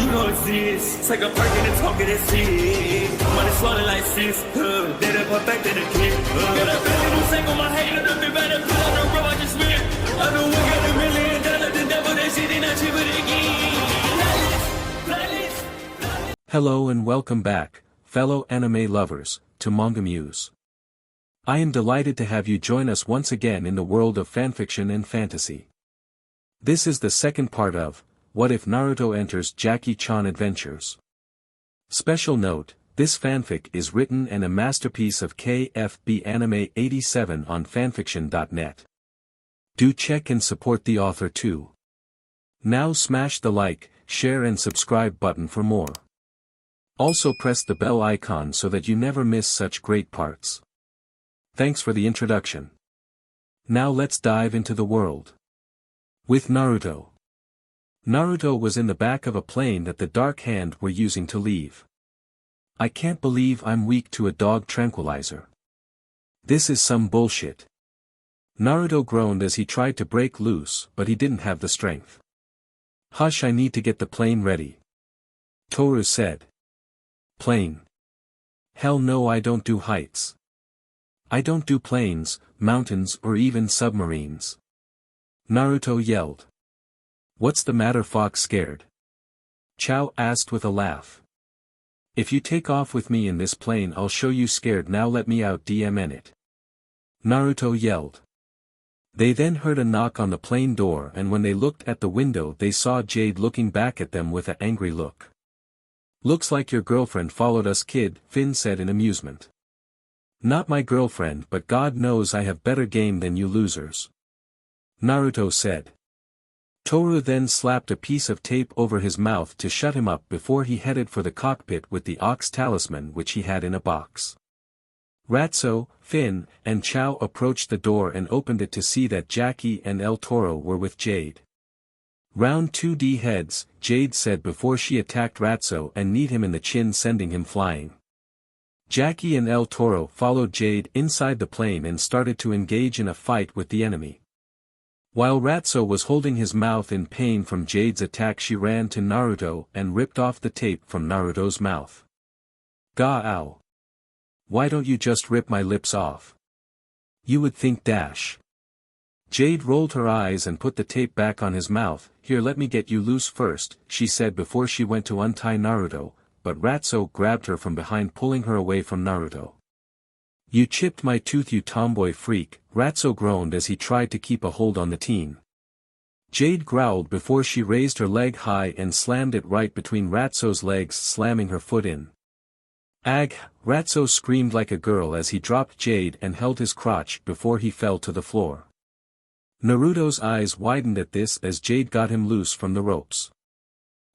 You know it's this. Take a perk and a talk of that shit. Money swallowing like sis. Did it perfect in the kid. Got a billion who sang on my head. Look up better put on the road I just spent. I know we got $1 million. The devil that shit ain't not cheaper again. Hello and welcome back, fellow anime lovers, to MangaMuse. I am delighted to have you join us once again in the world of fanfiction and fantasy. This is the second part of What If Naruto Enters Jackie-chan Adventures. Special note, this fanfic is written and a masterpiece of KFB Anime 87 on FANFICTIONnet. Do check and support the author too. Now smash the like, share and subscribe button for more. Also press the bell icon so that you never miss such great parts. Thanks for the introduction. Now let's dive into the world. With Naruto. Naruto was in the back of a plane that the Dark Hand were using to leave. I can't believe I'm weak to a dog tranquilizer. This is some bullshit. Naruto groaned as he tried to break loose, but he didn't have the strength. Hush, I need to get the plane ready. Toru said. Plane? Hell no, I don't do heights. I don't do planes, mountains or even submarines. Naruto yelled. What's the matter, Fox? Scared? Chow asked with a laugh. If you take off with me in this plane I'll show you scared. Now let me out, DMN it. Naruto yelled. They then heard a knock on the plane door, and when they looked at the window they saw Jade looking back at them with an angry look. Looks like your girlfriend followed us, kid, Finn said in amusement. Not my girlfriend, but God knows I have better game than you losers. Naruto said. Toru then slapped a piece of tape over his mouth to shut him up before he headed for the cockpit with the ox talisman which he had in a box. Ratso, Finn, and Chow approached the door and opened it to see that Jackie and El Toro were with Jade. Round 2D heads, Jade said before she attacked Ratso and kneed him in the chin, sending him flying. Jackie and El Toro followed Jade inside the plane and started to engage in a fight with the enemy. While Ratso was holding his mouth in pain from Jade's attack, she ran to Naruto and ripped off the tape from Naruto's mouth. Gah, ow. Why don't you just rip my lips off? You would think dash. Jade rolled her eyes and put the tape back on his mouth. Here, let me get you loose first, she said before she went to untie Naruto, but Ratso grabbed her from behind, pulling her away from Naruto. You chipped my tooth, you tomboy freak, Ratso groaned as he tried to keep a hold on the teen. Jade growled before she raised her leg high and slammed it right between Ratso's legs, slamming her foot in. Ag, Ratso screamed like a girl as he dropped Jade and held his crotch before he fell to the floor. Naruto's eyes widened at this as Jade got him loose from the ropes.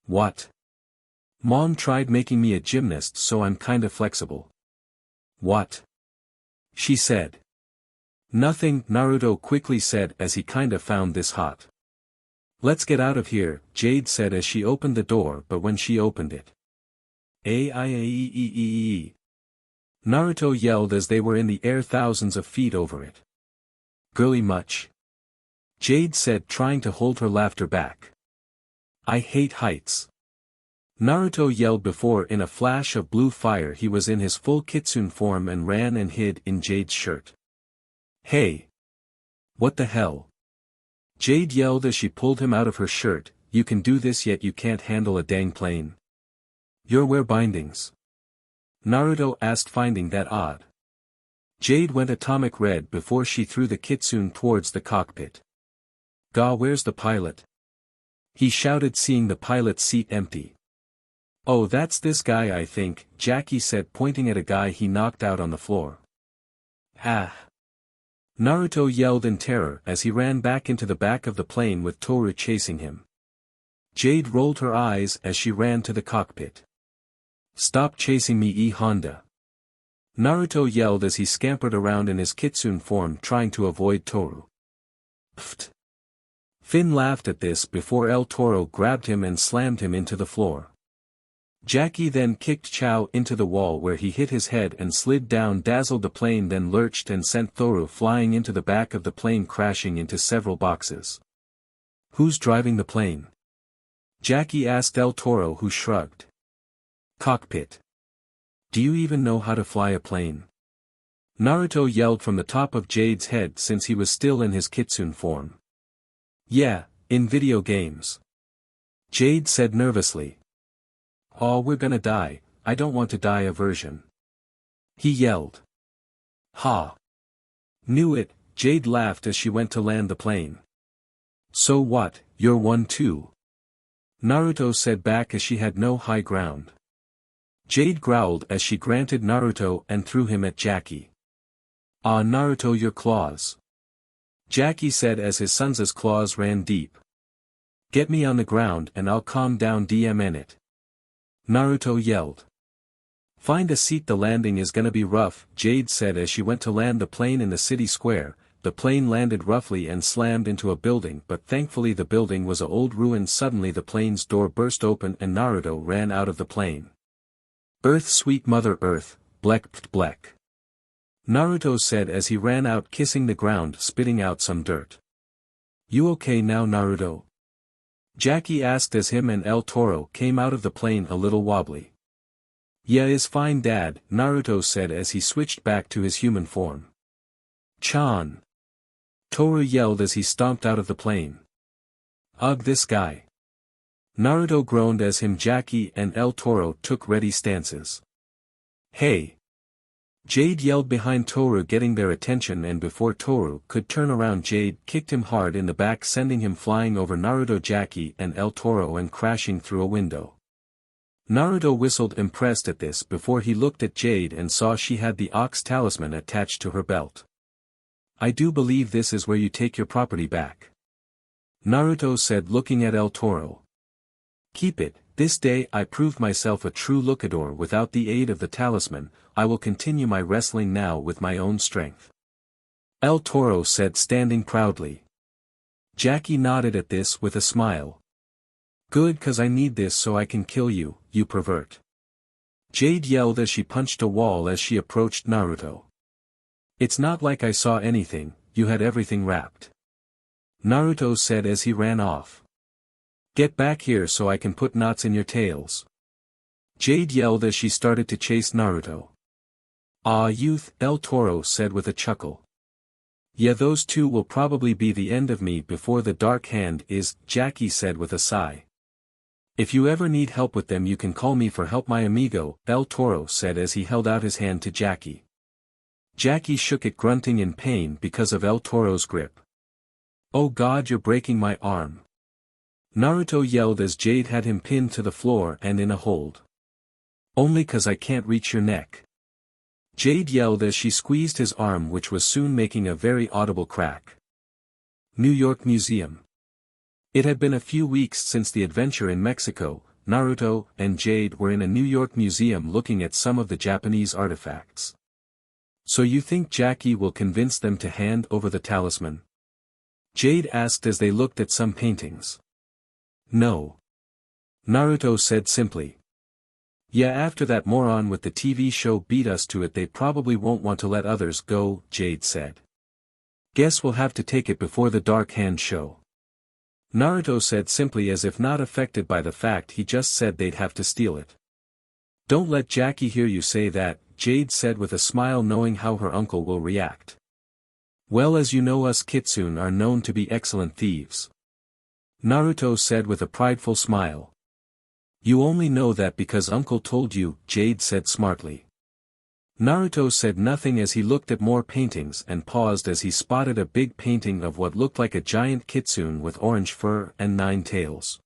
What? Mom tried making me a gymnast, so I'm kinda flexible. What? She said. Nothing, Naruto quickly said as he kinda found this hot. Let's get out of here, Jade said as she opened the door, but when she opened it. Aieeeeeee. Naruto yelled as they were in the air thousands of feet over it. Girly much? Jade said, trying to hold her laughter back. I hate heights. Naruto yelled before in a flash of blue fire he was in his full kitsune form and ran and hid in Jade's shirt. Hey! What the hell? Jade yelled as she pulled him out of her shirt. You can do this, yet you can't handle a dang plane. You're wear bindings? Naruto asked, finding that odd. Jade went atomic red before she threw the kitsune towards the cockpit. Gah, where's the pilot? He shouted, seeing the pilot's seat empty. Oh, that's this guy, I think, Jackie said, pointing at a guy he knocked out on the floor. Ah! Naruto yelled in terror as he ran back into the back of the plane with Toru chasing him. Jade rolled her eyes as she ran to the cockpit. Stop chasing me, Honda! Naruto yelled as he scampered around in his kitsune form, trying to avoid Toru. Pfft! Finn laughed at this before El Toro grabbed him and slammed him into the floor. Jackie then kicked Chow into the wall where he hit his head and slid down, dazzled the plane, then lurched and sent Toru flying into the back of the plane, crashing into several boxes. Who's driving the plane? Jackie asked El Toro, who shrugged. Cockpit. Do you even know how to fly a plane? Naruto yelled from the top of Jade's head since he was still in his kitsune form. Yeah, in video games. Jade said nervously. Oh, we're gonna die, I don't want to die aversion. He yelled. Ha. Knew it, Jade laughed as she went to land the plane. So what, you're one too? Naruto said back as she had no high ground. Jade growled as she granted Naruto and threw him at Jackie. Ah, Naruto, your claws. Jackie said as his son's claws ran deep. Get me on the ground and I'll calm down DMN it. Naruto yelled. Find a seat, the landing is gonna be rough, Jade said as she went to land the plane in the city square. The plane landed roughly and slammed into a building, but thankfully the building was a old ruin. Suddenly the plane's door burst open and Naruto ran out of the plane. Earth, sweet Mother Earth, bleck bleck. Naruto said as he ran out, kissing the ground, spitting out some dirt. You okay now, Naruto? Jackie asked as him and El Toro came out of the plane a little wobbly. Yeah, is fine, Dad, Naruto said as he switched back to his human form. Chan. Toru yelled as he stomped out of the plane. Ugh, this guy. Naruto groaned as Jackie and El Toro took ready stances. Hey. Jade yelled behind Toru, getting their attention, and before Toru could turn around, Jade kicked him hard in the back, sending him flying over Naruto, Jackie and El Toro and crashing through a window. Naruto whistled, impressed at this, before he looked at Jade and saw she had the ox talisman attached to her belt. I do believe this is where you take your property back. Naruto said, looking at El Toro. Keep it, this day I proved myself a true luchador without the aid of the talisman. I will continue my wrestling now with my own strength. El Toro said, standing proudly. Jackie nodded at this with a smile. Good, cause I need this so I can kill you, you pervert. Jade yelled as she punched a wall as she approached Naruto. It's not like I saw anything, you had everything wrapped. Naruto said as he ran off. Get back here so I can put knots in your tails. Jade yelled as she started to chase Naruto. Ah, youth, El Toro said with a chuckle. Yeah, those two will probably be the end of me before the dark hand is, Jackie said with a sigh. If you ever need help with them you can call me for help, my amigo, El Toro said as he held out his hand to Jackie. Jackie shook it, grunting in pain because of El Toro's grip. Oh God, you're breaking my arm. Naruto yelled as Jade had him pinned to the floor and in a hold. Only cause I can't reach your neck. Jade yelled as she squeezed his arm, which was soon making a very audible crack. New York Museum. It had been a few weeks since the adventure in Mexico. Naruto and Jade were in a New York museum looking at some of the Japanese artifacts. So you think Jackie will convince them to hand over the talisman? Jade asked as they looked at some paintings. No. Naruto said simply. Yeah, after that moron with the TV show beat us to it, they probably won't want to let others go, Jade said. Guess we'll have to take it before the Dark Hand show. Naruto said simply, as if not affected by the fact he just said they'd have to steal it. Don't let Jackie hear you say that, Jade said with a smile, knowing how her uncle will react. Well, as you know, us kitsune are known to be excellent thieves. Naruto said with a prideful smile. You only know that because uncle told you, Jade said smartly. Naruto said nothing as he looked at more paintings and paused as he spotted a big painting of what looked like a giant kitsune with orange fur and 9 tails.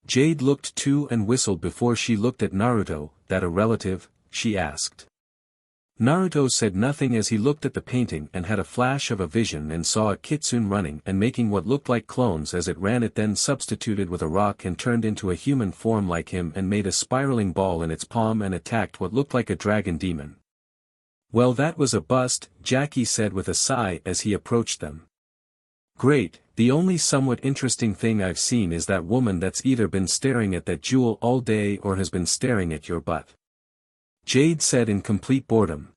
Jade looked too and whistled before she looked at Naruto. That a relative? She asked. Naruto said nothing as he looked at the painting and had a flash of a vision and saw a kitsune running and making what looked like clones as it ran. It then substituted with a rock and turned into a human form like him and made a spiraling ball in its palm and attacked what looked like a dragon demon. Well, that was a bust, Jackie said with a sigh as he approached them. Great, the only somewhat interesting thing I've seen is that woman that's either been staring at that jewel all day or has been staring at your butt. Jade said in complete boredom.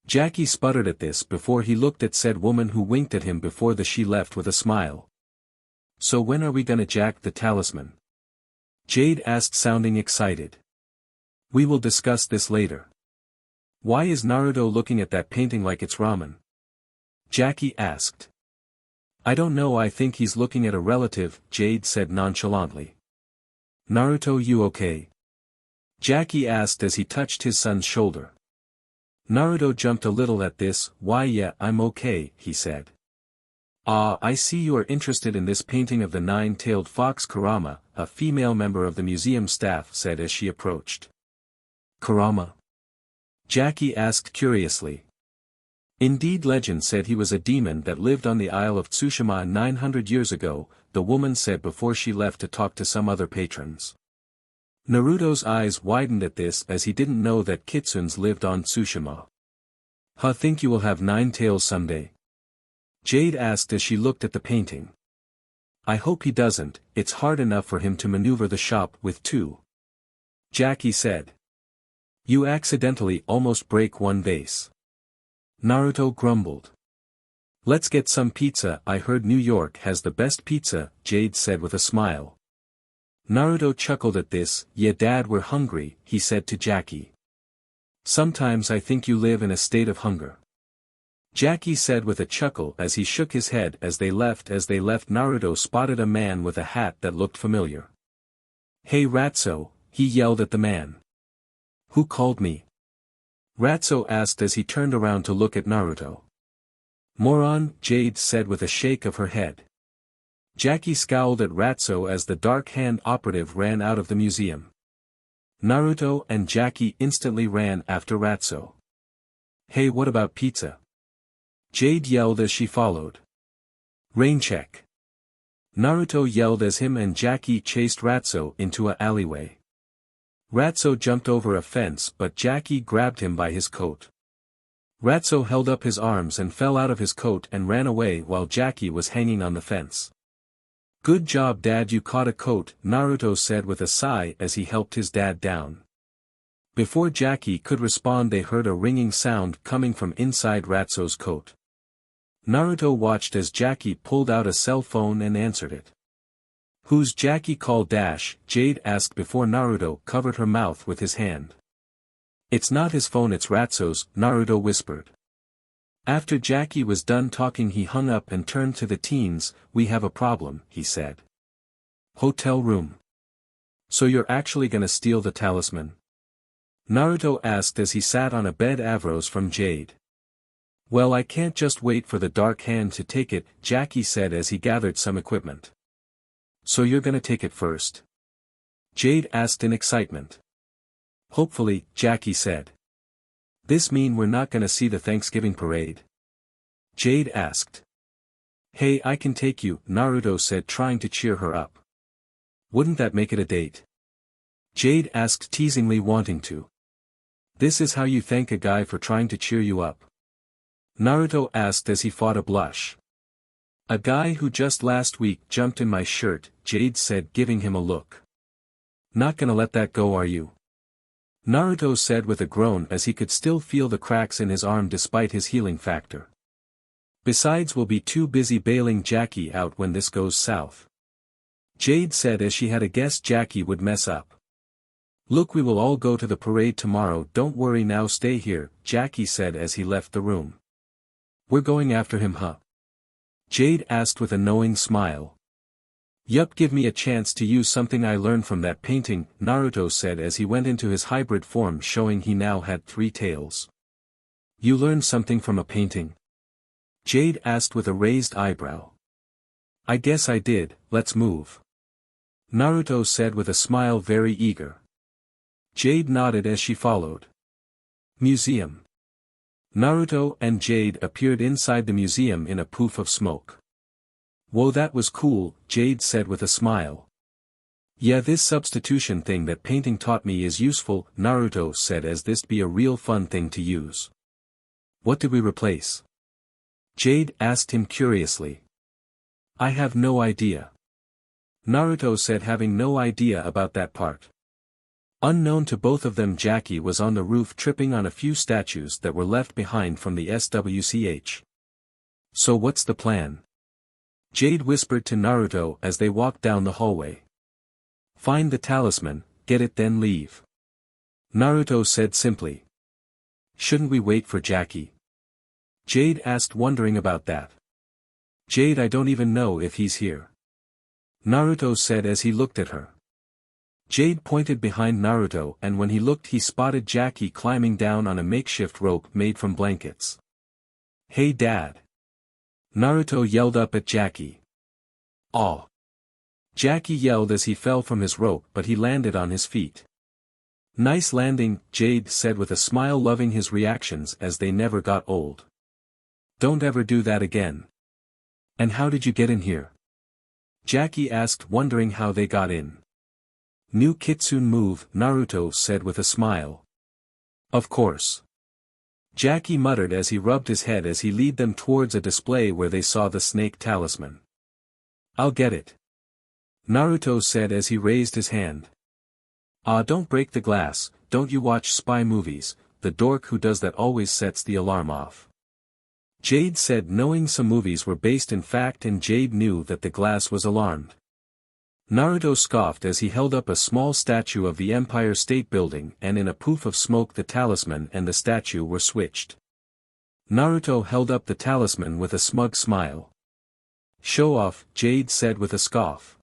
Jackie sputtered at this before he looked at said woman, who winked at him before she left with a smile. So when are we gonna jack the talisman? Jade asked, sounding excited. We will discuss this later. Why is Naruto looking at that painting like it's ramen? Jackie asked. I don't know, I think he's looking at a relative, Jade said nonchalantly. Naruto, you okay? Jackie asked as he touched his son's shoulder. Naruto jumped a little at this. Why, yeah, I'm okay, he said. Ah, I see you are interested in this painting of the nine-tailed fox. Kurama, a female member of the museum staff, said as she approached. Kurama? Jackie asked curiously. Indeed, legend said he was a demon that lived on the Isle of Tsushima 900 years ago, the woman said before she left to talk to some other patrons. Naruto's eyes widened at this as he didn't know that kitsunes lived on Tsushima. Huh, think you will have 9 tails someday? Jade asked as she looked at the painting. I hope he doesn't, it's hard enough for him to maneuver the shop with 2. Jackie said. You accidentally almost break one vase. Naruto grumbled. Let's get some pizza. I heard New York has the best pizza, Jade said with a smile. Naruto chuckled at this. Yeah, Dad, we're hungry, he said to Jackie. Sometimes I think you live in a state of hunger. Jackie said with a chuckle as he shook his head. As they left, Naruto spotted a man with a hat that looked familiar. Hey Ratso, he yelled at the man. Who called me? Ratso asked as he turned around to look at Naruto. Moron, Jade said with a shake of her head. Jackie scowled at Ratso as the dark hand operative ran out of the museum. Naruto and Jackie instantly ran after Ratso. Hey, what about pizza? Jade yelled as she followed. Rain check. Naruto yelled as him and Jackie chased Ratso into an alleyway. Ratso jumped over a fence but Jackie grabbed him by his coat. Ratso held up his arms and fell out of his coat and ran away while Jackie was hanging on the fence. Good job, Dad, you caught a coat, Naruto said with a sigh as he helped his dad down. Before Jackie could respond, they heard a ringing sound coming from inside Ratso's coat. Naruto watched as Jackie pulled out a cell phone and answered it. Who's Jackie? Called Dash, Jade asked before Naruto covered her mouth with his hand. It's not his phone, it's Ratso's, Naruto whispered. After Jackie was done talking, he hung up and turned to the teens. We have a problem, he said. Hotel room. So you're actually gonna steal the talisman? Naruto asked as he sat on a bed avros from Jade. Well, I can't just wait for the dark hand to take it, Jackie said as he gathered some equipment. So you're gonna take it first? Jade asked in excitement. Hopefully, Jackie said. This mean we're not gonna see the Thanksgiving parade? Jade asked. Hey, I can take you, Naruto said, trying to cheer her up. Wouldn't that make it a date? Jade asked teasingly, wanting to. This is how you thank a guy for trying to cheer you up? Naruto asked as he fought a blush. A guy who just last week jumped in my shirt, Jade said, giving him a look. Not gonna let that go, are you? Naruto said with a groan as he could still feel the cracks in his arm despite his healing factor. Besides, we'll be too busy bailing Jackie out when this goes south. Jade said as she had a guess Jackie would mess up. Look, we will all go to the parade tomorrow, don't worry now, stay here, Jackie said as he left the room. We're going after him, huh? Jade asked with a knowing smile. Yup, give me a chance to use something I learned from that painting, Naruto said as he went into his hybrid form, showing he now had 3 tails. You learned something from a painting? Jade asked with a raised eyebrow. I guess I did, let's move. Naruto said with a smile, very eager. Jade nodded as she followed. Museum. Naruto and Jade appeared inside the museum in a poof of smoke. Whoa, that was cool, Jade said with a smile. Yeah, this substitution thing that painting taught me is useful, Naruto said as this be a real fun thing to use. What did we replace? Jade asked him curiously. I have no idea. Naruto said, having no idea about that part. Unknown to both of them, Jackie was on the roof tripping on a few statues that were left behind from the SWCH. So what's the plan? Jade whispered to Naruto as they walked down the hallway. Find the talisman, get it then leave. Naruto said simply. Shouldn't we wait for Jackie? Jade asked, wondering about that. Jade, I don't even know if he's here. Naruto said as he looked at her. Jade pointed behind Naruto, and when he looked he spotted Jackie climbing down on a makeshift rope made from blankets. Hey Dad! Naruto yelled up at Jackie. Aw! Jackie yelled as he fell from his rope, but he landed on his feet. Nice landing, Jade said with a smile, loving his reactions as they never got old. Don't ever do that again. And how did you get in here? Jackie asked, wondering how they got in. New kitsune move, Naruto said with a smile. Of course. Jackie muttered as he rubbed his head as he led them towards a display where they saw the snake talisman. I'll get it. Naruto said as he raised his hand. Ah, don't break the glass, don't you watch spy movies, the dork who does that always sets the alarm off. Jade said, knowing some movies were based in fact, and Jade knew that the glass was alarmed. Naruto scoffed as he held up a small statue of the Empire State Building, and in a poof of smoke the talisman and the statue were switched. Naruto held up the talisman with a smug smile. Show off, Jade said with a scoff.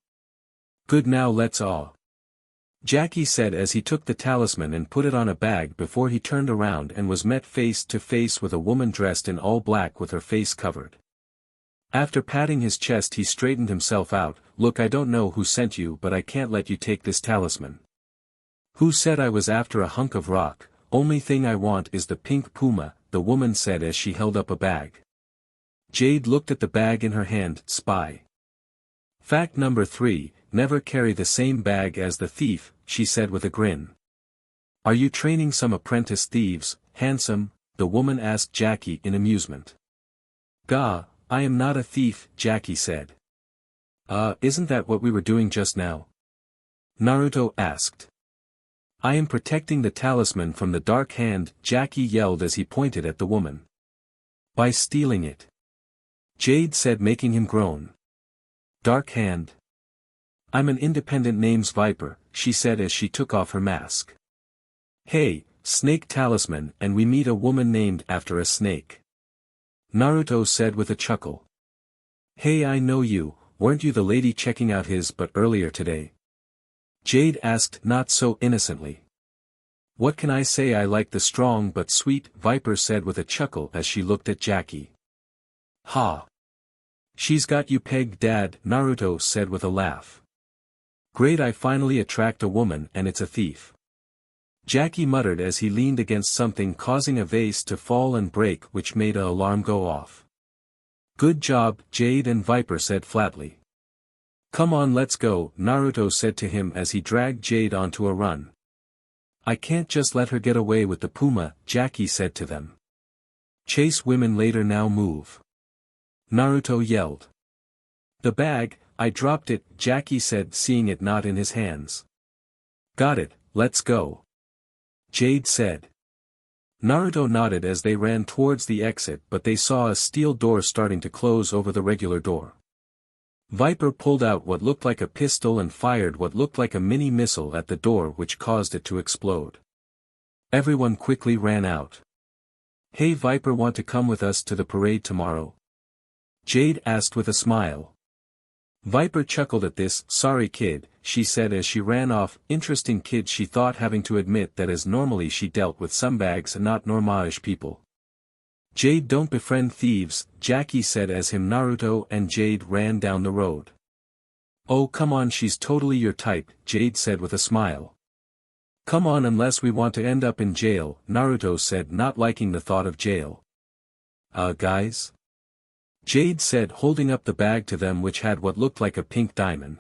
Good, now let's all. Jackie said as he took the talisman and put it on a bag before he turned around and was met face to face with a woman dressed in all black with her face covered. After patting his chest he straightened himself out. Look, I don't know who sent you, but I can't let you take this talisman. Who said I was after a hunk of rock? Only thing I want is the pink puma, the woman said as she held up a bag. Jade looked at the bag in her hand. Spy. Fact number 3, never carry the same bag as the thief, she said with a grin. Are you training some apprentice thieves, handsome? The woman asked Jackie in amusement. Gah, I am not a thief, Jackie said. Isn't that what we were doing just now? Naruto asked. I am protecting the talisman from the dark hand, Jackie yelled as he pointed at the woman. By stealing it. Jade said, making him groan. Dark hand? I'm an independent name's Viper, she said as she took off her mask. Hey, snake talisman, and we meet a woman named after a snake. Naruto said with a chuckle. Hey, I know you, weren't you the lady checking out his butt earlier today? Jade asked, not so innocently. What can I say, I like the strong but sweet, Viper said with a chuckle as she looked at Jackie. Ha! She's got you pegged, Dad, Naruto said with a laugh. Great, I finally attract a woman and it's a thief. Jackie muttered as he leaned against something, causing a vase to fall and break, which made an alarm go off. Good job, Jade, and Viper said flatly. Come on, let's go, Naruto said to him as he dragged Jade onto a run. I can't just let her get away with the puma, Jackie said to them. Chase women later, now move. Naruto yelled. The bag, I dropped it, Jackie said, seeing it not in his hands. Got it, let's go. Jade said. Naruto nodded as they ran towards the exit, but they saw a steel door starting to close over the regular door. Viper pulled out what looked like a pistol and fired what looked like a mini missile at the door, which caused it to explode. Everyone quickly ran out. Hey Viper, want to come with us to the parade tomorrow? Jade asked with a smile. Viper chuckled at this. Sorry kid, she said as she ran off. Interesting kid, she thought, having to admit that as normally she dealt with some bags and not normalish people. Jade, don't befriend thieves, Jackie said as Naruto and Jade ran down the road. Oh come on, she's totally your type, Jade said with a smile. Come on, unless we want to end up in jail, Naruto said, not liking the thought of jail. Guys? Jade said, holding up the bag to them, which had what looked like a pink diamond.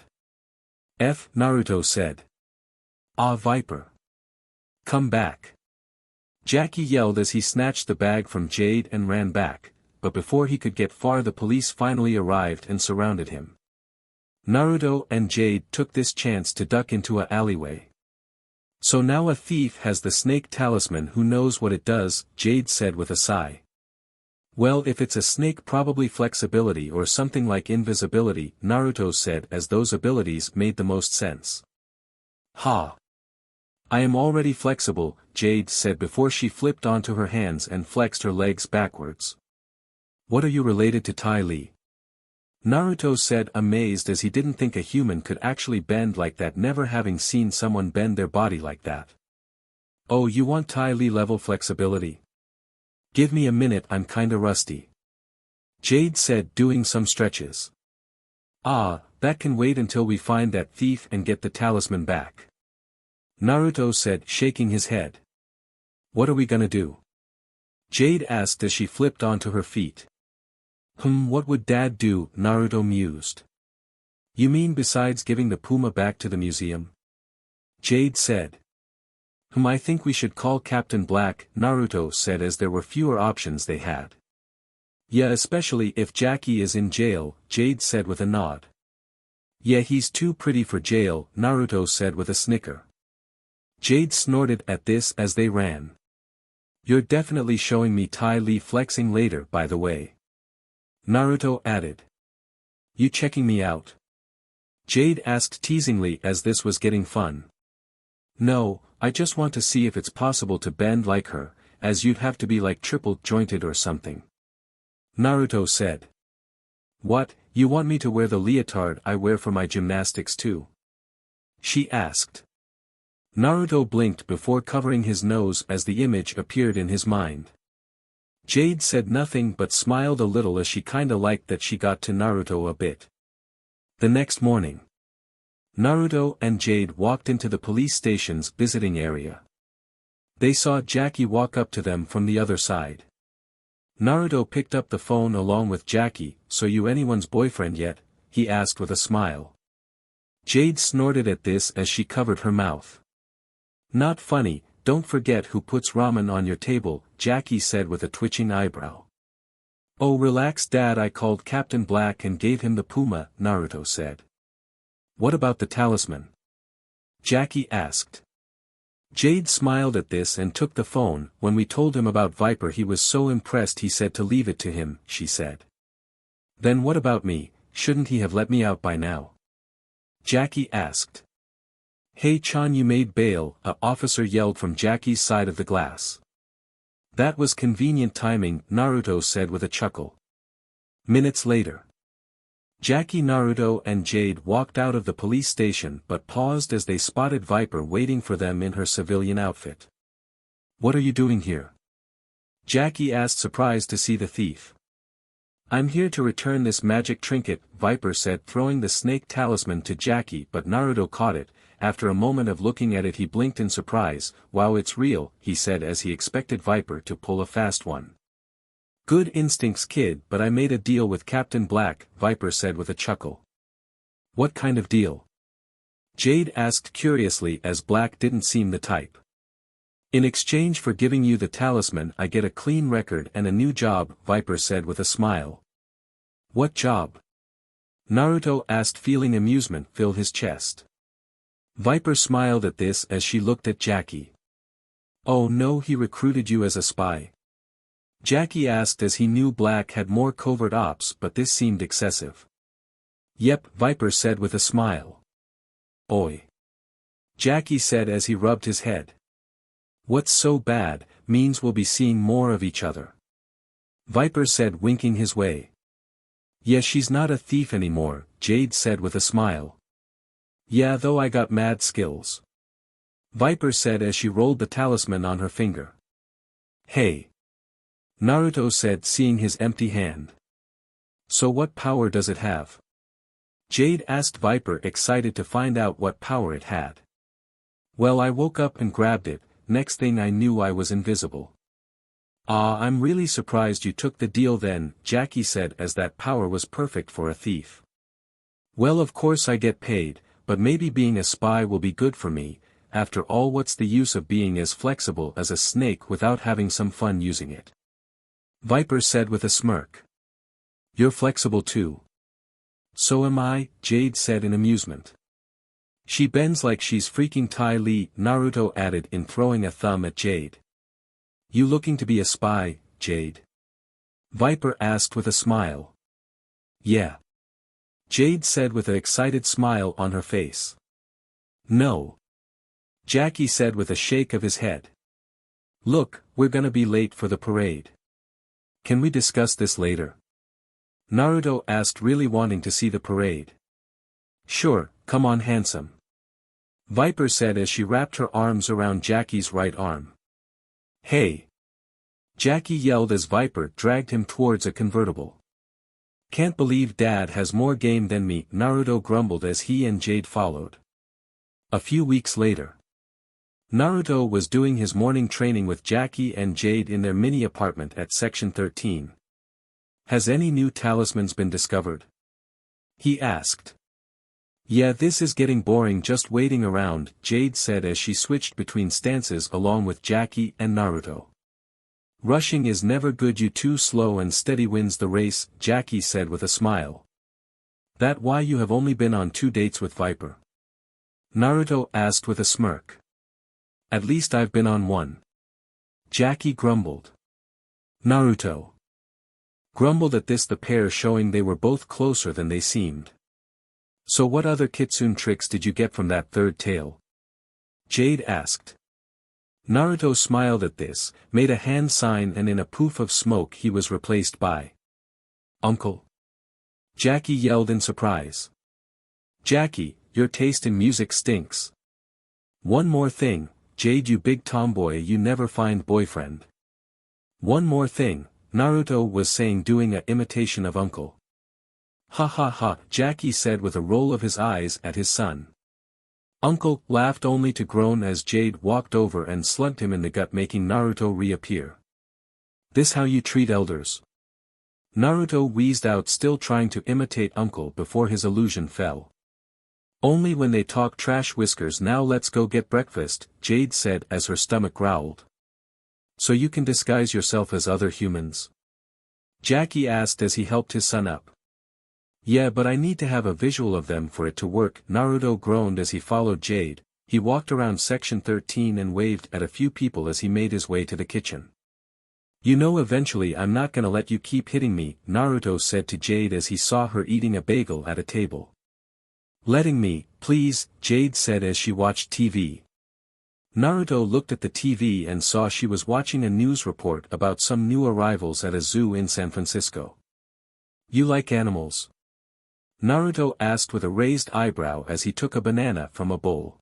Naruto said. Viper. Come back. Jackie yelled as he snatched the bag from Jade and ran back, but before he could get far the police finally arrived and surrounded him. Naruto and Jade took this chance to duck into an alleyway. So now a thief has the snake talisman. Who knows what it does, Jade said with a sigh. Well, if it's a snake, probably flexibility or something like invisibility, Naruto said, as those abilities made the most sense. Ha! I am already flexible, Jade said before she flipped onto her hands and flexed her legs backwards. What are you related to Ty Lee? Naruto said amazed as he didn't think a human could actually bend like that, never having seen someone bend their body like that. Oh, you want Ty Lee level flexibility? Give me a minute, I'm kinda rusty. Jade said, doing some stretches. Ah, that can wait until we find that thief and get the talisman back. Naruto said, shaking his head. What are we gonna do? Jade asked as she flipped onto her feet. What would Dad do? Naruto mused. You mean besides giving the puma back to the museum? Jade said. I think we should call Captain Black, Naruto said as there were fewer options they had. Yeah, especially if Jackie is in jail, Jade said with a nod. Yeah, he's too pretty for jail, Naruto said with a snicker. Jade snorted at this as they ran. You're definitely showing me Ty Lee flexing later, by the way. Naruto added. You checking me out? Jade asked teasingly as this was getting fun. No, I just want to see if it's possible to bend like her, as you'd have to be like triple jointed or something. Naruto said. What, you want me to wear the leotard I wear for my gymnastics too? She asked. Naruto blinked before covering his nose as the image appeared in his mind. Jade said nothing but smiled a little as she kinda liked that she got to Naruto a bit. The next morning, Naruto and Jade walked into the police station's visiting area. They saw Jackie walk up to them from the other side. Naruto picked up the phone along with Jackie. So you anyone's boyfriend yet? He asked with a smile. Jade snorted at this as she covered her mouth. Not funny, don't forget who puts ramen on your table, Jackie said with a twitching eyebrow. Oh relax Dad, I called Captain Black and gave him the puma, Naruto said. What about the talisman? Jackie asked. Jade smiled at this and took the phone. When we told him about Viper he was so impressed he said to leave it to him, she said. Then what about me, shouldn't he have let me out by now? Jackie asked. Hey Chan, you made bail, a officer yelled from Jackie's side of the glass. That was convenient timing, Naruto said with a chuckle. Minutes later, Jackie, Naruto and Jade walked out of the police station but paused as they spotted Viper waiting for them in her civilian outfit. What are you doing here? Jackie asked, surprised to see the thief. I'm here to return this magic trinket, Viper said, throwing the snake talisman to Jackie, but Naruto caught it. After a moment of looking at it he blinked in surprise. Wow, it's real, he said as he expected Viper to pull a fast one. Good instincts kid, but I made a deal with Captain Black, Viper said with a chuckle. What kind of deal? Jade asked curiously as Black didn't seem the type. In exchange for giving you the talisman I get a clean record and a new job, Viper said with a smile. What job? Naruto asked, feeling amusement fill his chest. Viper smiled at this as she looked at Jackie. Oh no, he recruited you as a spy? Jackie asked as he knew Black had more covert ops, but this seemed excessive. Yep, Viper said with a smile. Oi. Jackie said as he rubbed his head. What's so bad, means we'll be seeing more of each other. Viper said, winking his way. Yeah, she's not a thief anymore, Jade said with a smile. Yeah, though I got mad skills. Viper said as she rolled the talisman on her finger. Hey. Naruto said, seeing his empty hand. So what power does it have? Jade asked Viper, excited to find out what power it had. Well, I woke up and grabbed it, next thing I knew I was invisible. Ah, I'm really surprised you took the deal then, Jackie said as that power was perfect for a thief. Well, of course I get paid, but maybe being a spy will be good for me. After all, what's the use of being as flexible as a snake without having some fun using it? Viper said with a smirk. You're flexible too. So am I, Jade said in amusement. She bends like she's freaking Ty Lee, Naruto added in throwing a thumb at Jade. You looking to be a spy, Jade? Viper asked with a smile. Yeah. Jade said with an excited smile on her face. No. Jackie said with a shake of his head. Look, we're gonna be late for the parade. Can we discuss this later? Naruto asked, really wanting to see the parade. Sure, come on handsome. Viper said as she wrapped her arms around Jackie's right arm. Hey! Jackie yelled as Viper dragged him towards a convertible. Can't believe Dad has more game than me, Naruto grumbled as he and Jade followed. A few weeks later. Naruto was doing his morning training with Jackie and Jade in their mini apartment at Section 13. Has any new talismans been discovered? He asked. Yeah, this is getting boring just waiting around, Jade said as she switched between stances along with Jackie and Naruto. Rushing is never good, you too slow and steady wins the race, Jackie said with a smile. That why you have only been on 2 dates with Viper? Naruto asked with a smirk. At least I've been on 1. Jackie grumbled. Naruto grumbled at this, the pair showing they were both closer than they seemed. So what other kitsune tricks did you get from that third tail? Jade asked. Naruto smiled at this, made a hand sign, and in a poof of smoke he was replaced by Uncle. Jackie yelled in surprise. Jackie, your taste in music stinks. One more thing, Jade, you big tomboy, you never find boyfriend. One more thing, Naruto was saying, doing a imitation of Uncle. Ha ha ha, Jackie said with a roll of his eyes at his son. Uncle laughed only to groan as Jade walked over and slugged him in the gut, making Naruto reappear. This how you treat elders? Naruto wheezed out, still trying to imitate Uncle before his illusion fell. Only when they talk trash, Whiskers. Now let's go get breakfast, Jade said as her stomach growled. So you can disguise yourself as other humans? Jackie asked as he helped his son up. Yeah, but I need to have a visual of them for it to work, Naruto groaned as he followed Jade. He walked around Section 13 and waved at a few people as he made his way to the kitchen. You know, eventually I'm not gonna let you keep hitting me, Naruto said to Jade as he saw her eating a bagel at a table. Letting me, please, Jade said as she watched TV. Naruto looked at the TV and saw she was watching a news report about some new arrivals at a zoo in San Francisco. You like animals? Naruto asked with a raised eyebrow as he took a banana from a bowl.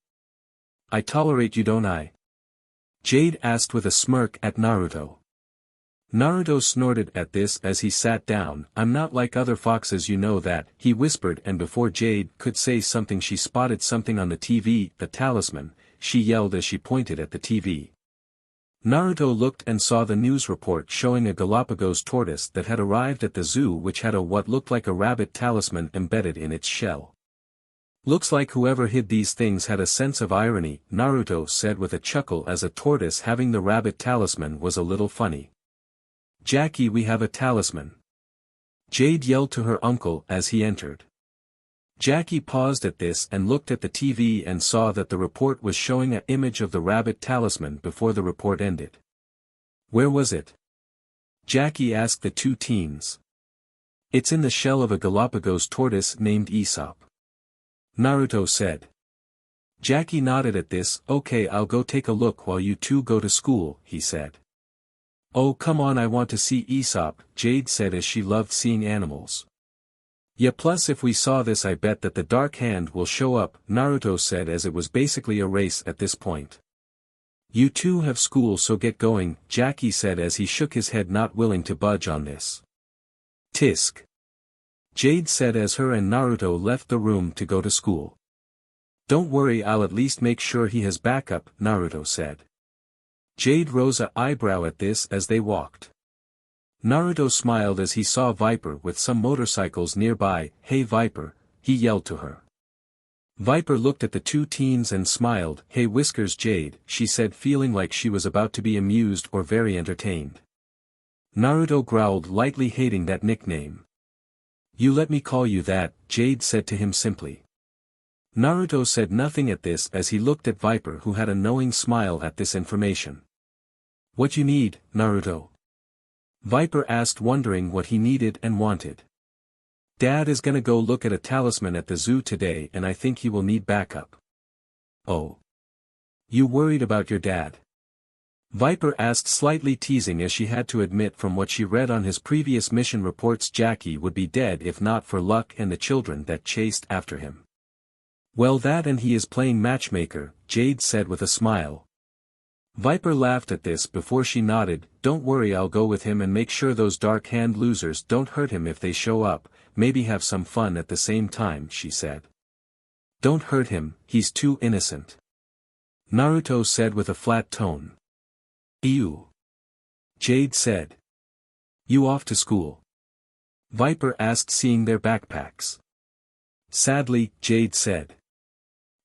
I tolerate you, don't I? Jade asked with a smirk at Naruto. Naruto snorted at this as he sat down. I'm not like other foxes, you know that, he whispered, and before Jade could say something she spotted something on the TV, the talisman, she yelled as she pointed at the TV. Naruto looked and saw the news report showing a Galapagos tortoise that had arrived at the zoo, which had a what looked like a rabbit talisman embedded in its shell. Looks like whoever hid these things had a sense of irony, Naruto said with a chuckle, as a tortoise having the rabbit talisman was a little funny. Jackie, we have a talisman. Jade yelled to her uncle as he entered. Jackie paused at this and looked at the TV and saw that the report was showing an image of the rabbit talisman before the report ended. Where was it? Jackie asked the 2 teens. It's in the shell of a Galapagos tortoise named Aesop. Naruto said. Jackie nodded at this. Okay, I'll go take a look while you 2 go to school, he said. Oh come on, I want to see Aesop, Jade said as she loved seeing animals. Yeah, plus if we saw this I bet that the Dark Hand will show up, Naruto said as it was basically a race at this point. You 2 have school, so get going, Jackie said as he shook his head, not willing to budge on this. Tisk. Jade said as her and Naruto left the room to go to school. Don't worry, I'll at least make sure he has backup, Naruto said. Jade rose an eyebrow at this as they walked. Naruto smiled as he saw Viper with some motorcycles nearby. Hey Viper, he yelled to her. Viper looked at the 2 teens and smiled. Hey Whiskers, Jade, she said, feeling like she was about to be amused or very entertained. Naruto growled, lightly hating that nickname. You let me call you that, Jade said to him simply. Naruto said nothing at this as he looked at Viper, who had a knowing smile at this information. What you need, Naruto? Viper asked, wondering what he needed and wanted. Dad is gonna go look at a talisman at the zoo today and I think he will need backup. Oh. You worried about your dad? Viper asked, slightly teasing, as she had to admit from what she read on his previous mission reports Jackie would be dead if not for luck and the children that chased after him. Well, that and he is playing matchmaker, Jade said with a smile. Viper laughed at this before she nodded. Don't worry, I'll go with him and make sure those dark hand losers don't hurt him if they show up, maybe have some fun at the same time, she said. Don't hurt him, he's too innocent. Naruto said with a flat tone. Ew. Jade said. You off to school? Viper asked, seeing their backpacks. Sadly, Jade said.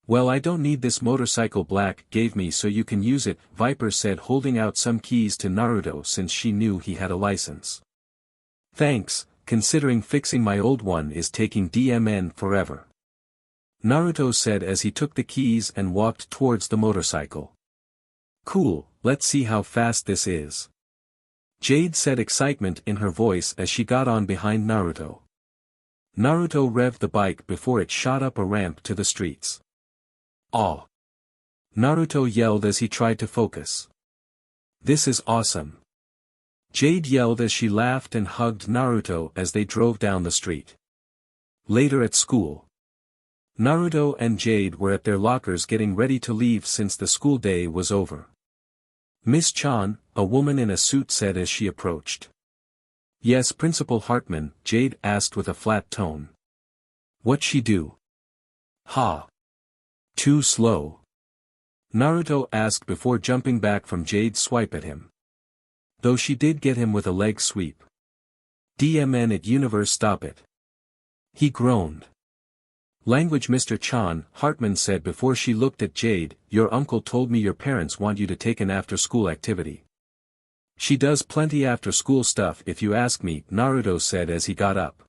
Well, I don't need this motorcycle Black gave me, so you can use it, Viper said, holding out some keys to Naruto since she knew he had a license. Thanks, considering fixing my old one is taking DMN forever. Naruto said as he took the keys and walked towards the motorcycle. Cool, let's see how fast this is. Jade said, excitement in her voice as she got on behind Naruto. Naruto revved the bike before it shot up a ramp to the streets. Aw! Naruto yelled as he tried to focus. This is awesome! Jade yelled as she laughed and hugged Naruto as they drove down the street. Later at school, Naruto and Jade were at their lockers getting ready to leave since the school day was over. Miss Chan, a woman in a suit, said as she approached. Yes, Principal Hartman, Jade asked with a flat tone. What'd she do? Ha! Too slow? Naruto asked before jumping back from Jade's swipe at him. Though she did get him with a leg sweep. DMN it, universe, stop it. He groaned. Language, Mr. Chan, Hartman said before she looked at Jade. Your uncle told me your parents want you to take an after-school activity. She does plenty after-school stuff if you ask me, Naruto said as he got up.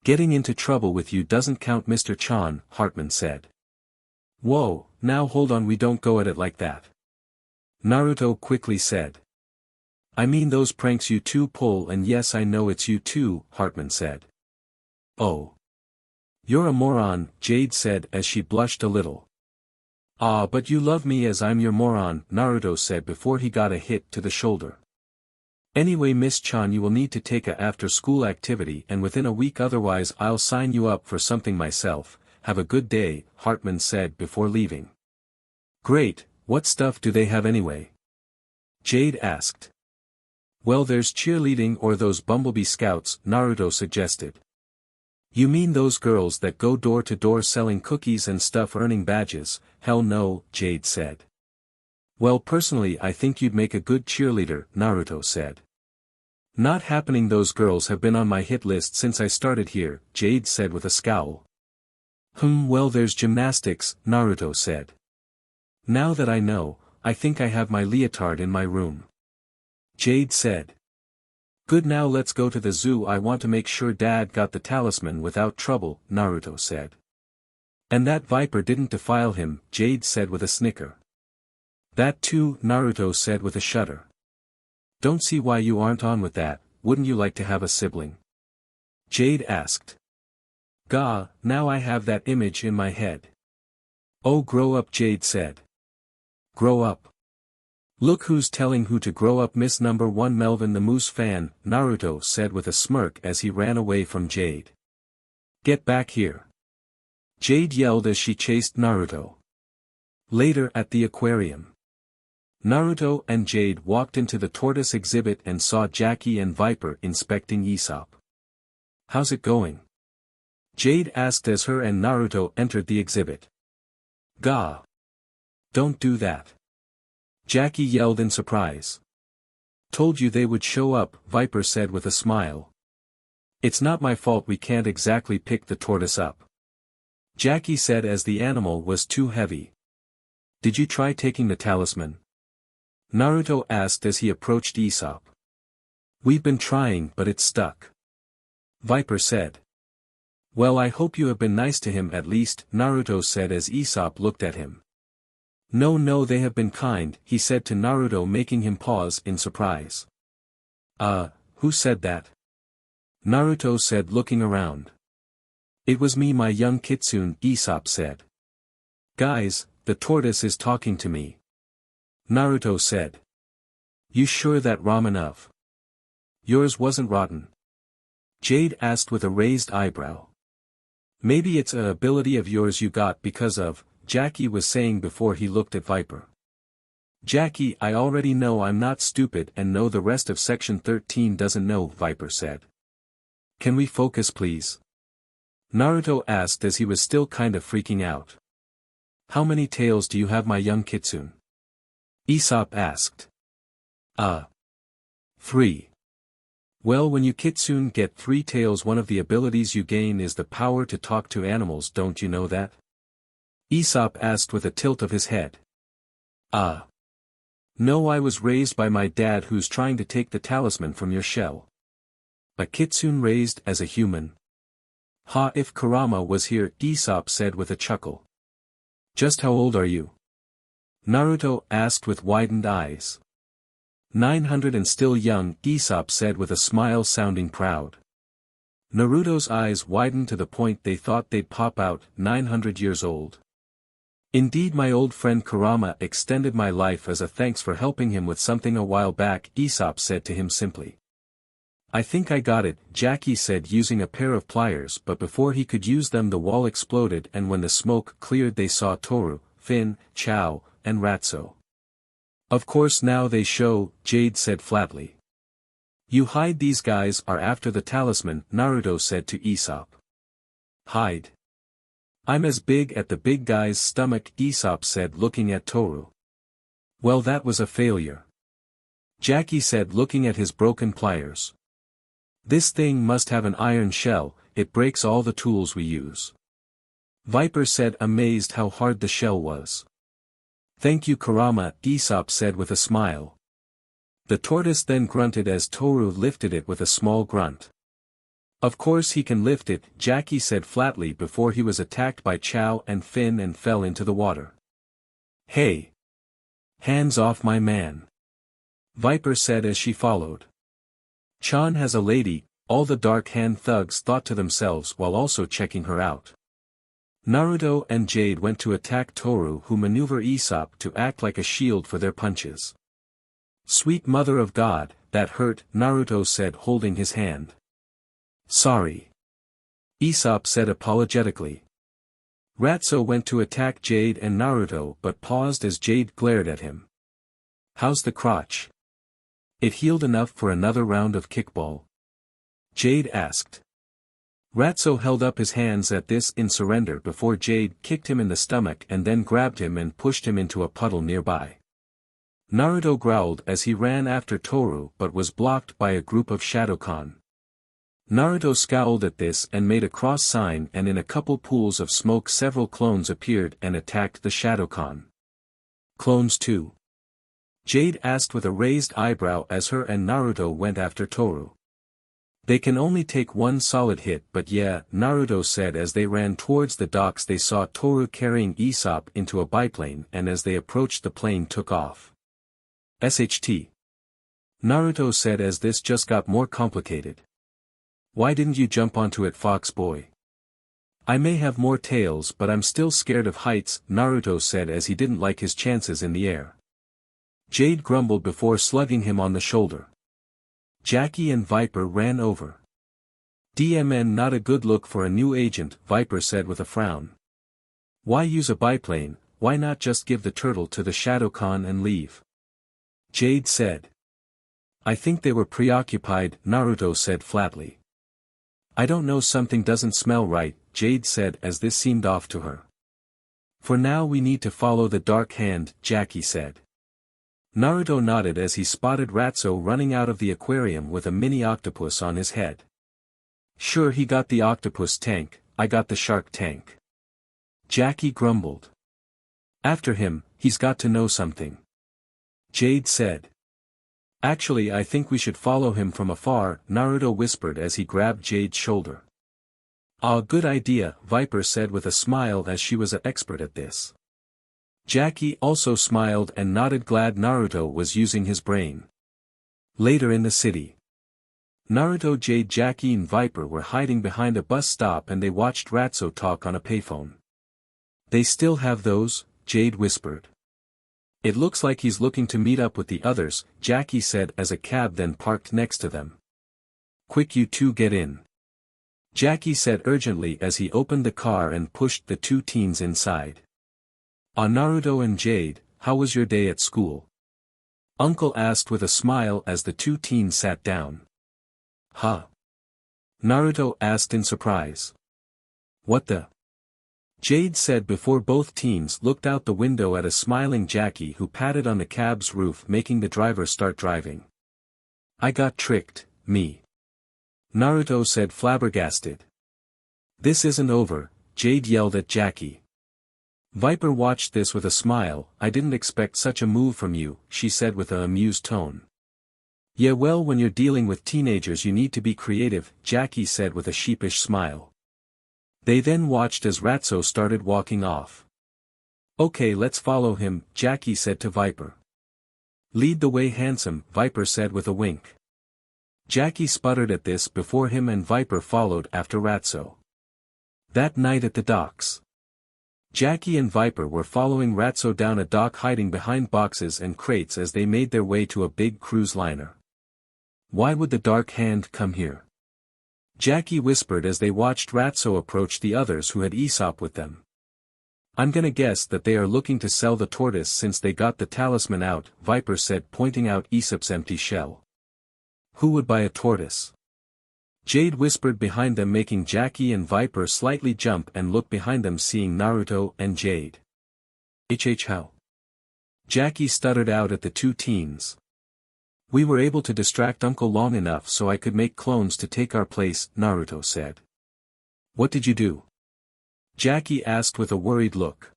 Getting into trouble with you doesn't count, Mr. Chan, Hartman said. Whoa, now hold on, we don't go at it like that. Naruto quickly said. I mean those pranks you two pull, and yes, I know it's you too, Hartman said. Oh. You're a moron, Jade said as she blushed a little. Ah, but you love me as I'm your moron, Naruto said before he got a hit to the shoulder. Anyway, Miss Chan, you will need to take a after-school activity and within a week, otherwise I'll sign you up for something myself. Have a good day, Hartman said before leaving. Great, what stuff do they have anyway? Jade asked. Well, there's cheerleading or those bumblebee scouts, Naruto suggested. You mean those girls that go door to door selling cookies and stuff earning badges? Hell no, Jade said. Well, personally I think you'd make a good cheerleader, Naruto said. Not happening, those girls have been on my hit list since I started here, Jade said with a scowl. Well, there's gymnastics, Naruto said. Now that I know, I think I have my leotard in my room. Jade said. Good, now let's go to the zoo. I want to make sure Dad got the talisman without trouble, Naruto said. And that Viper didn't defile him, Jade said with a snicker. That too, Naruto said with a shudder. Don't see why you aren't on with that, wouldn't you like to have a sibling? Jade asked. Gah, now I have that image in my head. Oh, grow up, Jade said. Grow up. Look who's telling who to grow up, Miss Number 1 Melvin the Moose fan, Naruto said with a smirk as he ran away from Jade. Get back here. Jade yelled as she chased Naruto. Later at the aquarium. Naruto and Jade walked into the Tortoise exhibit and saw Jackie and Viper inspecting Aesop. How's it going? Jade asked as her and Naruto entered the exhibit. Gah! Don't do that. Jackie yelled in surprise. Told you they would show up, Viper said with a smile. It's not my fault we can't exactly pick the tortoise up. Jackie said as the animal was too heavy. Did you try taking the talisman? Naruto asked as he approached Aesop. We've been trying, but it's stuck. Viper said. Well, I hope you have been nice to him at least, Naruto said as Aesop looked at him. No, they have been kind, he said to Naruto, making him pause in surprise. Who said that? Naruto said, looking around. It was me, my young kitsune, Aesop said. Guys, the tortoise is talking to me. Naruto said. You sure that ramen of yours wasn't rotten? Jade asked with a raised eyebrow. Maybe it's a ability of yours you got because of, Jackie was saying before he looked at Viper. Jackie, I already know I'm not stupid and know the rest of section 13 doesn't know, Viper said. Can we focus please? Naruto asked as he was still kind of freaking out. How many tails do you have, my young kitsune? Aesop asked. 3. Well, when you kitsune get 3 tails, one of the abilities you gain is the power to talk to animals, don't you know that? Aesop asked with a tilt of his head. No, I was raised by my dad who's trying to take the talisman from your shell. A kitsune raised as a human? Ha, if Kurama was here, Aesop said with a chuckle. Just how old are you? Naruto asked with widened eyes. 900 and still young, Aesop said with a smile sounding proud. Naruto's eyes widened to the point they thought they'd pop out, 900 years old. Indeed, my old friend Kurama extended my life as a thanks for helping him with something a while back, Aesop said to him simply. I think I got it, Jackie said using a pair of pliers, but before he could use them the wall exploded and when the smoke cleared they saw Toru, Finn, Chao, and Ratso. Of course now they show, Jade said flatly. You hide, these guys are after the talisman, Naruto said to Aesop. Hide. I'm as big at the big guy's stomach, Aesop said looking at Toru. Well, that was a failure. Jackie said looking at his broken pliers. This thing must have an iron shell, it breaks all the tools we use. Viper said, amazed how hard the shell was. Thank you Kurama, Aesop said with a smile. The tortoise then grunted as Toru lifted it with a small grunt. Of course he can lift it, Jackie said flatly before he was attacked by Chao and Finn and fell into the water. Hey! Hands off my man! Viper said as she followed. Chan has a lady, all the dark hand thugs thought to themselves while also checking her out. Naruto and Jade went to attack Toru, who maneuver Aesop to act like a shield for their punches. Sweet mother of God, that hurt, Naruto said holding his hand. Sorry. Aesop said apologetically. Ratso went to attack Jade and Naruto but paused as Jade glared at him. How's the crotch? It healed enough for another round of kickball? Jade asked. Ratso held up his hands at this in surrender before Jade kicked him in the stomach and then grabbed him and pushed him into a puddle nearby. Naruto growled as he ran after Toru but was blocked by a group of Shadowkan. Naruto scowled at this and made a cross sign, and in a couple pools of smoke several clones appeared and attacked the Shadowkan. Clones too? Jade asked with a raised eyebrow as her and Naruto went after Toru. They can only take one solid hit, but yeah, Naruto said as they ran towards the docks. They saw Toru carrying Aesop into a biplane and as they approached the plane took off. SHT. Naruto said as this just got more complicated. Why didn't you jump onto it, fox boy? I may have more tails but I'm still scared of heights, Naruto said as he didn't like his chances in the air. Jade grumbled before slugging him on the shoulder. Jackie and Viper ran over. DMN, not a good look for a new agent, Viper said with a frown. Why use a biplane, why not just give the turtle to the Shadowkan and leave? Jade said. I think they were preoccupied, Naruto said flatly. I don't know, something doesn't smell right, Jade said as this seemed off to her. For now we need to follow the dark hand, Jackie said. Naruto nodded as he spotted Ratso running out of the aquarium with a mini octopus on his head. Sure, he got the octopus tank, I got the shark tank. Jackie grumbled. After him, he's got to know something. Jade said. Actually, I think we should follow him from afar, Naruto whispered as he grabbed Jade's shoulder. Ah, good idea, Viper said with a smile as she was an expert at this. Jackie also smiled and nodded, glad Naruto was using his brain. Later in the city. Naruto, Jade, Jackie and Viper were hiding behind a bus stop and they watched Ratso talk on a payphone. They still have those, Jade whispered. It looks like he's looking to meet up with the others, Jackie said as a cab then parked next to them. Quick, you two get in. Jackie said urgently as he opened the car and pushed the two teens inside. Naruto and Jade, how was your day at school? Uncle asked with a smile as the two teens sat down. Huh? Naruto asked in surprise. What the? Jade said before both teens looked out the window at a smiling Jackie who patted on the cab's roof making the driver start driving. I got tricked, me. Naruto said flabbergasted. This isn't over, Jade yelled at Jackie. Viper watched this with a smile. I didn't expect such a move from you, she said with an amused tone. Yeah, well, when you're dealing with teenagers you need to be creative, Jackie said with a sheepish smile. They then watched as Ratso started walking off. Okay, let's follow him, Jackie said to Viper. Lead the way, handsome, Viper said with a wink. Jackie sputtered at this before him and Viper followed after Ratso. That night at the docks. Jackie and Viper were following Ratso down a dock hiding behind boxes and crates as they made their way to a big cruise liner. Why would the Dark Hand come here? Jackie whispered as they watched Ratso approach the others who had Aesop with them. I'm gonna guess that they are looking to sell the tortoise since they got the talisman out, Viper said pointing out Aesop's empty shell. Who would buy a tortoise? Jade whispered behind them making Jackie and Viper slightly jump and look behind them seeing Naruto and Jade. How? Jackie stuttered out at the two teens. We were able to distract Uncle long enough so I could make clones to take our place, Naruto said. What did you do? Jackie asked with a worried look.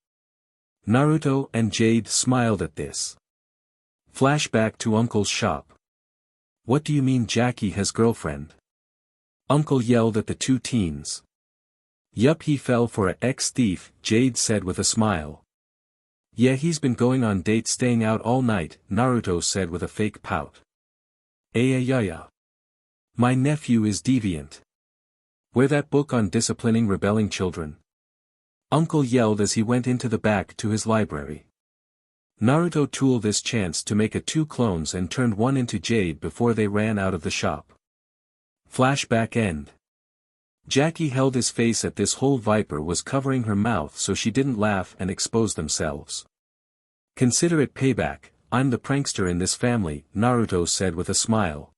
Naruto and Jade smiled at this. Flashback to Uncle's shop. What do you mean Jackie has girlfriend? Uncle yelled at the two teens. Yup, he fell for a ex-thief, Jade said with a smile. Yeah, he's been going on dates staying out all night, Naruto said with a fake pout. Yeah. My nephew is deviant. Where that book on disciplining rebelling children? Uncle yelled as he went into the back to his library. Naruto tooled this chance to make two clones and turned one into Jade before they ran out of the shop. Flashback end. Jackie held his face at this whole Viper was covering her mouth so she didn't laugh and expose themselves. Consider it payback, I'm the prankster in this family, Naruto said with a smile.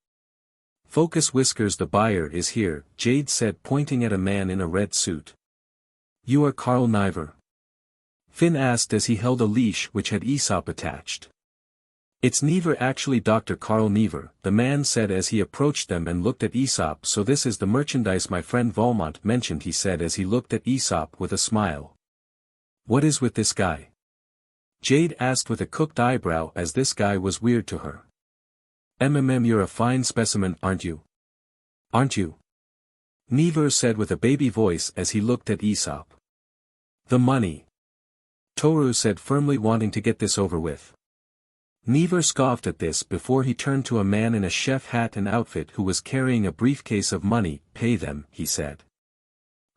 Focus Whiskers, the buyer is here, Jade said pointing at a man in a red suit. You are Carl Niver? Finn asked as he held a leash which had Aesop attached. It's neither actually Dr. Carl Never, the man said as he approached them and looked at Aesop. So this is the merchandise my friend Valmont mentioned, he said as he looked at Aesop with a smile. What is with this guy? Jade asked with a cooked eyebrow as this guy was weird to her. You're a fine specimen, aren't you? Aren't you? Never said with a baby voice as he looked at Aesop. The money. Toru said firmly, wanting to get this over with. Never scoffed at this before he turned to a man in a chef hat and outfit who was carrying a briefcase of money. Pay them, he said.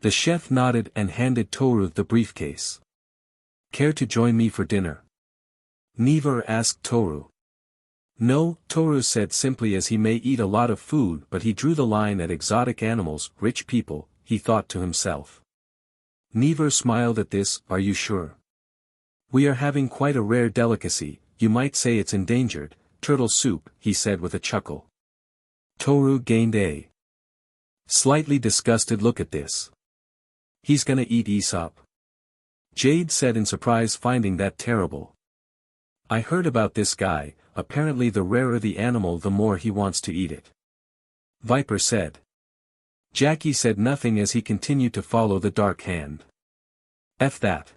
The chef nodded and handed Toru the briefcase. Care to join me for dinner? Never asked Toru. No, Toru said simply as he may eat a lot of food but he drew the line at exotic animals, rich people, he thought to himself. Never smiled at this, are you sure? We are having quite a rare delicacy, you might say it's endangered, turtle soup, he said with a chuckle. Toru gained a slightly disgusted look at this. He's gonna eat Aesop? Jade said in surprise, finding that terrible. I heard about this guy, apparently the rarer the animal the more he wants to eat it. Viper said. Jackie said nothing as he continued to follow the Dark Hand. F that.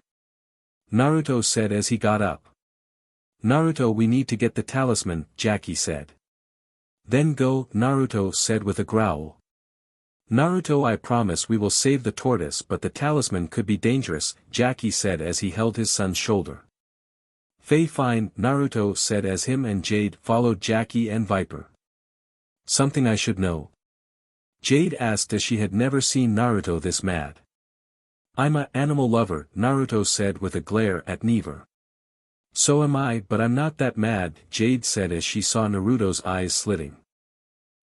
Naruto said as he got up. Naruto, we need to get the talisman, Jackie said. Then go, Naruto said with a growl. Naruto, I promise we will save the tortoise, but the talisman could be dangerous, Jackie said as he held his son's shoulder. Fine, Naruto said as him and Jade followed Jackie and Viper. Something I should know? Jade asked as she had never seen Naruto this mad. I'm an animal lover, Naruto said with a glare at Never. So am I, but I'm not that mad, Jade said as she saw Naruto's eyes slitting.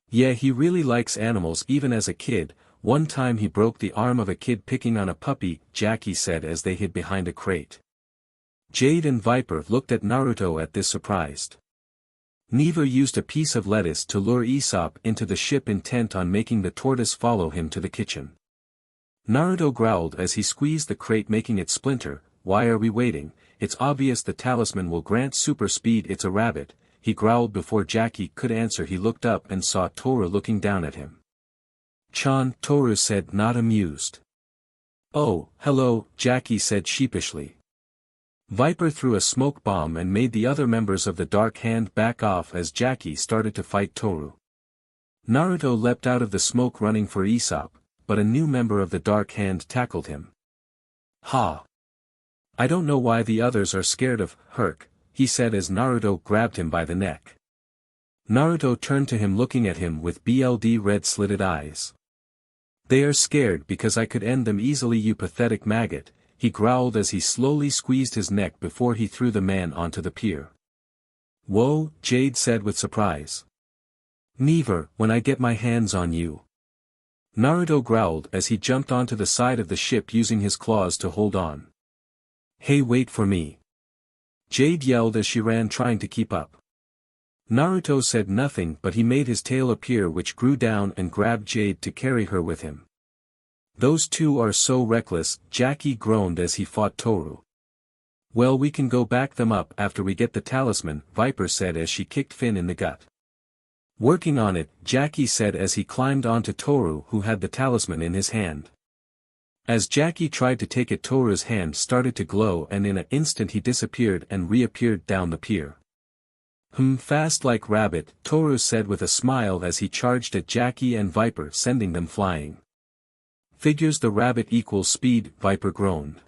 Yeah, he really likes animals even as a kid. One time he broke the arm of a kid picking on a puppy, Jackie said as they hid behind a crate. Jade and Viper looked at Naruto at this surprised. Never used a piece of lettuce to lure Usopp into the ship intent on making the tortoise follow him to the kitchen. Naruto growled as he squeezed the crate making it splinter. Why are we waiting? It's obvious the talisman will grant super speed. It's a rabbit, he growled before Jackie could answer. He looked up and saw Toru looking down at him. Chan, Toru said, not amused. Oh, hello, Jackie said sheepishly. Viper threw a smoke bomb and made the other members of the Dark Hand back off as Jackie started to fight Toru. Naruto leapt out of the smoke running for Usopp, but a new member of the Dark Hand tackled him. Ha! I don't know why the others are scared of Herc, he said as Naruto grabbed him by the neck. Naruto turned to him looking at him with BLD red-slitted eyes. They are scared because I could end them easily, you pathetic maggot, he growled as he slowly squeezed his neck before he threw the man onto the pier. Whoa, Jade said with surprise. Never, when I get my hands on you. Naruto growled as he jumped onto the side of the ship using his claws to hold on. Hey, wait for me. Jade yelled as she ran trying to keep up. Naruto said nothing but he made his tail appear which grew down and grabbed Jade to carry her with him. Those two are so reckless, Jackie groaned as he fought Toru. Well, we can go back them up after we get the talisman, Viper said as she kicked Finn in the gut. Working on it, Jackie said as he climbed onto Toru who had the talisman in his hand. As Jackie tried to take it, Toru's hand started to glow and in an instant he disappeared and reappeared down the pier. Fast like rabbit, Toru said with a smile as he charged at Jackie and Viper sending them flying. Figures the rabbit equals speed, Viper groaned.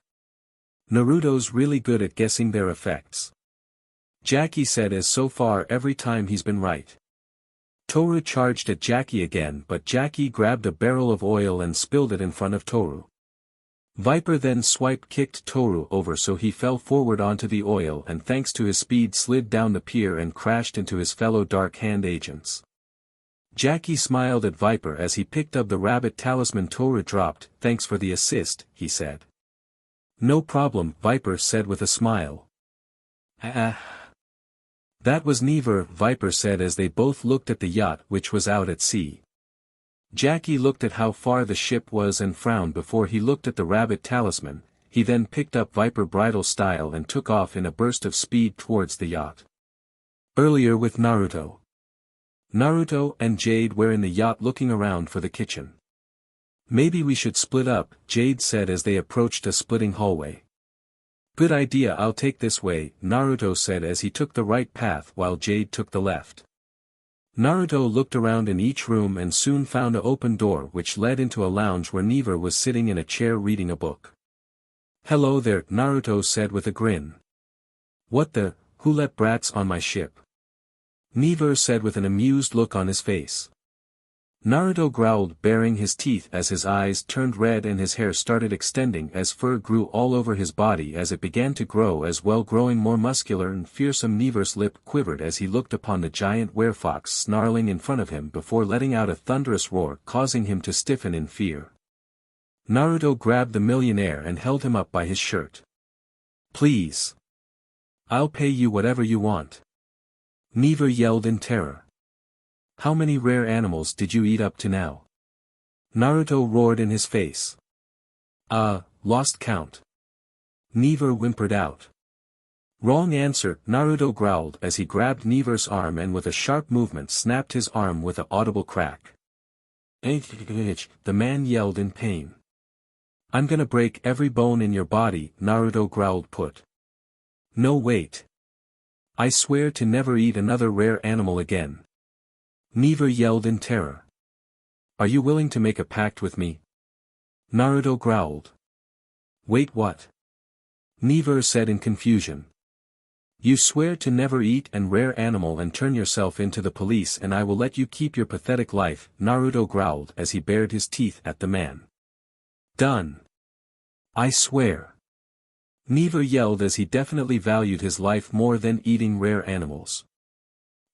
Naruto's really good at guessing their effects. Jackie said as so far every time he's been right. Toru charged at Jackie again but Jackie grabbed a barrel of oil and spilled it in front of Toru. Viper then kicked Toru over so he fell forward onto the oil and thanks to his speed slid down the pier and crashed into his fellow Dark Hand agents. Jackie smiled at Viper as he picked up the rabbit talisman Toru dropped. Thanks for the assist, he said. No problem, Viper said with a smile. That was never, Viper said as they both looked at the yacht which was out at sea. Jackie looked at how far the ship was and frowned before he looked at the rabbit talisman. He then picked up Viper bridal style and took off in a burst of speed towards the yacht. Earlier with Naruto. Naruto and Jade were in the yacht looking around for the kitchen. Maybe we should split up, Jade said as they approached a splitting hallway. Good idea, I'll take this way, Naruto said as he took the right path while Jade took the left. Naruto looked around in each room and soon found an open door which led into a lounge where Never was sitting in a chair reading a book. Hello there, Naruto said with a grin. What the, who let brats on my ship? Never said with an amused look on his face. Naruto growled baring his teeth as his eyes turned red and his hair started extending as fur grew all over his body as it began to grow as well growing more muscular and fearsome. Never's lip quivered as he looked upon the giant werefox snarling in front of him before letting out a thunderous roar causing him to stiffen in fear. Naruto grabbed the millionaire and held him up by his shirt. Please. I'll pay you whatever you want. Never yelled in terror. How many rare animals did you eat up to now? Naruto roared in his face. Lost count. Never whimpered out. Wrong answer, Naruto growled as he grabbed Never's arm and with a sharp movement snapped his arm with an audible crack. The man yelled in pain. I'm gonna break every bone in your body, Naruto growled. No wait. I swear to never eat another rare animal again. Never yelled in terror. Are you willing to make a pact with me? Naruto growled. Wait, what? Never said in confusion. You swear to never eat an rare animal and turn yourself into the police and I will let you keep your pathetic life, Naruto growled as he bared his teeth at the man. Done. I swear. Never yelled as he definitely valued his life more than eating rare animals.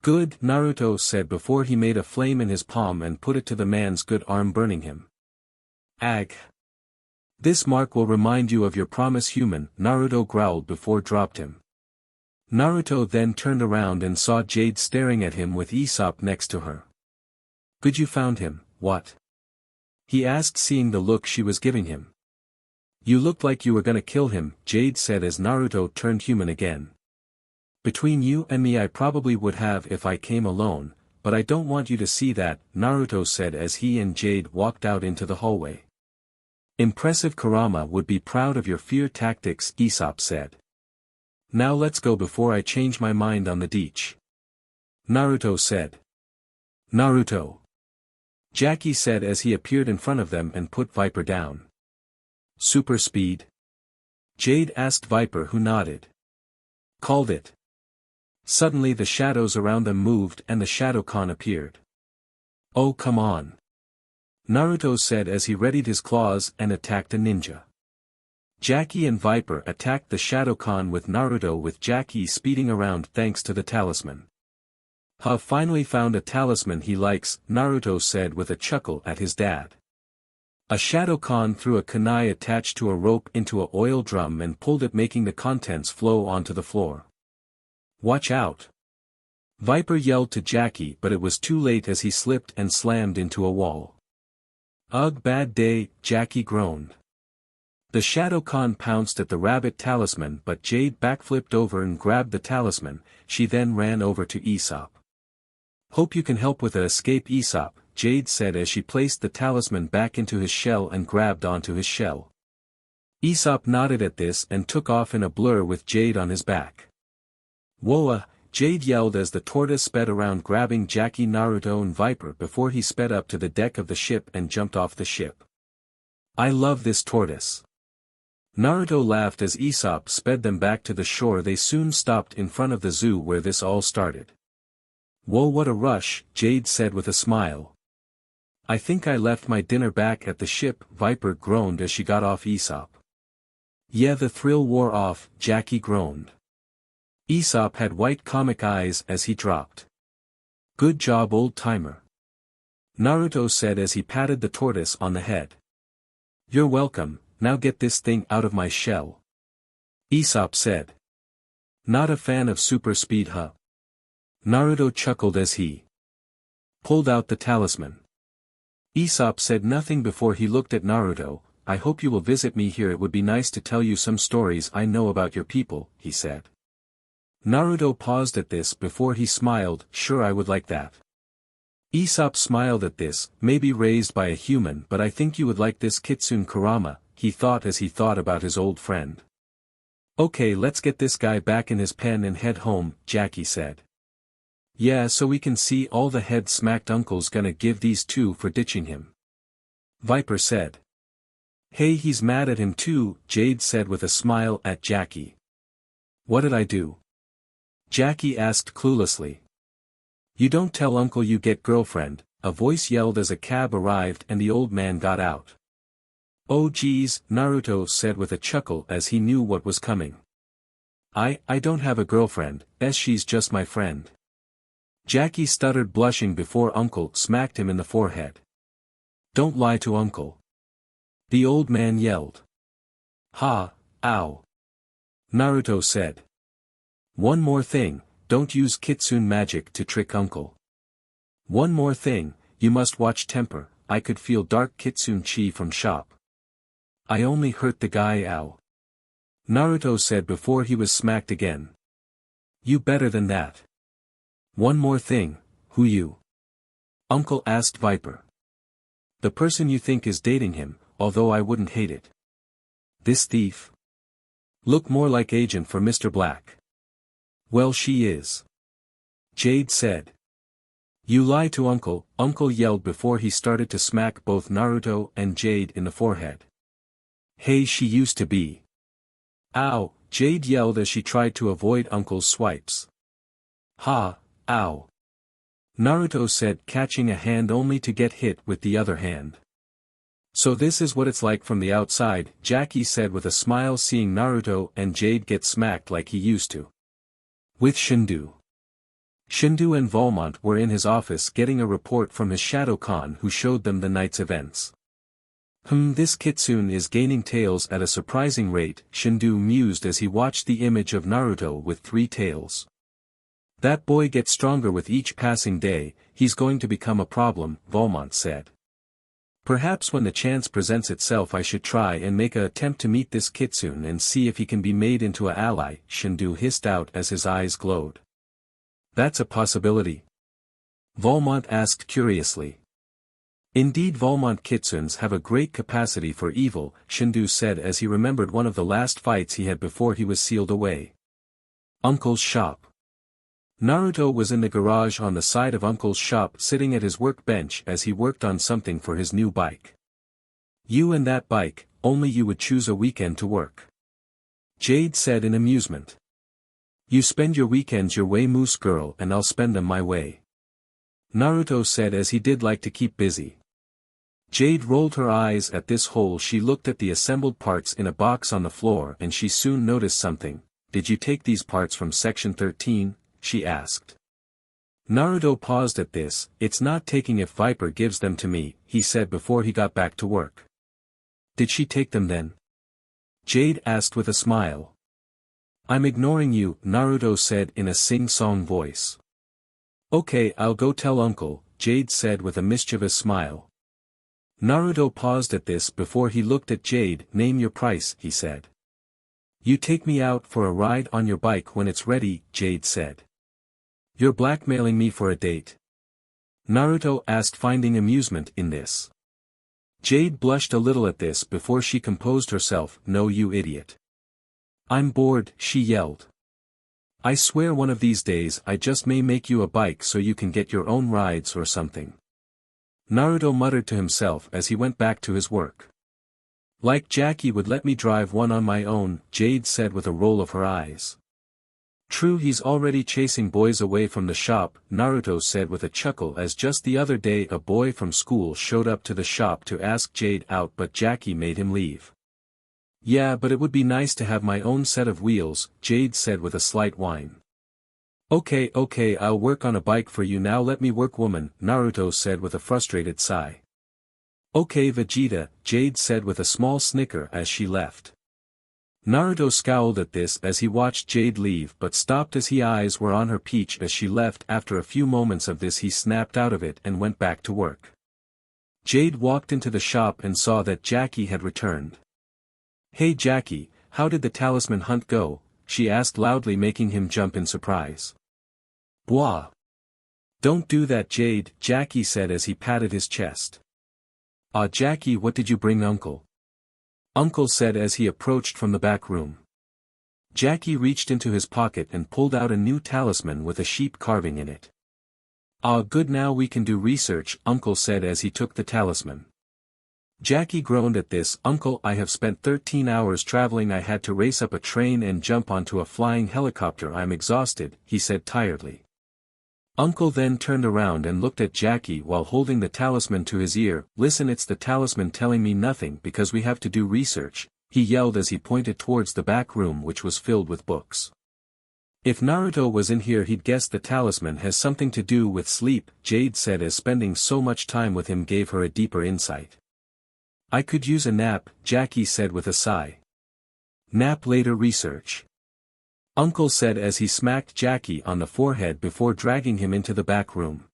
Good, Naruto said before he made a flame in his palm and put it to the man's good arm, burning him. Ag. This mark will remind you of your promise, human, Naruto growled before dropped him. Naruto then turned around and saw Jade staring at him with Usopp next to her. Good, you found him, what? He asked, seeing the look she was giving him. You looked like you were gonna kill him, Jade said as Naruto turned human again. Between you and me, I probably would have if I came alone, but I don't want you to see that, Naruto said as he and Jade walked out into the hallway. Impressive, Kurama would be proud of your fear tactics, Usopp said. Now let's go before I change my mind on the beach. Naruto said. Naruto. Jackie said as he appeared in front of them and put Viper down. Super speed? Jade asked Viper, who nodded. Called it. Suddenly the shadows around them moved and the Shadowkan appeared. Oh, come on. Naruto said as he readied his claws and attacked a ninja. Jackie and Viper attacked the Shadowkan with Naruto, with Jackie speeding around thanks to the talisman. Ha, finally found a talisman he likes, Naruto said with a chuckle at his dad. A Shadowkan threw a kunai attached to a rope into a oil drum and pulled it, making the contents flow onto the floor. Watch out! Viper yelled to Jackie, but it was too late as he slipped and slammed into a wall. Ugh, bad day, Jackie groaned. The Shadowkan pounced at the rabbit talisman, but Jade backflipped over and grabbed the talisman. She then ran over to Usopp. Hope you can help with an escape, Usopp, Jade said as she placed the talisman back into his shell and grabbed onto his shell. Usopp nodded at this and took off in a blur with Jade on his back. Whoa! Jade yelled as the tortoise sped around, grabbing Jackie, Naruto and Viper before he sped up to the deck of the ship and jumped off the ship. I love this tortoise. Naruto laughed as Usopp sped them back to the shore. They soon stopped in front of the zoo where this all started. Whoa, what a rush, Jade said with a smile. I think I left my dinner back at the ship, Viper groaned as she got off Usopp. Yeah, the thrill wore off, Jackie groaned. Usopp had white comic eyes as he dropped. Good job, old timer. Naruto said as he patted the tortoise on the head. You're welcome, now get this thing out of my shell. Usopp said. Not a fan of super speed, huh? Naruto chuckled as he pulled out the talisman. Usopp said nothing before he looked at Naruto. I hope you will visit me here. It would be nice to tell you some stories I know about your people, he said. Naruto paused at this before he smiled. Sure, I would like that. Usopp smiled at this, maybe raised by a human, but I think you would like this, Kitsune Kurama, he thought as he thought about his old friend. Okay, let's get this guy back in his pen and head home, Jackie said. Yeah, so we can see all the head smacked uncle's gonna give these two for ditching him. Viper said. Hey, he's mad at him too, Jade said with a smile at Jackie. What did I do? Jackie asked cluelessly. You don't tell uncle you get girlfriend, a voice yelled as a cab arrived and the old man got out. Oh geez, Naruto said with a chuckle as he knew what was coming. I don't have a girlfriend, she's just my friend. Jackie stuttered, blushing before uncle smacked him in the forehead. Don't lie to uncle. The old man yelled. Ha, ow. Naruto said. One more thing, don't use kitsune magic to trick uncle. One more thing, you must watch temper, I could feel dark kitsune chi from shop. I only hurt the guy, ow. Naruto said before he was smacked again. You better than that. One more thing, who you? Uncle asked Viper. The person you think is dating him, although I wouldn't hate it. This thief? Look more like agent for Mr. Black. Well, she is. Jade said. You lie to uncle, uncle yelled before he started to smack both Naruto and Jade in the forehead. Hey, she used to be. Ow, Jade yelled as she tried to avoid uncle's swipes. Ha, ow. Naruto said, catching a hand only to get hit with the other hand. So this is what it's like from the outside, Jackie said with a smile, seeing Naruto and Jade get smacked like he used to. With Shendu. Shendu and Volmont were in his office getting a report from his Shadow Khan, who showed them the night's events. This kitsune is gaining tails at a surprising rate, Shendu mused as he watched the image of Naruto with 3 tails. That boy gets stronger with each passing day, he's going to become a problem, Volmont said. Perhaps when the chance presents itself I should try and make an attempt to meet this kitsune and see if he can be made into an ally, Shendu hissed out as his eyes glowed. That's a possibility? Volmont asked curiously. Indeed, Volmont kitsunes have a great capacity for evil, Shendu said as he remembered one of the last fights he had before he was sealed away. Uncle's shop. Naruto was in the garage on the side of Uncle's shop sitting at his workbench as he worked on something for his new bike. You and that bike, only you would choose a weekend to work. Jade said in amusement. You spend your weekends your way, moose girl, and I'll spend them my way. Naruto said as he did like to keep busy. Jade rolled her eyes at this hole. She looked at the assembled parts in a box on the floor and she soon noticed something. Did you take these parts from section 13? She asked. Naruto paused at this. It's not taking if Viper gives them to me, he said before he got back to work. Did she take them then? Jade asked with a smile. I'm ignoring you, Naruto said in a sing-song voice. Okay, I'll go tell Uncle, Jade said with a mischievous smile. Naruto paused at this before he looked at Jade. Name your price, he said. You take me out for a ride on your bike when it's ready, Jade said. You're blackmailing me for a date? Naruto asked, finding amusement in this. Jade blushed a little at this before she composed herself. No, you idiot. I'm bored, she yelled. I swear one of these days I just may make you a bike so you can get your own rides or something. Naruto muttered to himself as he went back to his work. Like Jackie would let me drive one on my own, Jade said with a roll of her eyes. True, he's already chasing boys away from the shop, Naruto said with a chuckle as just the other day a boy from school showed up to the shop to ask Jade out but Jackie made him leave. Yeah, but it would be nice to have my own set of wheels, Jade said with a slight whine. Okay, I'll work on a bike for you now, let me work, woman, Naruto said with a frustrated sigh. Okay, Vegeta, Jade said with a small snicker as she left. Naruto scowled at this as he watched Jade leave but stopped as his eyes were on her peach as she left. After a few moments of this he snapped out of it and went back to work. Jade walked into the shop and saw that Jackie had returned. Hey Jackie, how did the talisman hunt go? She asked loudly, making him jump in surprise. Bwah. Don't do that, Jade, Jackie said as he patted his chest. Jackie, what did you bring Uncle? Uncle said as he approached from the back room. Jackie reached into his pocket and pulled out a new talisman with a sheep carving in it. Good, now we can do research, Uncle said as he took the talisman. Jackie groaned at this. Uncle, I have spent 13 hours traveling. I had to race up a train and jump onto a flying helicopter. I'm exhausted, he said tiredly. Uncle then turned around and looked at Jackie while holding the talisman to his ear. Listen, it's the talisman telling me nothing because we have to do research, he yelled as he pointed towards the back room which was filled with books. If Naruto was in here he'd guess the talisman has something to do with sleep, Jade said as spending so much time with him gave her a deeper insight. I could use a nap, Jackie said with a sigh. Nap later, research. Uncle said as he smacked Jackie on the forehead before dragging him into the back room.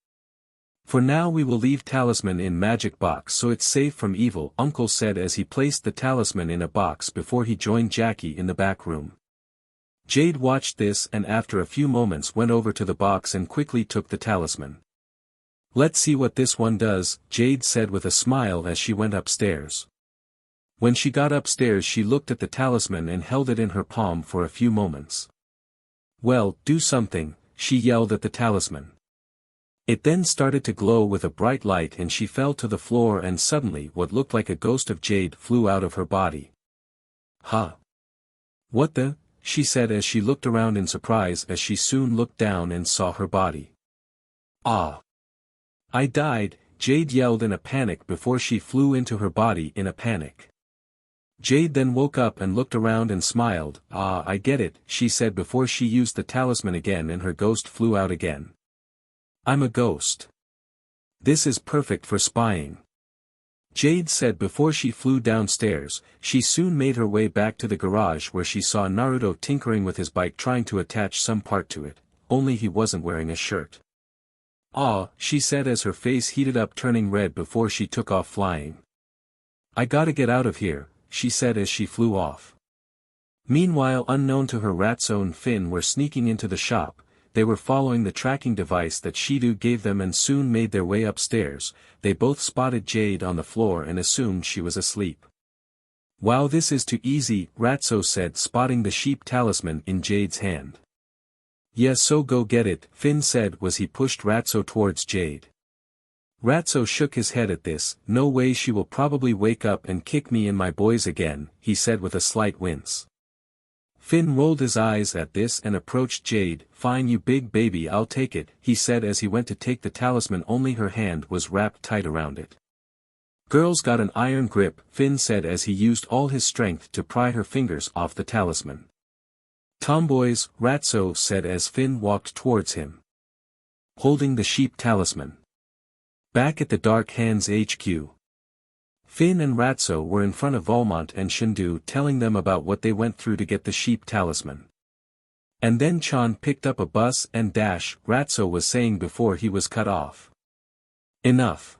For now we will leave talisman in magic box so it's safe from evil, Uncle said as he placed the talisman in a box before he joined Jackie in the back room. Jade watched this and after a few moments went over to the box and quickly took the talisman. Let's see what this one does, Jade said with a smile as she went upstairs. When she got upstairs she looked at the talisman and held it in her palm for a few moments. Well, do something, she yelled at the talisman. It then started to glow with a bright light and she fell to the floor and suddenly what looked like a ghost of Jade flew out of her body. Huh? What the? She said as she looked around in surprise as she soon looked down and saw her body. I died, Jade yelled in a panic before she flew into her body in a panic. Jade then woke up and looked around and smiled. "Ah, I get it," she said before she used the talisman again and her ghost flew out again. "I'm a ghost. This is perfect for spying," Jade said before she flew downstairs. She soon made her way back to the garage where she saw Naruto tinkering with his bike trying to attach some part to it, only he wasn't wearing a shirt. "Ah," she said as her face heated up turning red before she took off flying. "I gotta get out of here," she said as she flew off. Meanwhile, unknown to her, Ratso and Finn were sneaking into the shop. They were following the tracking device that Shendu gave them and soon made their way upstairs. They both spotted Jade on the floor and assumed she was asleep. "Wow, this is too easy," Ratso said, spotting the sheep talisman in Jade's hand. "Yeah, so go get it," Finn said as he pushed Ratso towards Jade. Ratso shook his head at this. "No way, she will probably wake up and kick me and my boys again," he said with a slight wince. Finn rolled his eyes at this and approached Jade. "Fine, you big baby, I'll take it," he said as he went to take the talisman, only her hand was wrapped tight around it. "Girl's got an iron grip," Finn said as he used all his strength to pry her fingers off the talisman. "Tomboys," Ratso said as Finn walked towards him, holding the sheep talisman. Back at the Dark Hands HQ. Finn and Ratso were in front of Valmont and Shendu telling them about what they went through to get the sheep talisman. "And then Chan picked up a bus and dash," Ratso was saying before he was cut off. "Enough.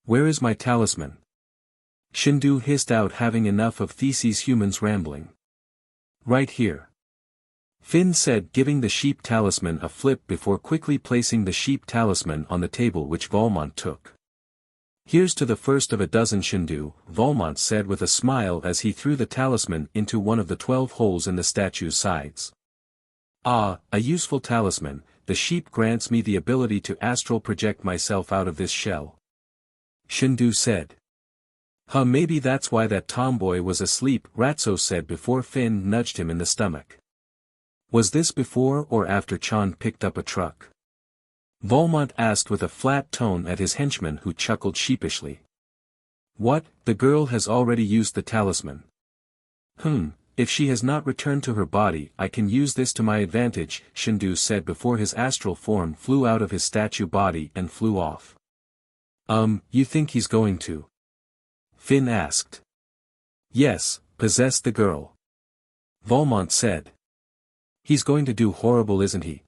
Where is my talisman?" Shendu hissed out, having enough of Theses humans rambling. "Right here," Finn said, giving the sheep talisman a flip before quickly placing the sheep talisman on the table, which Valmont took. "Here's to the first of a dozen, Shendu," Valmont said with a smile as he threw the talisman into one of the 12 holes in the statue's sides. "Ah, a useful talisman. The sheep grants me the ability to astral project myself out of this shell," Shendu said. "Huh, maybe that's why that tomboy was asleep," Ratso said before Finn nudged him in the stomach. "Was this before or after Chan picked up a truck?" Valmont asked with a flat tone at his henchman, who chuckled sheepishly. "What, the girl has already used the talisman? If she has not returned to her body, I can use this to my advantage," Shendu said before his astral form flew out of his statue body and flew off. You think he's going to?" Finn asked. "Yes, possess the girl," Valmont said. "He's going to do horrible, isn't he?"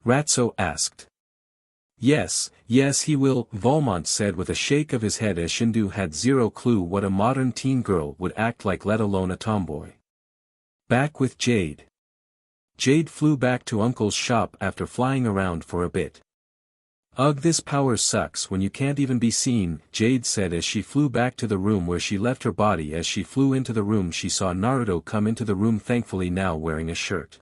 Ratso asked. Yes, he will," Valmont said with a shake of his head as Shendu had zero clue what a modern teen girl would act like, let alone a tomboy. Back with Jade. Jade flew back to Uncle's shop after flying around for a bit. "Ugh, this power sucks when you can't even be seen," Jade said as she flew back to the room where she left her body. As she flew into the room, she saw Naruto come into the room, thankfully now wearing a shirt.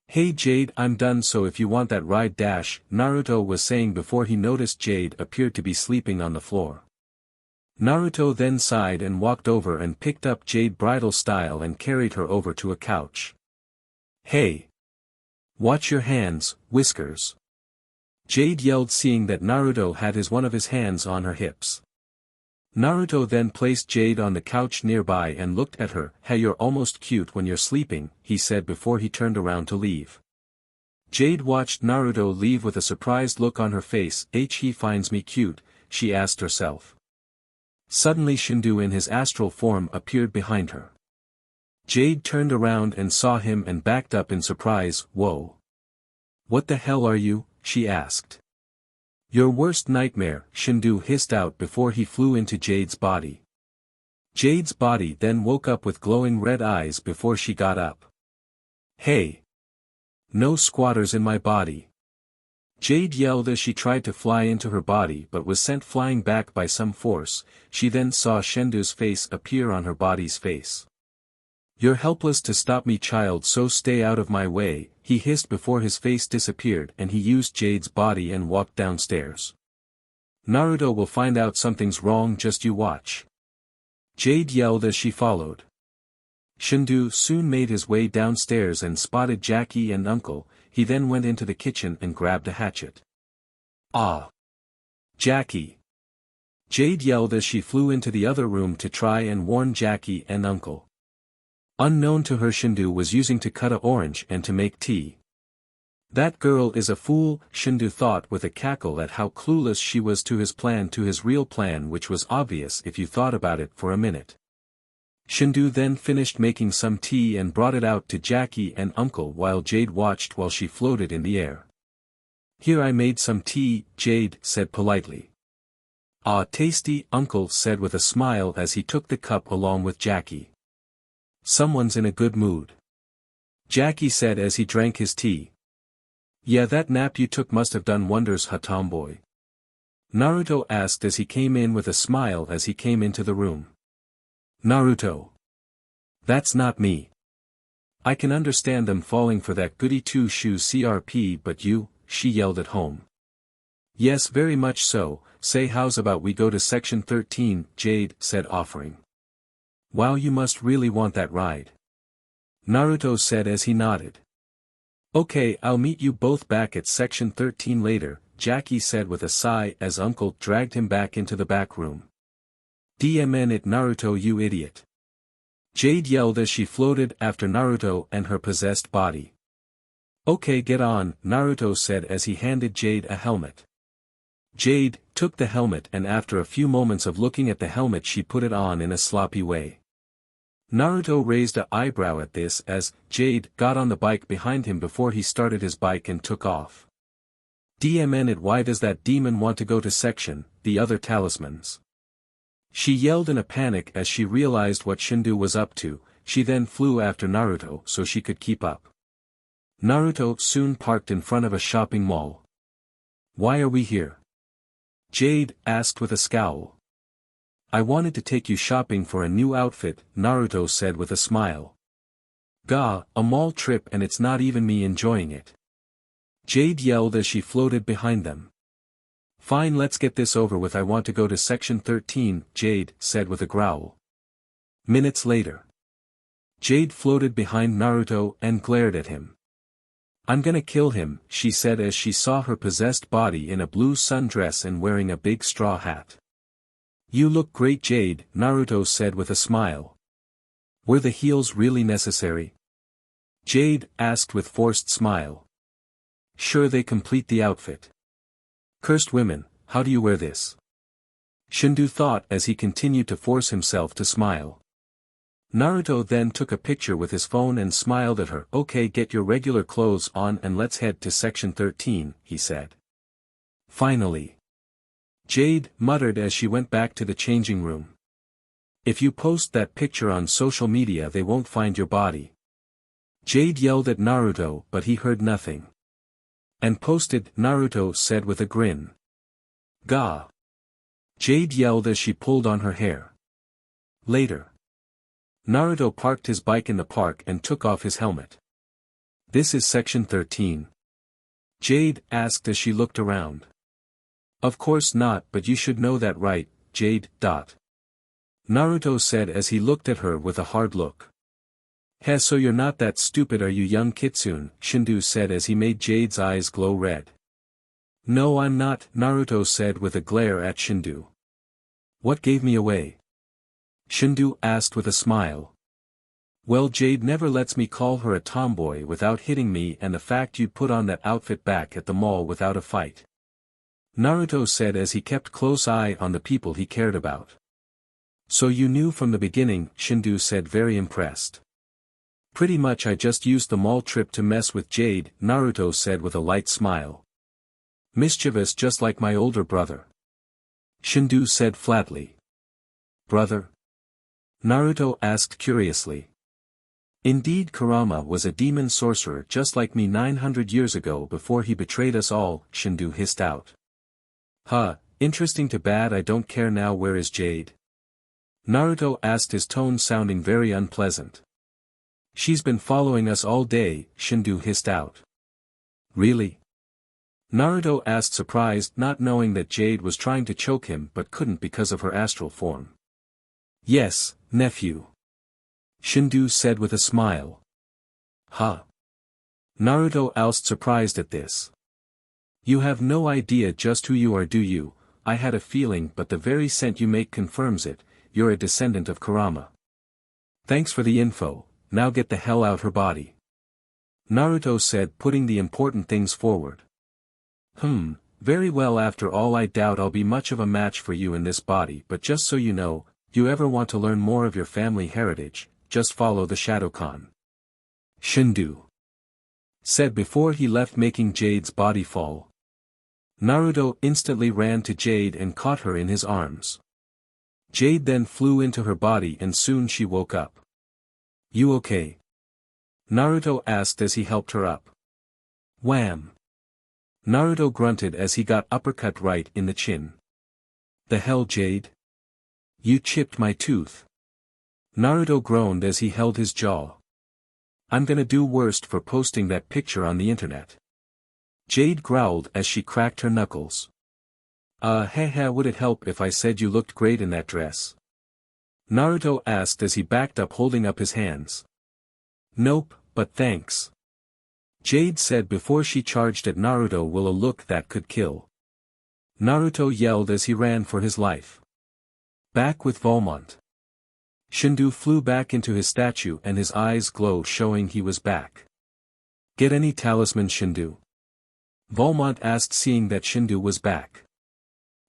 "Hey Jade, I'm done, so if you want that ride dash," Naruto was saying before he noticed Jade appeared to be sleeping on the floor. Naruto then sighed and walked over and picked up Jade bridal style and carried her over to a couch. "Hey! Watch your hands, Whiskers!" Jade yelled, seeing that Naruto had one of his hands on her hips. Naruto then placed Jade on the couch nearby and looked at her. "Hey, you're almost cute when you're sleeping," he said before he turned around to leave. Jade watched Naruto leave with a surprised look on her face. He finds me cute," she asked herself. Suddenly Shendu in his astral form appeared behind her. Jade turned around and saw him and backed up in surprise. "Whoa! What the hell are you?" she asked. "Your worst nightmare," Shendu hissed out before he flew into Jade's body. Jade's body then woke up with glowing red eyes before she got up. "Hey! No squatters in my body!" Jade yelled as she tried to fly into her body but was sent flying back by some force. She then saw Shendu's face appear on her body's face. "You're helpless to stop me, child, so stay out of my way," he hissed before his face disappeared and he used Jade's body and walked downstairs. "Naruto will find out something's wrong, just you watch," Jade yelled as she followed. Shendu soon made his way downstairs and spotted Jackie and Uncle. He then went into the kitchen and grabbed a hatchet. "Ah! Jackie! Jade yelled as she flew into the other room to try and warn Jackie and Uncle. Unknown to her, Shendu was using to cut a orange and to make tea. That girl is a fool, Shendu thought with a cackle at how clueless she was to his real plan, which was obvious if you thought about it for a minute. Shendu then finished making some tea and brought it out to Jackie and Uncle while Jade watched while she floated in the air. Here, I made some tea, Jade said politely. Ah, tasty, Uncle said with a smile as he took the cup along with Jackie. Someone's in a good mood. Jackie said as he drank his tea. Yeah, that nap you took must have done wonders, huh, tomboy? Naruto asked as he came in with a smile as he came into the room. Naruto. That's not me. I can understand them falling for that goody two-shoes CRP, but you, she yelled at home. Yes, very much so. Say, how's about we go to section 13, Jade said, offering. Wow, you must really want that ride. Naruto said as he nodded. Okay, I'll meet you both back at section 13 later, Jackie said with a sigh as Uncle dragged him back into the back room. DMN it, Naruto, you idiot. Jade yelled as she floated after Naruto and her possessed body. Okay, get on, Naruto said as he handed Jade a helmet. Jade took the helmet and after a few moments of looking at the helmet she put it on in a sloppy way. Naruto raised an eyebrow at this as Jade got on the bike behind him before he started his bike and took off. DMN it, why does that demon want to go to section, the other talismans? She yelled in a panic as she realized what Shendu was up to. She then flew after Naruto so she could keep up. Naruto soon parked in front of a shopping mall. Why are we here? Jade asked with a scowl. I wanted to take you shopping for a new outfit, Naruto said with a smile. Gah, a mall trip and it's not even me enjoying it. Jade yelled as she floated behind them. Fine, let's get this over with, I want to go to section 13, Jade said with a growl. Minutes later. Jade floated behind Naruto and glared at him. I'm gonna kill him, she said as she saw her possessed body in a blue sundress and wearing a big straw hat. You look great, Jade, Naruto said with a smile. Were the heels really necessary? Jade asked with forced smile. Sure, they complete the outfit. Cursed women, how do you wear this? Shendu thought as he continued to force himself to smile. Naruto then took a picture with his phone and smiled at her. Okay, get your regular clothes on and let's head to section 13, he said. Finally. Jade muttered as she went back to the changing room. If you post that picture on social media they won't find your body. Jade yelled at Naruto but he heard nothing. And posted, Naruto said with a grin. Gah. Jade yelled as she pulled on her hair. Later. Naruto parked his bike in the park and took off his helmet. This is section 13. Jade asked as she looked around. Of course not, but you should know that, right, Jade. Naruto said as he looked at her with a hard look. Heh, so you're not that stupid, are you, young kitsune? Shendu said as he made Jade's eyes glow red. No, I'm not, Naruto said with a glare at Shendu. What gave me away? Shendu asked with a smile. Well, Jade never lets me call her a tomboy without hitting me, and the fact you put on that outfit back at the mall without a fight. Naruto said as he kept close eye on the people he cared about. So you knew from the beginning, Shendu said, very impressed. Pretty much, I just used the mall trip to mess with Jade, Naruto said with a light smile. Mischievous, just like my older brother. Shendu said flatly. Brother? Naruto asked curiously. Indeed, Kurama was a demon sorcerer just like me 900 years ago before he betrayed us all, Shendu hissed out. Huh, interesting, too bad I don't care now. Where is Jade? Naruto asked, his tone sounding very unpleasant. She's been following us all day, Shendu hissed out. Really? Naruto asked, surprised, not knowing that Jade was trying to choke him but couldn't because of her astral form. Yes, nephew. Shendu said with a smile. Huh? Naruto asked, surprised at this. You have no idea just who you are, do you? I had a feeling but the very scent you make confirms it, you're a descendant of Kurama. Thanks for the info, now get the hell out her body. Naruto said, putting the important things forward. Very well, after all I doubt I'll be much of a match for you in this body, but just so you know, you ever want to learn more of your family heritage, just follow the Shadokan. Shendu said before he left, making Jade's body fall. Naruto instantly ran to Jade and caught her in his arms. Jade then flew into her body and soon she woke up. You okay? Naruto asked as he helped her up. Wham! Naruto grunted as he got uppercut right in the chin. The hell, Jade? You chipped my tooth. Naruto groaned as he held his jaw. I'm gonna do worst for posting that picture on the internet. Jade growled as she cracked her knuckles. Would it help if I said you looked great in that dress? Naruto asked as he backed up, holding up his hands. Nope, but thanks. Jade said before she charged at Naruto with a look that could kill. Naruto yelled as he ran for his life. Back with Valmont. Shendu flew back into his statue and his eyes glowed, showing he was back. Get any talisman, Shendu? Valmont asked, seeing that Shendu was back.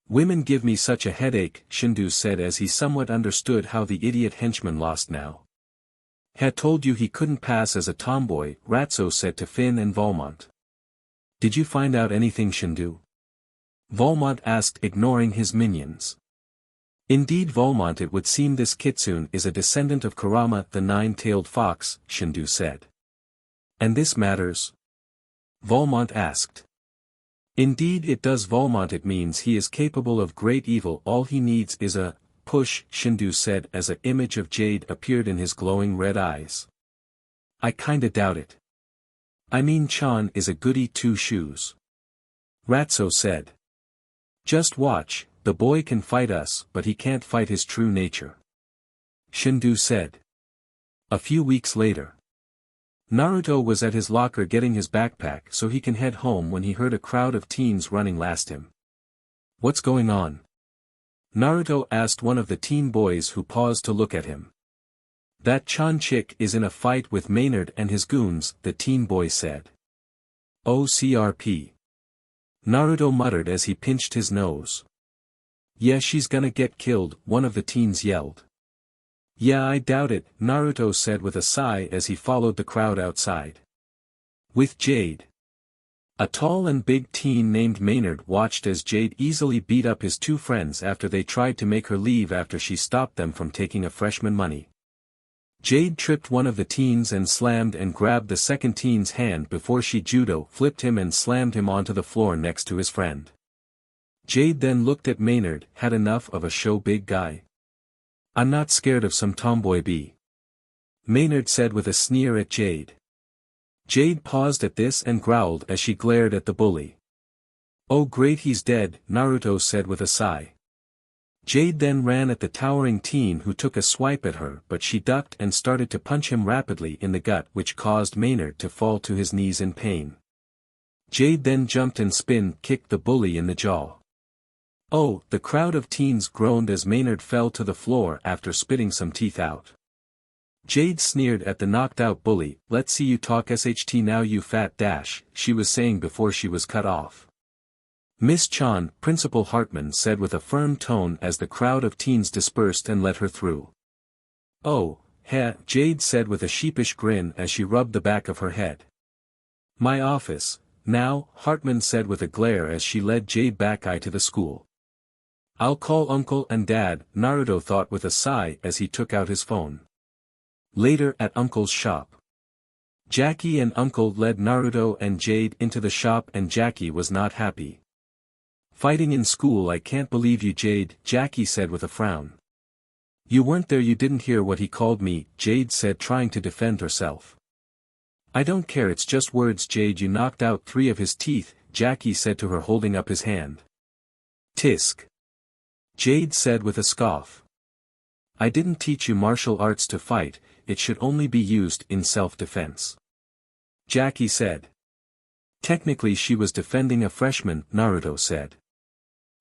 Women give me such a headache, Shendu said as he somewhat understood how the idiot henchman lost now. Had told you he couldn't pass as a tomboy, Ratso said to Finn and Valmont. Did you find out anything, Shendu? Valmont asked, ignoring his minions. Indeed, Valmont, it would seem this kitsune is a descendant of Kurama the nine-tailed fox, Shendu said. And this matters? Valmont asked. Indeed it does, Valmont. It means he is capable of great evil. All he needs is a push, Shendu said as an image of Jade appeared in his glowing red eyes. I kinda doubt it. I mean, Chan is a goody two-shoes. Ratso said. Just watch, the boy can fight us but he can't fight his true nature. Shendu said. A few weeks later. Naruto was at his locker getting his backpack so he can head home when he heard a crowd of teens running past him. What's going on? Naruto asked one of the teen boys who paused to look at him. That Chan chick is in a fight with Maynard and his goons, the teen boy said. OCRP. Naruto muttered as he pinched his nose. Yeah, she's gonna get killed, one of the teens yelled. Yeah, I doubt it, Naruto said with a sigh as he followed the crowd outside. With Jade. A tall and big teen named Maynard watched as Jade easily beat up his two friends after they tried to make her leave after she stopped them from taking a freshman money. Jade tripped one of the teens and slammed and grabbed the second teen's hand before she judo flipped him and slammed him onto the floor next to his friend. Jade then looked at Maynard. Had enough of a show, big guy? I'm not scared of some tomboy b. Maynard said with a sneer at Jade. Jade paused at this and growled as she glared at the bully. Oh great, he's dead, Naruto said with a sigh. Jade then ran at the towering teen who took a swipe at her, but she ducked and started to punch him rapidly in the gut, which caused Maynard to fall to his knees in pain. Jade then jumped and kicked the bully in the jaw. Oh, the crowd of teens groaned as Maynard fell to the floor after spitting some teeth out. Jade sneered at the knocked-out bully. Let's see you talk SHT now, you fat dash, she was saying before she was cut off. Miss Chan, Principal Hartman said with a firm tone as the crowd of teens dispersed and let her through. Oh, Jade said with a sheepish grin as she rubbed the back of her head. My office, now, Hartman said with a glare as she led Jade back to the school. I'll call Uncle and Dad, Naruto thought with a sigh as he took out his phone. Later at Uncle's shop. Jackie and Uncle led Naruto and Jade into the shop and Jackie was not happy. Fighting in school, I can't believe you, Jade, Jackie said with a frown. You weren't there, you didn't hear what he called me, Jade said trying to defend herself. I don't care, it's just words, Jade, you knocked out 3 of his teeth, Jackie said to her holding up his hand. Tisk. Jade said with a scoff. I didn't teach you martial arts to fight, it should only be used in self-defense. Jackie said. Technically she was defending a freshman, Naruto said.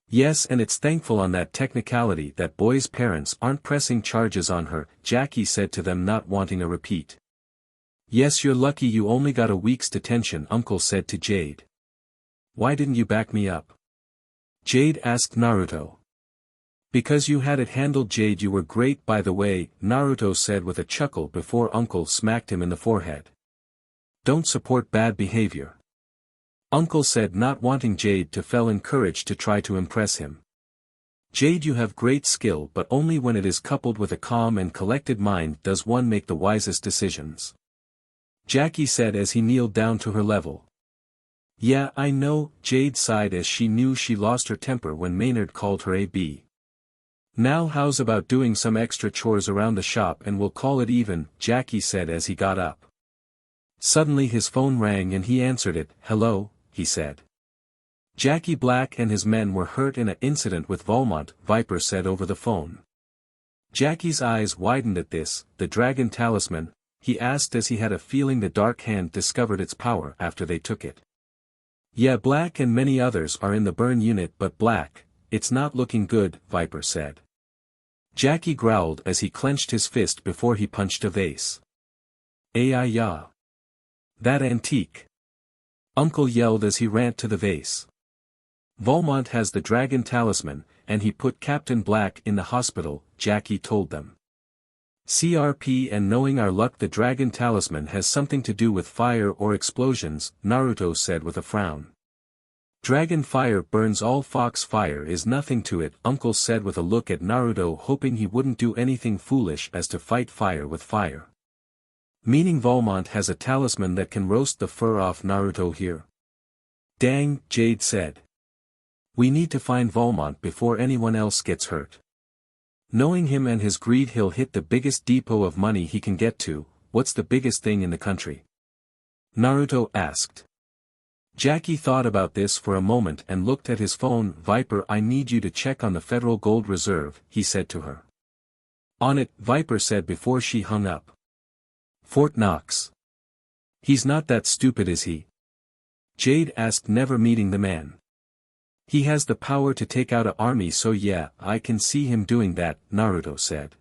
Yes, and it's thankful on that technicality that boy's parents aren't pressing charges on her, Jackie said to them, not wanting a repeat. Yes, you're lucky you only got a week's detention, Uncle said to Jade. Why didn't you back me up? Jade asked Naruto. Because you had it handled, Jade. You were great, by the way, Naruto said with a chuckle before Uncle smacked him in the forehead. Don't support bad behavior. Uncle said, not wanting Jade to feel encouraged to try to impress him. Jade, you have great skill, but only when it is coupled with a calm and collected mind does one make the wisest decisions. Jackie said as he kneeled down to her level. Yeah, I know, Jade sighed as she knew she lost her temper when Maynard called her a B. Now how's about doing some extra chores around the shop and we'll call it even, Jackie said as he got up. Suddenly his phone rang and he answered it. Hello, he said. Jackie Black and his men were hurt in an incident with Volmont, Viper said over the phone. Jackie's eyes widened at this. The dragon talisman, he asked as he had a feeling the Dark Hand discovered its power after they took it. Yeah, Black and many others are in the burn unit, but Black, it's not looking good, Viper said. Jackie growled as he clenched his fist before he punched a vase. Ya. That antique. Uncle yelled as he ran to the vase. Volmont has the dragon talisman, and he put Captain Black in the hospital, Jackie told them. CRP, and knowing our luck, the dragon talisman has something to do with fire or explosions, Naruto said with a frown. Dragon fire burns all, fox fire is nothing to it, Uncle said with a look at Naruto, hoping he wouldn't do anything foolish as to fight fire with fire. Meaning Volmont has a talisman that can roast the fur off Naruto here. Dang, Jade said. We need to find Volmont before anyone else gets hurt. Knowing him and his greed, he'll hit the biggest depot of money he can get to. What's the biggest thing in the country? Naruto asked. Jackie thought about this for a moment and looked at his phone. Viper, I need you to check on the Federal Gold Reserve, he said to her. On it, Viper said before she hung up. Fort Knox. He's not that stupid, is he? Jade asked, never meeting the man. He has the power to take out an army, so yeah, I can see him doing that, Naruto said.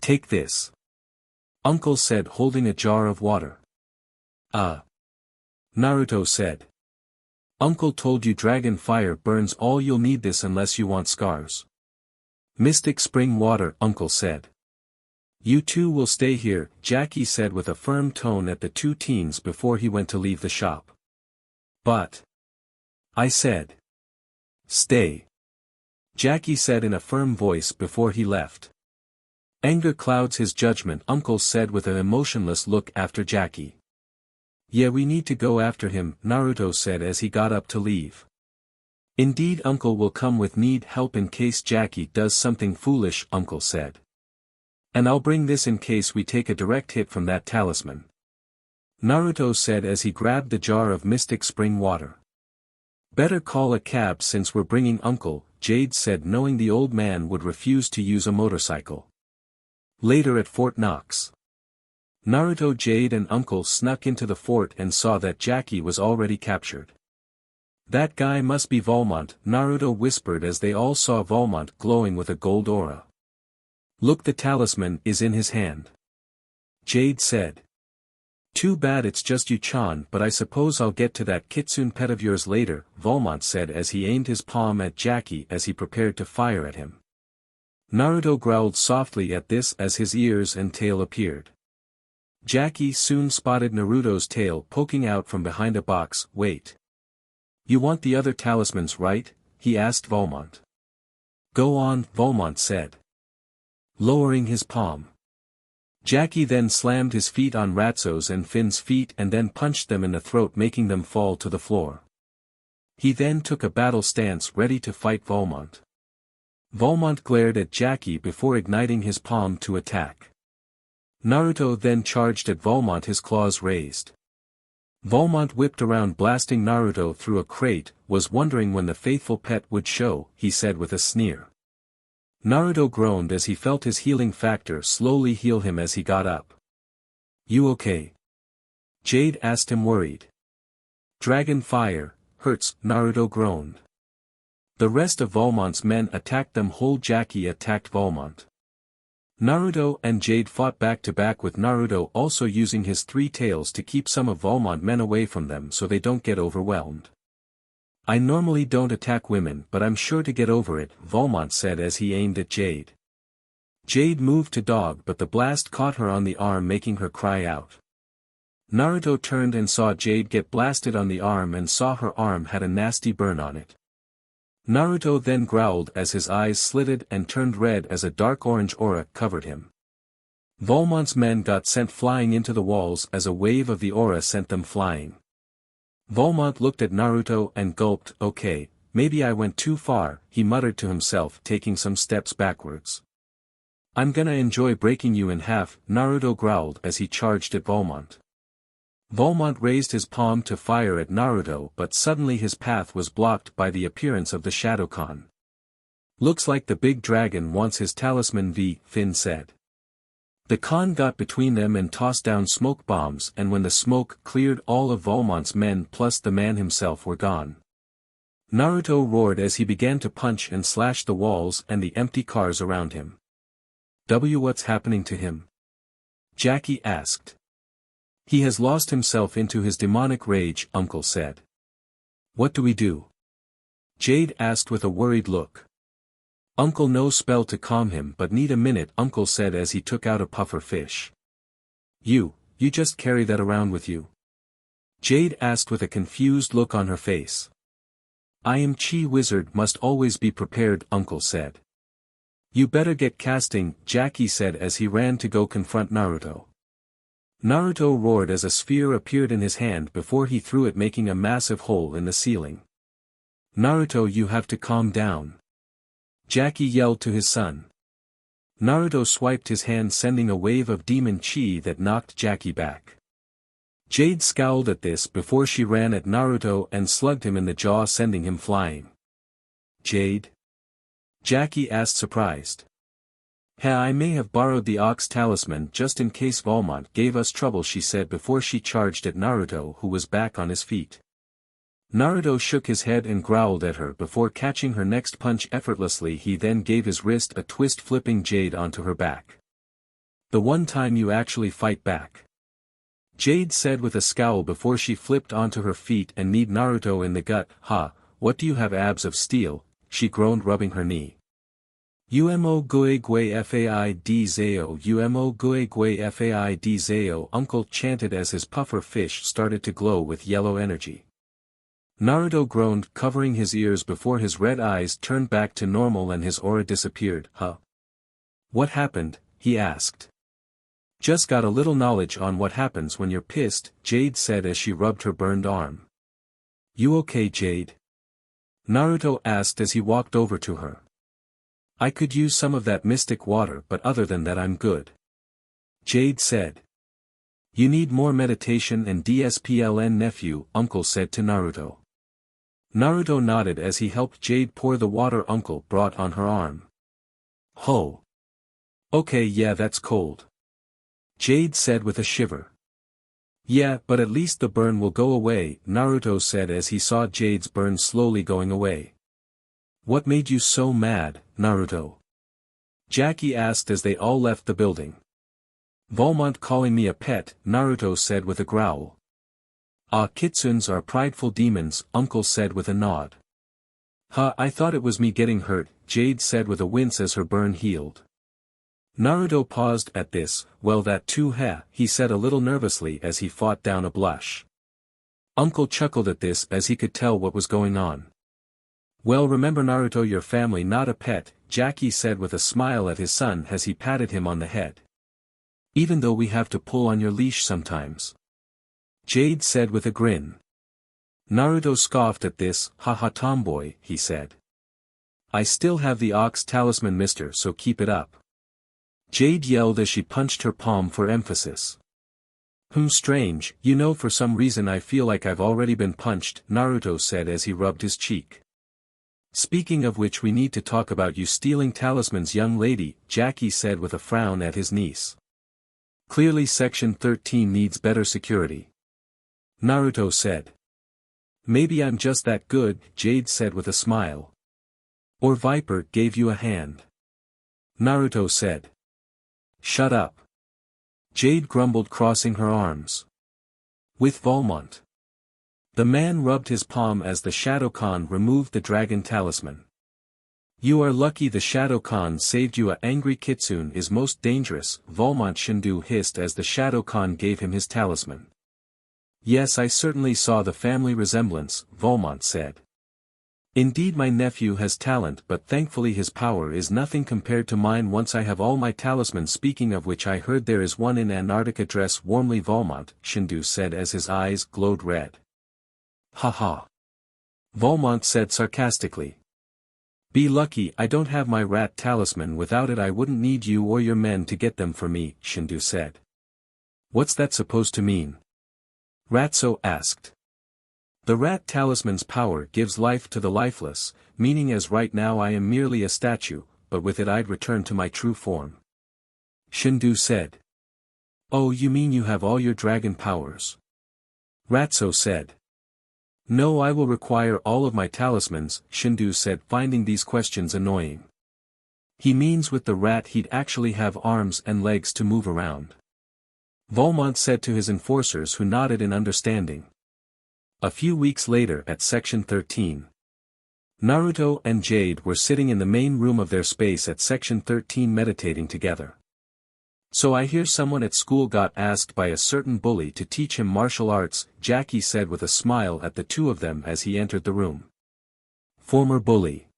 Take this. Uncle said, holding a jar of water. Naruto said. Uncle told you dragon fire burns all, you'll need this unless you want scars. Mystic spring water, Uncle said. You two will stay here, Jackie said with a firm tone at the two teens before he went to leave the shop. But. I said. Stay. Jackie said in a firm voice before he left. Anger clouds his judgment, Uncle said with an emotionless look after Jackie. Yeah, we need to go after him, Naruto said as he got up to leave. Indeed, Uncle will come with need help in case Jackie does something foolish, Uncle said. And I'll bring this in case we take a direct hit from that talisman. Naruto said as he grabbed the jar of mystic spring water. Better call a cab since we're bringing Uncle, Jade said, knowing the old man would refuse to use a motorcycle. Later at Fort Knox. Naruto, Jade and Uncle snuck into the fort and saw that Jackie was already captured. That guy must be Volmont, Naruto whispered as they all saw Volmont glowing with a gold aura. Look, the talisman is in his hand. Jade said. Too bad it's just you, Chan, but I suppose I'll get to that kitsune pet of yours later, Volmont said as he aimed his palm at Jackie as he prepared to fire at him. Naruto growled softly at this as his ears and tail appeared. Jackie soon spotted Naruto's tail poking out from behind a box. Wait. You want the other talismans, right? He asked Volmont. Go on, Volmont said. Lowering his palm. Jackie then slammed his feet on Ratso's and Finn's feet and then punched them in the throat, making them fall to the floor. He then took a battle stance ready to fight Volmont. Volmont glared at Jackie before igniting his palm to attack. Naruto then charged at Volmont, his claws raised. Volmont whipped around, blasting Naruto through a crate, was wondering when the faithful pet would show, he said with a sneer. Naruto groaned as he felt his healing factor slowly heal him as he got up. You okay? Jade asked him, worried. Dragon fire, hurts, Naruto groaned. The rest of Valmont's men attacked them whole. Jackie attacked Valmont. Naruto and Jade fought back to back with Naruto also using his 3 tails to keep some of Valmont men away from them so they don't get overwhelmed. I normally don't attack women but I'm sure to get over it, Valmont said as he aimed at Jade. Jade moved to dog but the blast caught her on the arm making her cry out. Naruto turned and saw Jade get blasted on the arm and saw her arm had a nasty burn on it. Naruto then growled as his eyes slitted and turned red as a dark orange aura covered him. Valmont's men got sent flying into the walls as a wave of the aura sent them flying. Valmont looked at Naruto and gulped. Okay, maybe I went too far, he muttered to himself taking some steps backwards. I'm gonna enjoy breaking you in half, Naruto growled as he charged at Valmont. Valmont raised his palm to fire at Naruto but suddenly his path was blocked by the appearance of the Shadowkhan. Looks like the big dragon wants his talisman Finn said. The Khan got between them and tossed down smoke bombs and when the smoke cleared all of Valmont's men plus the man himself were gone. Naruto roared as he began to punch and slash the walls and the empty cars around him. What's happening to him? Jackie asked. He has lost himself into his demonic rage, Uncle said. What do we do? Jade asked with a worried look. Uncle no spell to calm him but need a minute, Uncle said as he took out a puffer fish. You just carry that around with you? Jade asked with a confused look on her face. I am Chi Wizard must always be prepared, Uncle said. You better get casting, Jackie said as he ran to go confront Naruto. Naruto roared as a sphere appeared in his hand before he threw it making a massive hole in the ceiling. Naruto, you have to calm down. Jackie yelled to his son. Naruto swiped his hand sending a wave of demon chi that knocked Jackie back. Jade scowled at this before she ran at Naruto and slugged him in the jaw sending him flying. Jade? Jackie asked surprised. I may have borrowed the Ox talisman just in case Valmont gave us trouble, she said before she charged at Naruto who was back on his feet. Naruto shook his head and growled at her before catching her next punch effortlessly. He then gave his wrist a twist flipping Jade onto her back. The one time you actually fight back. Jade said with a scowl before she flipped onto her feet and kneed Naruto in the gut. What do you have, abs of steel? She groaned rubbing her knee. Umo gue faid zeo umo gue faid zeo, Uncle chanted as his puffer fish started to glow with yellow energy. Naruto groaned covering his ears before his red eyes turned back to normal and his aura disappeared. What happened? He asked. Just got a little knowledge on what happens when you're pissed, Jade said as she rubbed her burned arm. You okay, Jade? Naruto asked as he walked over to her. I could use some of that mystic water but other than that I'm good. Jade said. You need more meditation and DSPLN nephew, Uncle said to Naruto. Naruto nodded as he helped Jade pour the water Uncle brought on her arm. Ho! Okay, yeah, that's cold. Jade said with a shiver. Yeah, but at least the burn will go away, Naruto said as he saw Jade's burn slowly going away. What made you so mad, Naruto? Jackie asked as they all left the building. Valmont calling me a pet, Naruto said with a growl. Kitsunes are prideful demons, Uncle said with a nod. I thought it was me getting hurt, Jade said with a wince as her burn healed. Naruto paused at this. Well, that too, he said a little nervously as he fought down a blush. Uncle chuckled at this as he could tell what was going on. Well, remember Naruto, your family not a pet, Jackie said with a smile at his son as he patted him on the head. Even though we have to pull on your leash sometimes. Jade said with a grin. Naruto scoffed at this. Tomboy, he said. I still have the Ox talisman, mister, so keep it up. Jade yelled as she punched her palm for emphasis. Strange, for some reason I feel like I've already been punched, Naruto said as he rubbed his cheek. Speaking of which, we need to talk about you stealing talismans, young lady, Jackie said with a frown at his niece. Clearly Section 13 needs better security. Naruto said. Maybe I'm just that good, Jade said with a smile. Or Viper gave you a hand? Naruto said. Shut up. Jade grumbled, crossing her arms. With Volmont. The man rubbed his palm as the Shadow-Khan removed the dragon talisman. You are lucky the Shadow-Khan saved you. A angry kitsune is most dangerous, Volmont Shendu hissed as the Shadow-Khan gave him his talisman. Yes, I certainly saw the family resemblance, Volmont said. Indeed, my nephew has talent, but thankfully his power is nothing compared to mine once I have all my talismans, speaking of which I heard there is one in Antarctica. Dress warmly, Volmont, Shendu said as his eyes glowed red. Haha. Volmont said sarcastically. Be lucky I don't have my rat talisman. Without it I wouldn't need you or your men to get them for me, Shendu said. What's that supposed to mean? Ratso asked. The rat talisman's power gives life to the lifeless, meaning as right now I am merely a statue, but with it I'd return to my true form. Shendu said. Oh, you mean you have all your dragon powers? Ratso said. No, I will require all of my talismans, Shendu said, finding these questions annoying. He means with the rat he'd actually have arms and legs to move around. Volmont said to his enforcers, who nodded in understanding. A few weeks later at Section 13. Naruto and Jade were sitting in the main room of their space at Section 13 meditating together. So I hear someone at school got asked by a certain bully to teach him martial arts, Jackie said with a smile at the two of them as he entered the room. Former bully.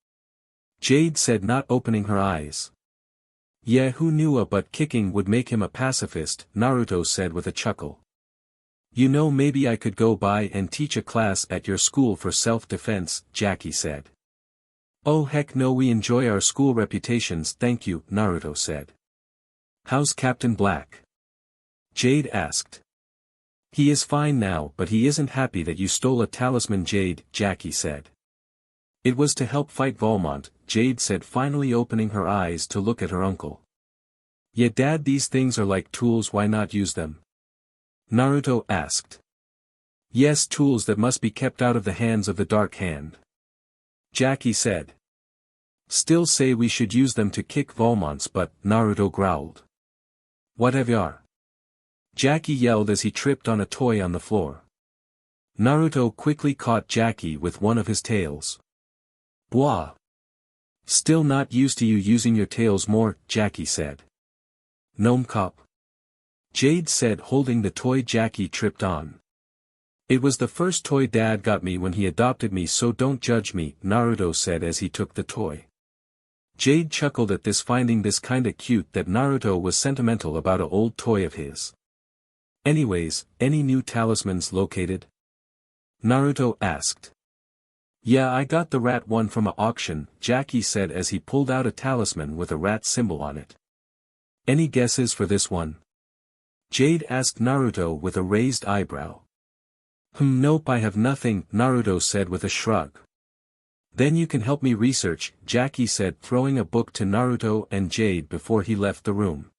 Jade said, not opening her eyes. Yeah, who knew but kicking would make him a pacifist, Naruto said with a chuckle. You know, maybe I could go by and teach a class at your school for self-defense, Jackie said. Oh heck no, we enjoy our school reputations, thank you, Naruto said. How's Captain Black? Jade asked. He is fine now, but he isn't happy that you stole a talisman, Jade, Jackie said. It was to help fight Volmont, Jade said, finally opening her eyes to look at her uncle. Yeah Dad, these things are like tools, why not use them? Naruto asked. Yes, tools that must be kept out of the hands of the Dark Hand. Jackie said. Still say we should use them to kick Volmont's butt, Naruto growled. Whatever. Jackie yelled as he tripped on a toy on the floor. Naruto quickly caught Jackie with one of his tails. Blah. Still not used to you using your tails more, Jackie said. Gnome cop. Jade said, holding the toy Jackie tripped on. It was the first toy Dad got me when he adopted me, so don't judge me, Naruto said as he took the toy. Jade chuckled at this, finding this kinda cute that Naruto was sentimental about an old toy of his. Anyways, any new talismans located? Naruto asked. Yeah, I got the rat one from a auction, Jackie said as he pulled out a talisman with a rat symbol on it. Any guesses for this one? Jade asked Naruto with a raised eyebrow. Nope, I have nothing, Naruto said with a shrug. Then you can help me research, Jackie said, throwing a book to Naruto and Jade before he left the room.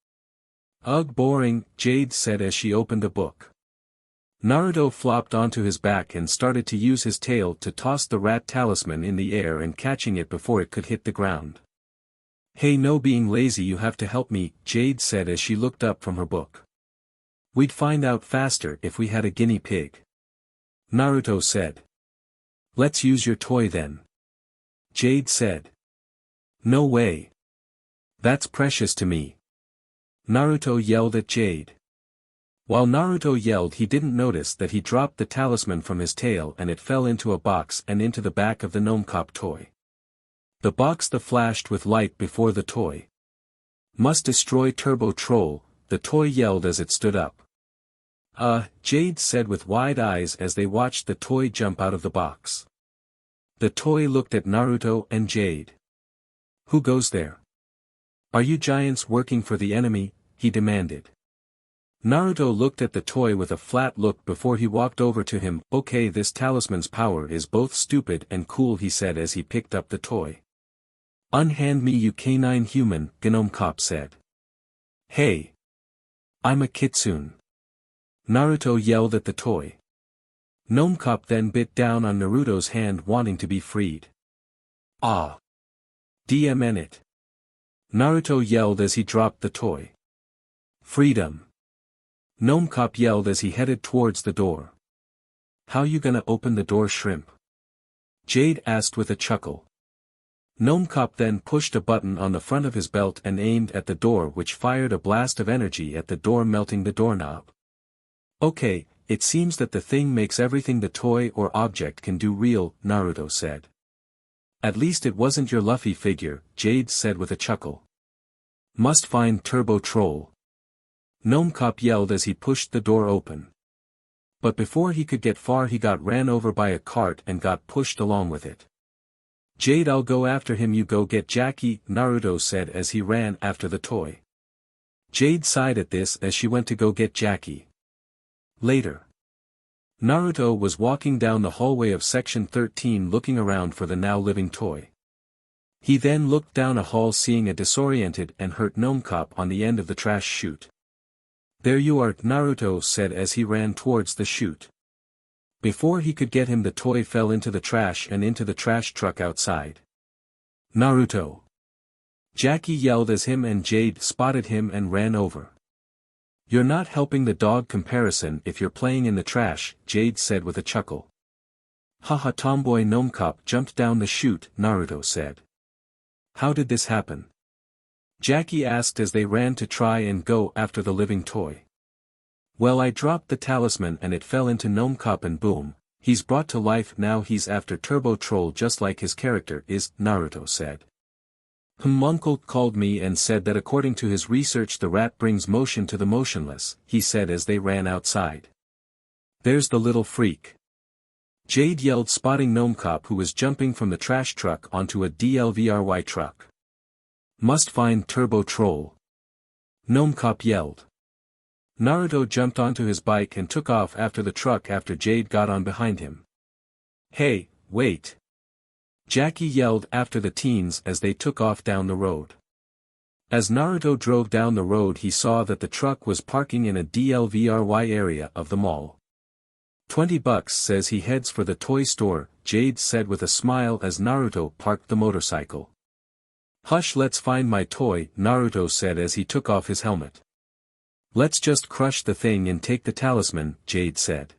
Ugh, boring, Jade said as she opened a book. Naruto flopped onto his back and started to use his tail to toss the rat talisman in the air and catching it before it could hit the ground. Hey, no being lazy, you have to help me, Jade said as she looked up from her book. We'd find out faster if we had a guinea pig. Naruto said. Let's use your toy then. Jade said. No way. That's precious to me. Naruto yelled at Jade. While Naruto yelled, he didn't notice that he dropped the talisman from his tail and it fell into a box and into the back of the gnome cop toy. The box flashed with light before the toy. Must destroy Turbo Troll, the toy yelled as it stood up. Jade said with wide eyes as they watched the toy jump out of the box. The toy looked at Naruto and Jade. Who goes there? Are you giants working for the enemy? He demanded. Naruto looked at the toy with a flat look before he walked over to him. Okay, this talisman's power is both stupid and cool, he said as he picked up the toy. Unhand me, you canine human, Gnome Cop said. Hey! I'm a kitsune. Naruto yelled at the toy. Gnome Cop then bit down on Naruto's hand, wanting to be freed. Ah! DMN it. Naruto yelled as he dropped the toy. Freedom. Gnome Cop yelled as he headed towards the door. How you gonna open the door, shrimp? Jade asked with a chuckle. Gnome Cop then pushed a button on the front of his belt and aimed at the door, which fired a blast of energy at the door, melting the doorknob. Okay, it seems that the thing makes everything the toy or object can do real, Naruto said. At least it wasn't your Luffy figure, Jade said with a chuckle. Must find Turbo Troll. Gnome Cop yelled as he pushed the door open. But before he could get far, he got ran over by a cart and got pushed along with it. Jade, I'll go after him, you go get Jackie, Naruto said as he ran after the toy. Jade sighed at this as she went to go get Jackie. Later. Naruto was walking down the hallway of Section 13 looking around for the now living toy. He then looked down a hall, seeing a disoriented and hurt Gnome Cop on the end of the trash chute. There you are, Naruto said as he ran towards the chute. Before he could get him, the toy fell into the trash and into the trash truck outside. Naruto! Jackie yelled as him and Jade spotted him and ran over. You're not helping the dog comparison if you're playing in the trash, Jade said with a chuckle. Haha, tomboy Gnome Cop jumped down the chute, Naruto said. How did this happen? Jackie asked as they ran to try and go after the living toy. Well, I dropped the talisman and it fell into Gnome Cop and boom, he's brought to life. Now he's after Turbo Troll just like his character is, Naruto said. Uncle called me and said that according to his research the rat brings motion to the motionless, he said as they ran outside. There's the little freak. Jade yelled, spotting Gnome Cop, who was jumping from the trash truck onto a DLVRY truck. Must find Turbo Troll. Gnome Cop yelled. Naruto jumped onto his bike and took off after the truck after Jade got on behind him. Hey, wait! Jackie yelled after the teens as they took off down the road. As Naruto drove down the road, he saw that the truck was parking in a DLVRY area of the mall. $20 says he heads for the toy store, Jade said with a smile as Naruto parked the motorcycle. Hush, let's find my toy, Naruto said as he took off his helmet. Let's just crush the thing and take the talisman, Jade said.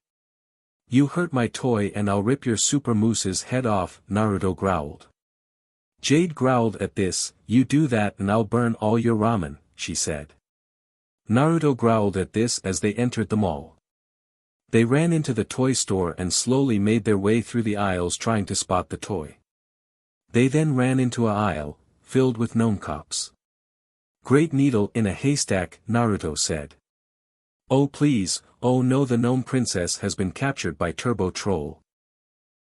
You hurt my toy and I'll rip your Super Moose's head off, Naruto growled. Jade growled at this, you do that and I'll burn all your ramen, she said. Naruto growled at this as they entered the mall. They ran into the toy store and slowly made their way through the aisles trying to spot the toy. They then ran into an aisle, filled with Gnome Cops. Great needle in a haystack, Naruto said. Oh please, oh no, the gnome princess has been captured by Turbo Troll.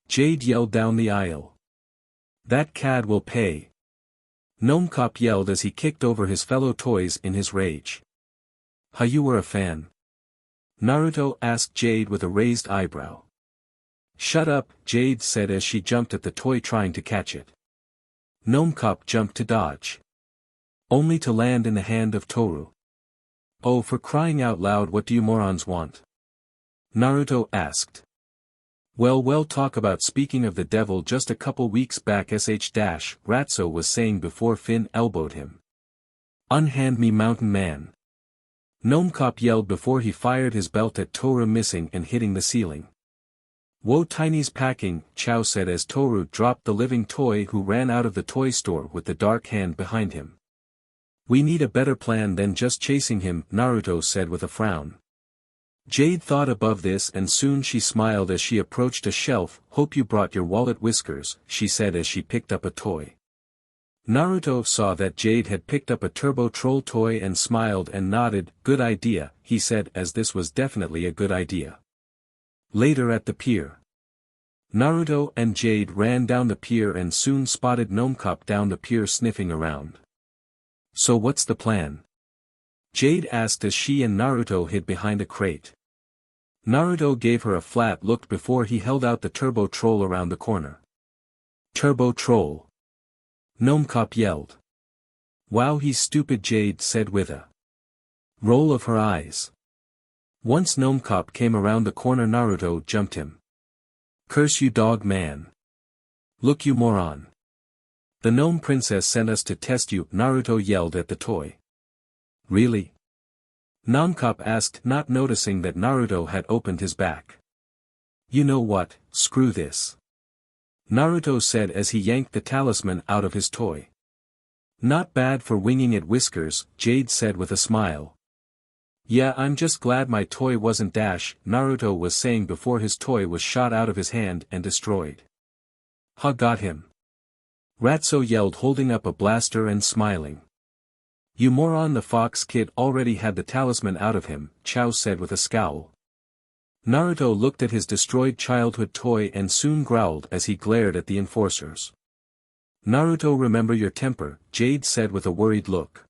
Jade yelled down the aisle. That cad will pay. Gnome Cop yelled as he kicked over his fellow toys in his rage. Ha, you were a fan? Naruto asked Jade with a raised eyebrow. Shut up, Jade said as she jumped at the toy trying to catch it. Gnome Cop jumped to dodge. Only to land in the hand of Toru. Oh, for crying out loud, what do you morons want? Naruto asked. Well, talk about speaking of the devil, just a couple weeks back Ratso was saying before Finn elbowed him. Unhand me, mountain man. Gnome Cop yelled before he fired his belt at Toru, missing and hitting the ceiling. Whoa, Tiny's packing, Chow said as Toru dropped the living toy, who ran out of the toy store with the dark hand behind him. We need a better plan than just chasing him, Naruto said with a frown. Jade thought above this and soon she smiled as she approached a shelf. Hope you brought your wallet, Whiskers, she said as she picked up a toy. Naruto saw that Jade had picked up a Turbo Troll toy and smiled and nodded. Good idea, he said, as this was definitely a good idea. Later at the pier. Naruto and Jade ran down the pier and soon spotted Gnome Cop down the pier sniffing around. So what's the plan? Jade asked as she and Naruto hid behind a crate. Naruto gave her a flat look before he held out the Turbo Troll around the corner. Turbo Troll! Gnome Cop yelled. Wow, he's stupid, Jade said with a roll of her eyes. Once Gnome Cop came around the corner, Naruto jumped him. Curse you, dog man. Look, you moron. The gnome princess sent us to test you, Naruto yelled at the toy. Really? Namcop asked, not noticing that Naruto had opened his back. You know what, screw this. Naruto said as he yanked the talisman out of his toy. Not bad for winging it, Whiskers, Jade said with a smile. Yeah, I'm just glad my toy wasn't Dash, Naruto was saying before his toy was shot out of his hand and destroyed. Ha, got him. Ratso yelled, holding up a blaster and smiling. You moron, the fox kid already had the talisman out of him, Chao said with a scowl. Naruto looked at his destroyed childhood toy and soon growled as he glared at the enforcers. Naruto, remember your temper, Jade said with a worried look.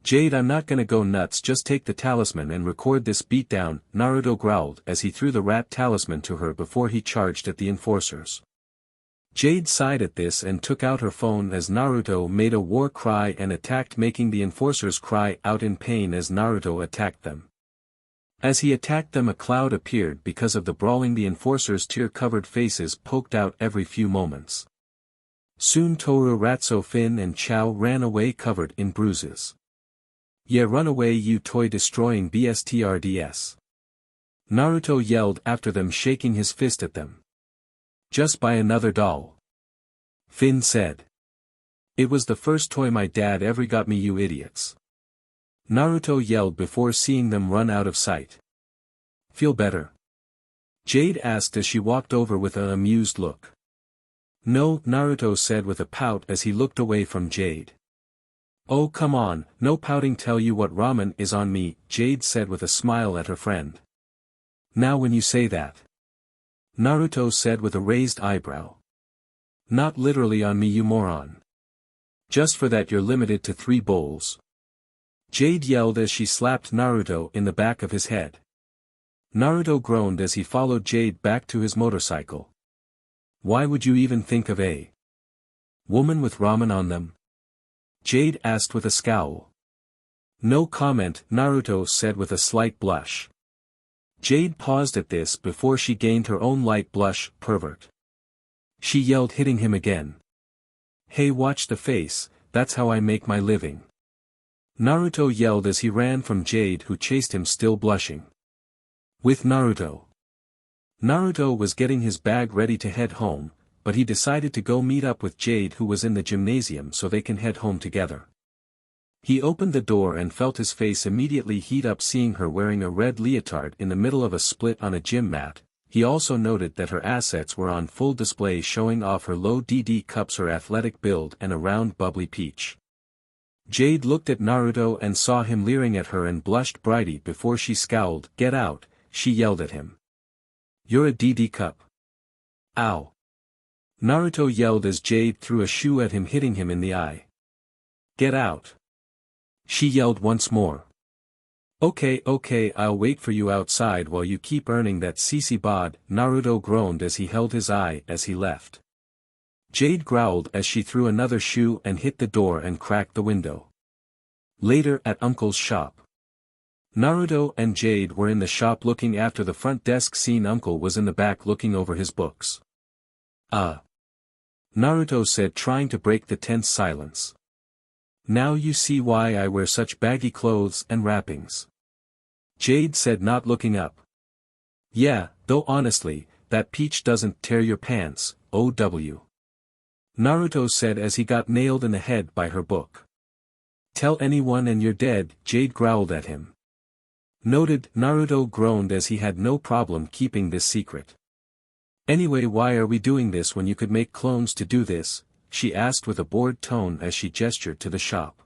Jade, I'm not gonna go nuts, just take the talisman and record this beatdown, Naruto growled as he threw the rat talisman to her before he charged at the enforcers. Jade sighed at this and took out her phone as Naruto made a war cry and attacked, making the enforcers cry out in pain as Naruto attacked them. As he attacked them, a cloud appeared because of the brawling. The enforcers' tear-covered faces poked out every few moments. Soon Toru, Ratso, Finn and Chao ran away covered in bruises. Yeah, run away, you toy-destroying BSTRDS. Naruto yelled after them, shaking his fist at them. Just buy another doll. Finn said. It was the first toy my dad ever got me, you idiots. Naruto yelled before seeing them run out of sight. Feel better? Jade asked as she walked over with an amused look. No, Naruto said with a pout as he looked away from Jade. Oh come on, no pouting, tell you what, ramen is on me, Jade said with a smile at her friend. Now when you say that. Naruto said with a raised eyebrow. Not literally on me, you moron. Just for that you're limited to 3 bowls. Jade yelled as she slapped Naruto in the back of his head. Naruto groaned as he followed Jade back to his motorcycle. Why would you even think of a woman with ramen on them? Jade asked with a scowl. No comment, Naruto said with a slight blush. Jade paused at this before she gained her own light blush, pervert. She yelled, hitting him again. Hey, watch the face, that's how I make my living. Naruto yelled as he ran from Jade, who chased him still blushing. With Naruto. Naruto was getting his bag ready to head home, but he decided to go meet up with Jade, who was in the gymnasium, so they can head home together. He opened the door and felt his face immediately heat up seeing her wearing a red leotard in the middle of a split on a gym mat. He also noted that her assets were on full display, showing off her low DD cups, her athletic build and a round bubbly peach. Jade looked at Naruto and saw him leering at her and blushed brightly before she scowled. Get out, she yelled at him. You're a DD cup. Ow. Naruto yelled as Jade threw a shoe at him, hitting him in the eye. Get out. She yelled once more. Okay, I'll wait for you outside while you keep earning that CC bod, Naruto groaned as he held his eye as he left. Jade growled as she threw another shoe and hit the door and cracked the window. Later at Uncle's shop. Naruto and Jade were in the shop looking after the front desk scene. Uncle was in the back looking over his books. Naruto said, trying to break the tense silence. Now you see why I wear such baggy clothes and wrappings. Jade said, not looking up. Yeah, though honestly, that peach doesn't tear your pants, OW. Naruto said as he got nailed in the head by her book. Tell anyone and you're dead, Jade growled at him. Noted, Naruto groaned as he had no problem keeping this secret. Anyway, why are we doing this when you could make clones to do this? She asked with a bored tone as she gestured to the shop.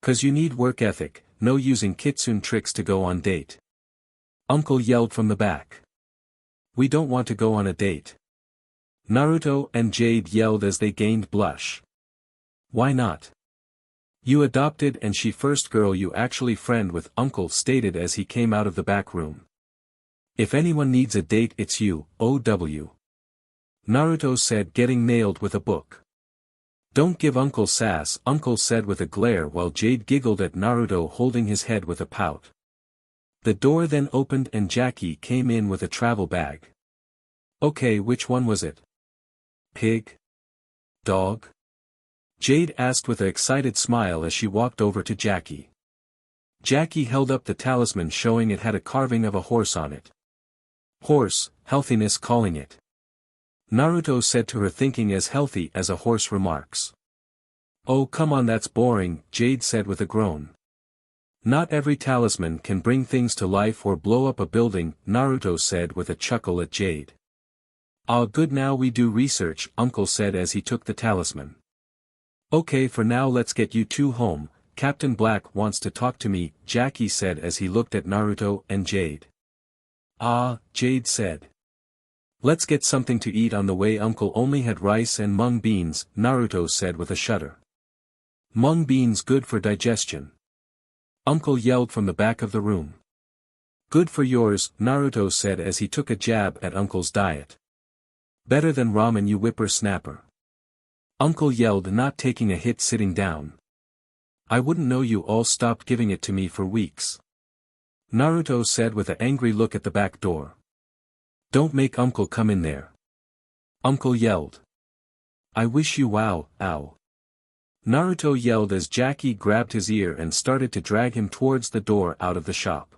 'Cause you need work ethic, no using kitsune tricks to go on date. Uncle yelled from the back. We don't want to go on a date. Naruto and Jade yelled as they gained blush. Why not? You adopted and she first girl you actually friend with, Uncle stated as he came out of the back room. If anyone needs a date it's you, OW. Naruto said, getting nailed with a book. Don't give Uncle sass, Uncle said with a glare while Jade giggled at Naruto holding his head with a pout. The door then opened and Jackie came in with a travel bag. Okay, which one was it? Pig? Dog? Jade asked with an excited smile as she walked over to Jackie. Jackie held up the talisman showing it had a carving of a horse on it. Horse, healthiness calling it. Naruto said to her, thinking as healthy as a horse remarks. Oh come on, that's boring, Jade said with a groan. Not every talisman can bring things to life or blow up a building, Naruto said with a chuckle at Jade. Ah good, now we do research, Uncle said as he took the talisman. Okay, for now let's get you two home, Captain Black wants to talk to me, Jackie said as he looked at Naruto and Jade. Ah, Jade said. Let's get something to eat on the way. Uncle only had rice and mung beans, Naruto said with a shudder. Mung beans good for digestion. Uncle yelled from the back of the room. Good for yours, Naruto said as he took a jab at Uncle's diet. Better than ramen, you whipper-snapper. Uncle yelled, not taking a hit sitting down. I wouldn't know you all stopped giving it to me for weeks. Naruto said with an angry look at the back door. Don't make Uncle come in there. Uncle yelled. I wish you wow, ow. Naruto yelled as Jackie grabbed his ear and started to drag him towards the door out of the shop.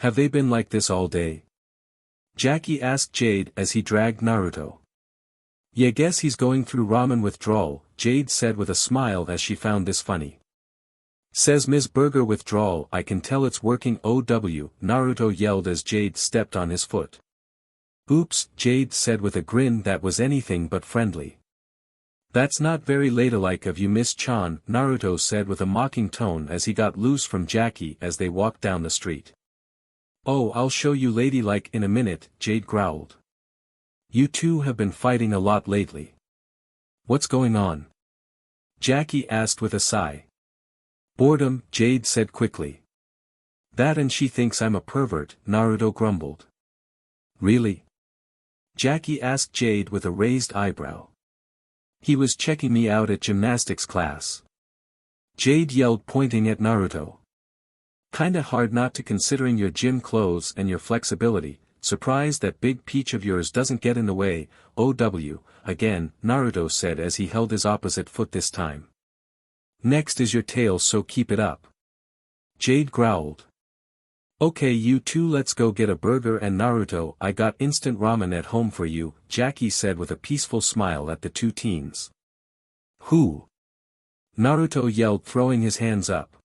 Have they been like this all day? Jackie asked Jade as he dragged Naruto. Yeah, guess he's going through ramen withdrawal, Jade said with a smile as she found this funny. Says Ms. Burger withdrawal, I can tell it's working. OW, Naruto yelled as Jade stepped on his foot. Oops, Jade said with a grin that was anything but friendly. That's not very ladylike of you, Miss Chan, Naruto said with a mocking tone as he got loose from Jackie as they walked down the street. Oh, I'll show you ladylike in a minute, Jade growled. You two have been fighting a lot lately. What's going on? Jackie asked with a sigh. Boredom, Jade said quickly. That and she thinks I'm a pervert, Naruto grumbled. Really? Jackie asked Jade with a raised eyebrow. He was checking me out at gymnastics class. Jade yelled, pointing at Naruto. Kinda hard not to, considering your gym clothes and your flexibility. Surprised that big peach of yours doesn't get in the way. OW, again, Naruto said as he held his opposite foot this time. Next is your tail, so keep it up. Jade growled. Okay, you two, let's go get a burger. And Naruto, I got instant ramen at home for you, Jackie said with a peaceful smile at the two teens. Who? Naruto yelled, throwing his hands up.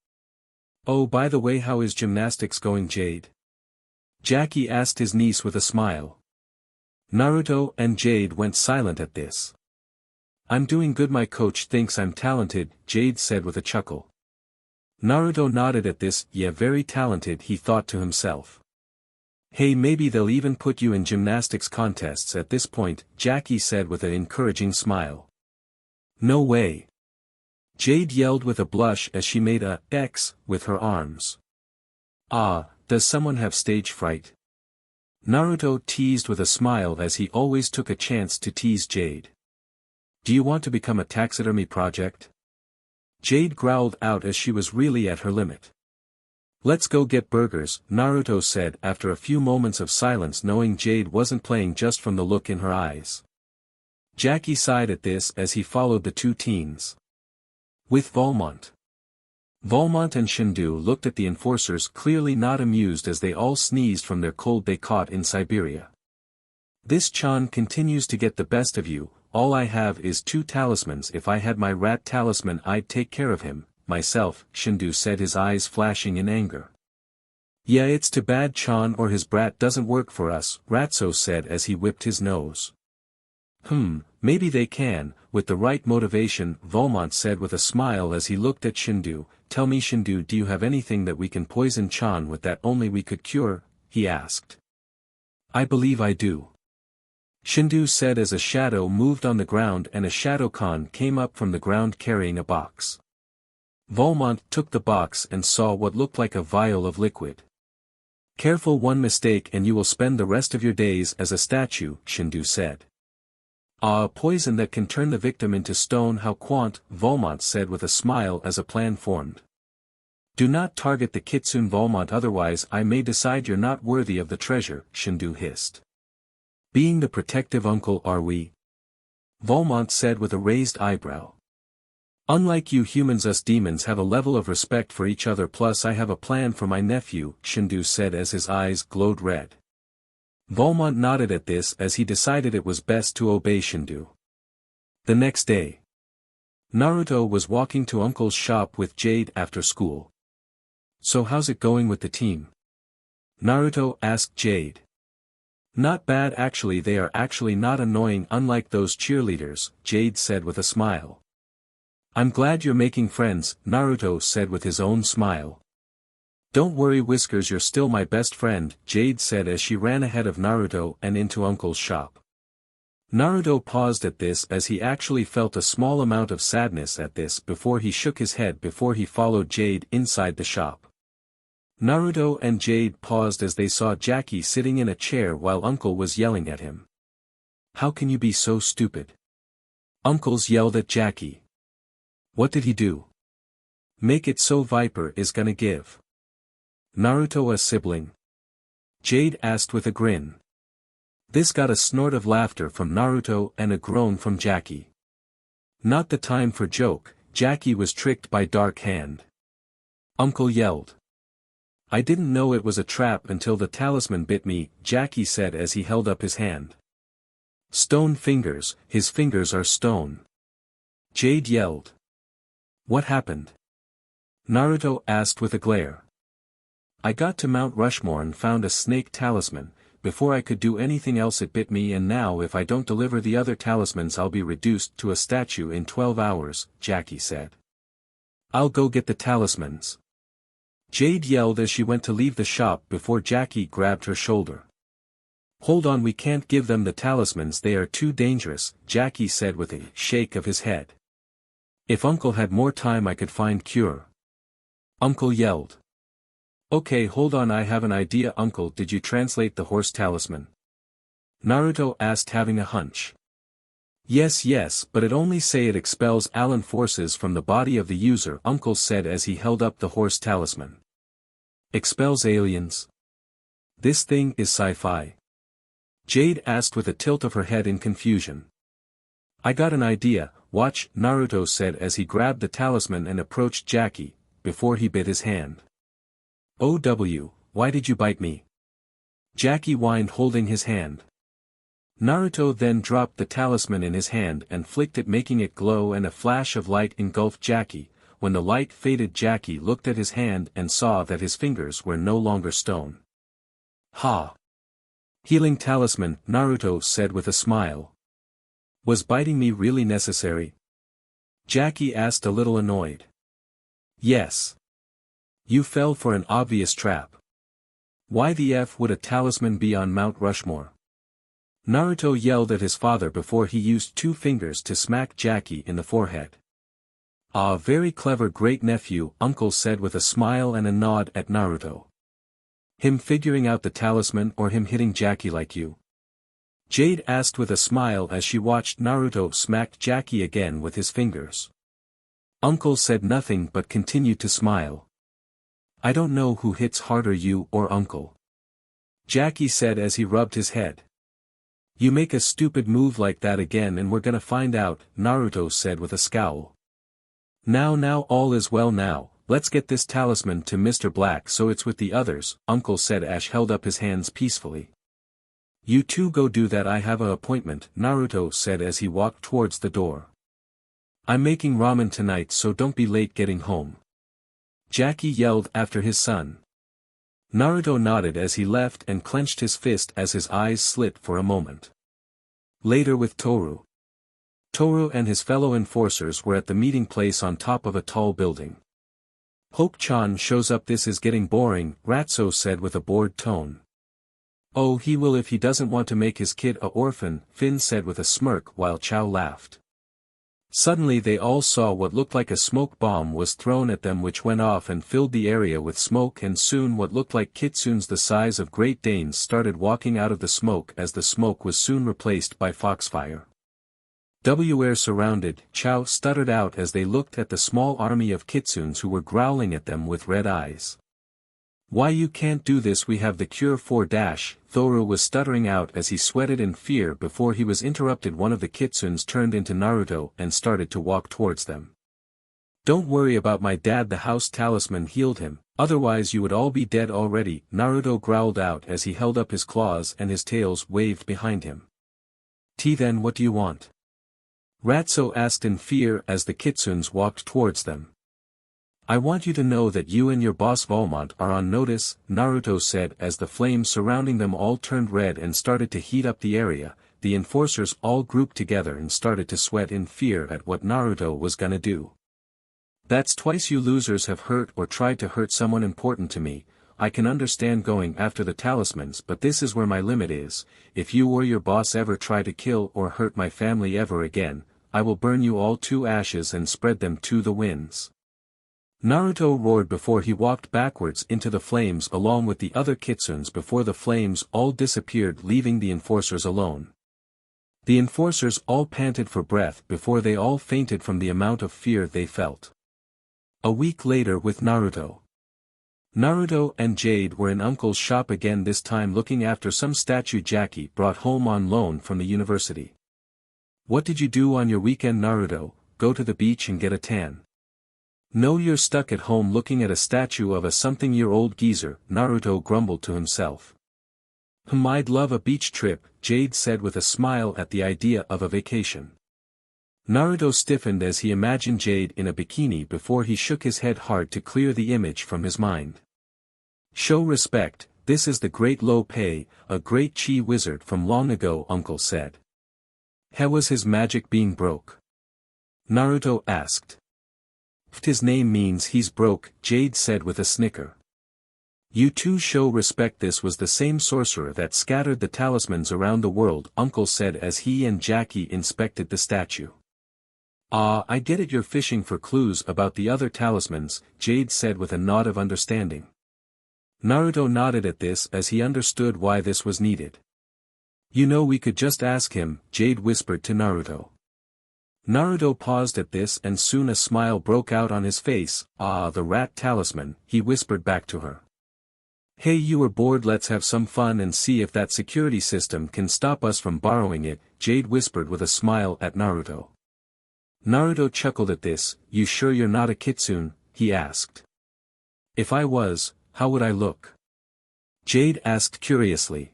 Oh, by the way, how is gymnastics going, Jade? Jackie asked his niece with a smile. Naruto and Jade went silent at this. I'm doing good, my coach thinks I'm talented, Jade said with a chuckle. Naruto nodded at this. Yeah, very talented, he thought to himself. Hey, maybe they'll even put you in gymnastics contests at this point, Jackie said with an encouraging smile. No way. Jade yelled with a blush as she made a X with her arms. Ah, does someone have stage fright? Naruto teased with a smile as he always took a chance to tease Jade. Do you want to become a taxidermy project? Jade growled out as she was really at her limit. Let's go get burgers, Naruto said after a few moments of silence, knowing Jade wasn't playing just from the look in her eyes. Jackie sighed at this as he followed the two teens. With Valmont. Valmont and Shendu looked at the enforcers, clearly not amused as they all sneezed from their cold they caught in Siberia. This Chan continues to get the best of you. All I have is 2 talismans. If I had my rat talisman I'd take care of him, myself, Shendu said, his eyes flashing in anger. Yeah, it's too bad Chan or his brat doesn't work for us, Ratso said as he whipped his nose. Maybe they can, with the right motivation, Valmont said with a smile as he looked at Shendu. Tell me, Shendu, do you have anything that we can poison Chan with that only we could cure? He asked. I believe I do. Shendu said as a shadow moved on the ground and a Shadowkan came up from the ground carrying a box. Valmont took the box and saw what looked like a vial of liquid. Careful, one mistake and you will spend the rest of your days as a statue, Shendu said. A poison that can turn the victim into stone. How quaint, Valmont said with a smile as a plan formed. Do not target the kitsune, Valmont, otherwise I may decide you're not worthy of the treasure, Shendu hissed. Being the protective uncle are we? Valmont said with a raised eyebrow. Unlike you humans, us demons have a level of respect for each other, plus I have a plan for my nephew, Shendu said as his eyes glowed red. Volmont nodded at this as he decided it was best to obey Shendu. The next day, Naruto was walking to Uncle's shop with Jade after school. So how's it going with the team? Naruto asked Jade. Not bad actually, they are actually not annoying unlike those cheerleaders, Jade said with a smile. I'm glad you're making friends, Naruto said with his own smile. Don't worry Whiskers, you're still my best friend, Jade said as she ran ahead of Naruto and into Uncle's shop. Naruto paused at this as he actually felt a small amount of sadness at this before he shook his head before he followed Jade inside the shop. Naruto and Jade paused as they saw Jackie sitting in a chair while Uncle was yelling at him. How can you be so stupid? Uncles yelled at Jackie. What did he do? Make it so Viper is gonna give Naruto a sibling? Jade asked with a grin. This got a snort of laughter from Naruto and a groan from Jackie. Not the time for joke, Jackie was tricked by Dark Hand. Uncle yelled. I didn't know it was a trap until the talisman bit me, Jackie said as he held up his hand. Stone fingers, his fingers are stone. Jade yelled. What happened? Naruto asked with a glare. I got to Mount Rushmore and found a snake talisman. Before I could do anything else it bit me, and now if I don't deliver the other talismans I'll be reduced to a statue in 12 hours, Jackie said. I'll go get the talismans. Jade yelled as she went to leave the shop before Jackie grabbed her shoulder. Hold on, we can't give them the talismans, they are too dangerous, Jackie said with a shake of his head. If Uncle had more time I could find cure. Uncle yelled. Okay, hold on, I have an idea. Uncle, did you translate the horse talisman? Naruto asked, having a hunch. Yes, but it only say it expels Allen forces from the body of the user, Uncle said as he held up the horse talisman. Expels aliens? This thing is sci-fi? Jade asked with a tilt of her head in confusion. I got an idea, watch, Naruto said as he grabbed the talisman and approached Jackie, before he bit his hand. OW, why did you bite me? Jackie whined, holding his hand. Naruto then dropped the talisman in his hand and flicked it, making it glow, and a flash of light engulfed Jackie. When the light faded, Jackie looked at his hand and saw that his fingers were no longer stone. Ha! Healing talisman, Naruto said with a smile. Was biting me really necessary? Jackie asked, a little annoyed. Yes. You fell for an obvious trap. Why the F would a talisman be on Mount Rushmore? Naruto yelled at his father before he used 2 fingers to smack Jackie in the forehead. Ah, very clever great nephew, Uncle said with a smile and a nod at Naruto. Him figuring out the talisman or him hitting Jackie like you? Jade asked with a smile as she watched Naruto smack Jackie again with his fingers. Uncle said nothing but continued to smile. I don't know who hits harder, you or Uncle. Jackie said as he rubbed his head. You make a stupid move like that again and we're gonna find out, Naruto said with a scowl. Now all is well now, let's get this talisman to Mr. Black so it's with the others, Uncle said as held up his hands peacefully. You two go do that, I have a appointment, Naruto said as he walked towards the door. I'm making ramen tonight so don't be late getting home. Jackie yelled after his son. Naruto nodded as he left and clenched his fist as his eyes slit for a moment. Later with Toru. Toru and his fellow enforcers were at the meeting place on top of a tall building. Hope-chan shows up. This is getting boring, Ratso said with a bored tone. Oh, he will if he doesn't want to make his kid a orphan, Finn said with a smirk while Chow laughed. Suddenly they all saw what looked like a smoke bomb was thrown at them, which went off and filled the area with smoke, and soon what looked like kitsunes the size of Great Danes started walking out of the smoke as the smoke was soon replaced by foxfire. Were surrounded, Chow stuttered out as they looked at the small army of kitsunes who were growling at them with red eyes. Why you can't do this, we have the cure for dash, Thoru was stuttering out as he sweated in fear before he was interrupted. One of the kitsunes turned into Naruto and started to walk towards them. Don't worry about my dad, the house talisman healed him, otherwise you would all be dead already, Naruto growled out as he held up his claws and his tails waved behind him. Then what do you want? Ratso asked in fear as the kitsunes walked towards them. I want you to know that you and your boss Valmont are on notice, Naruto said as the flames surrounding them all turned red and started to heat up the area. The enforcers all grouped together and started to sweat in fear at what Naruto was gonna do. That's twice you losers have hurt or tried to hurt someone important to me. I can understand going after the talismans, but this is where my limit is. If you or your boss ever try to kill or hurt my family ever again, I will burn you all to ashes and spread them to the winds. Naruto roared before he walked backwards into the flames along with the other kitsunes before the flames all disappeared, leaving the enforcers alone. The enforcers all panted for breath before they all fainted from the amount of fear they felt. A week later with Naruto. Naruto and Jade were in Uncle's shop again, this time looking after some statue Jackie brought home on loan from the university. What did you do on your weekend, Naruto? Go to the beach and get a tan. No, you're stuck at home looking at a statue of a something-year-old geezer, Naruto grumbled to himself. I'd love a beach trip, Jade said with a smile at the idea of a vacation. Naruto stiffened as he imagined Jade in a bikini before he shook his head hard to clear the image from his mind. Show respect, this is the great Lope, a great chi wizard from long ago, Uncle said. How was his magic being broke? Naruto asked. His name means he's broke, Jade said with a snicker. You two show respect, this was the same sorcerer that scattered the talismans around the world, Uncle said as he and Jackie inspected the statue. I get it, you're fishing for clues about the other talismans, Jade said with a nod of understanding. Naruto nodded at this as he understood why this was needed. You know, we could just ask him, Jade whispered to Naruto. Naruto paused at this and soon a smile broke out on his face. The rat talisman, he whispered back to her. Hey, you were bored, let's have some fun and see if that security system can stop us from borrowing it, Jade whispered with a smile at Naruto. Naruto chuckled at this. You sure you're not a kitsune? He asked. If I was, how would I look? Jade asked curiously.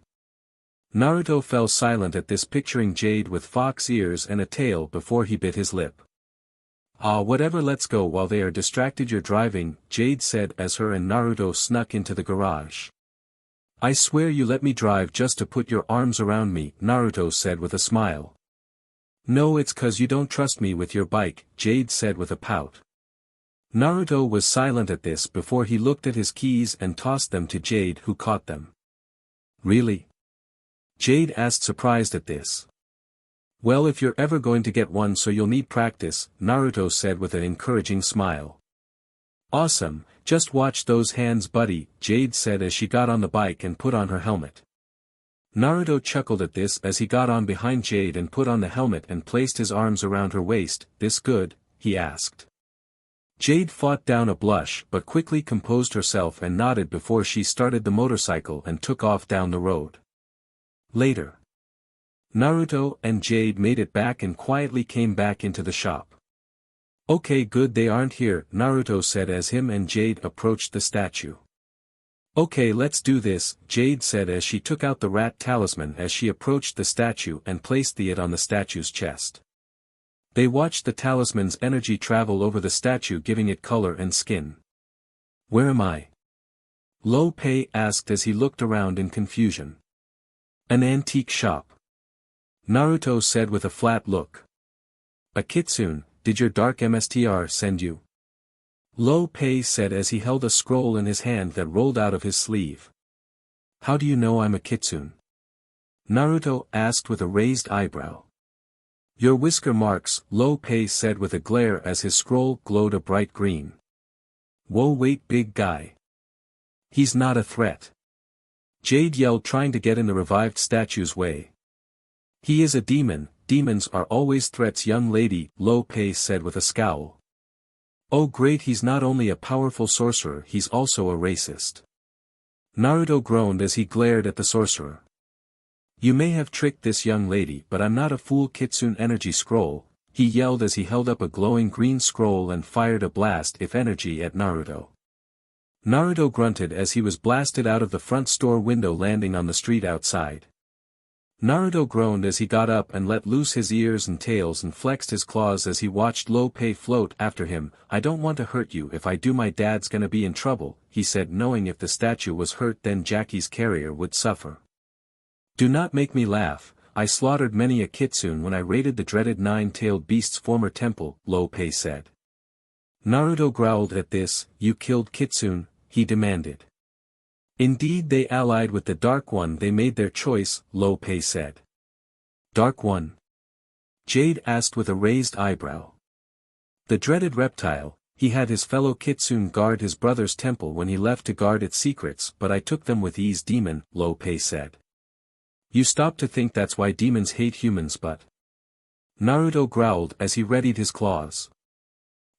Naruto fell silent at this, picturing Jade with fox ears and a tail before he bit his lip. Whatever, let's go while they are distracted, you're driving, Jade said as her and Naruto snuck into the garage. I swear you let me drive just to put your arms around me, Naruto said with a smile. No, it's 'cause you don't trust me with your bike, Jade said with a pout. Naruto was silent at this before he looked at his keys and tossed them to Jade, who caught them. Really? Jade asked, surprised at this. Well, if you're ever going to get one, so you'll need practice, Naruto said with an encouraging smile. Awesome, just watch those hands, buddy, Jade said as she got on the bike and put on her helmet. Naruto chuckled at this as he got on behind Jade and put on the helmet and placed his arms around her waist. This good? He asked. Jade fought down a blush but quickly composed herself and nodded before she started the motorcycle and took off down the road. Later. Naruto and Jade made it back and quietly came back into the shop. Okay, good, they aren't here, Naruto said as him and Jade approached the statue. Okay, let's do this, Jade said as she took out the rat talisman as she approached the statue and placed it on the statue's chest. They watched the talisman's energy travel over the statue, giving it color and skin. Where am I? Lope asked as he looked around in confusion. An antique shop. Naruto said with a flat look. A kitsune, did your dark MSTR send you? Lope said as he held a scroll in his hand that rolled out of his sleeve. How do you know I'm a kitsune? Naruto asked with a raised eyebrow. Your whisker marks, Lope said with a glare as his scroll glowed a bright green. Whoa, wait, big guy. He's not a threat. Jade yelled, trying to get in the revived statue's way. He is a demon, demons are always threats, young lady, Lope said with a scowl. Oh great, he's not only a powerful sorcerer, he's also a racist. Naruto groaned as he glared at the sorcerer. You may have tricked this young lady, but I'm not a fool. Kitsune energy scroll, he yelled as he held up a glowing green scroll and fired a blast of energy at Naruto. Naruto grunted as he was blasted out of the front store window, landing on the street outside. Naruto groaned as he got up and let loose his ears and tails and flexed his claws as he watched Lope float after him. "I don't want to hurt you. If I do, my dad's gonna be in trouble," he said, knowing if the statue was hurt then Jackie's carrier would suffer. "Do not make me laugh. I slaughtered many a kitsune when I raided the dreaded nine-tailed beast's former temple," Lope said. Naruto growled at this. "You killed kitsune?" he demanded. "Indeed, they allied with the Dark One. They made their choice," Lope said. "Dark One?" Jade asked with a raised eyebrow. "The dreaded reptile. He had his fellow kitsune guard his brother's temple when he left to guard its secrets, but I took them with ease." "Demon," Lope said. "You stop to think that's why demons hate humans, but..." Naruto growled as he readied his claws.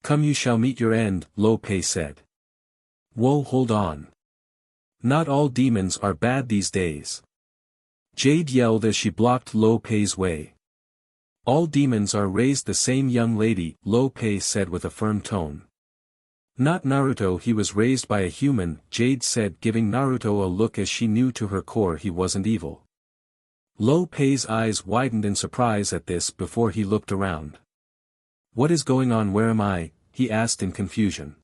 "Come, you shall meet your end," Lope said. "Whoa, hold on. Not all demons are bad these days," Jade yelled as she blocked Lope's way. "All demons are raised the same, young lady," Lope said with a firm tone. "Not Naruto. He was raised by a human," Jade said, giving Naruto a look as she knew to her core he wasn't evil. Lope's eyes widened in surprise at this before he looked around. "What is going on? Where am I?" he asked in confusion.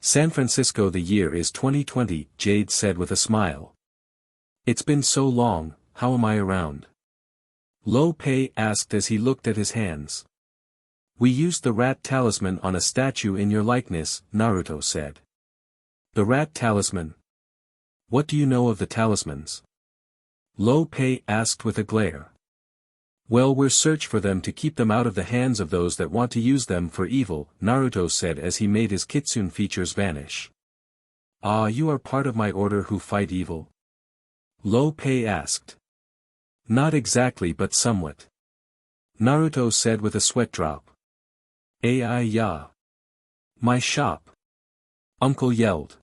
"San Francisco. The year is 2020, Jade said with a smile. "It's been so long, how am I around?" Lope asked as he looked at his hands. "We used the rat talisman on a statue in your likeness," Naruto said. "The rat talisman? What do you know of the talismans?" Lope asked with a glare. "Well, we're search for them to keep them out of the hands of those that want to use them for evil," Naruto said as he made his kitsune features vanish. "Ah, you are part of my order who fight evil?" Lope asked. "Not exactly, but somewhat," Naruto said with a sweat drop. "Yeah. My shop," Uncle yelled.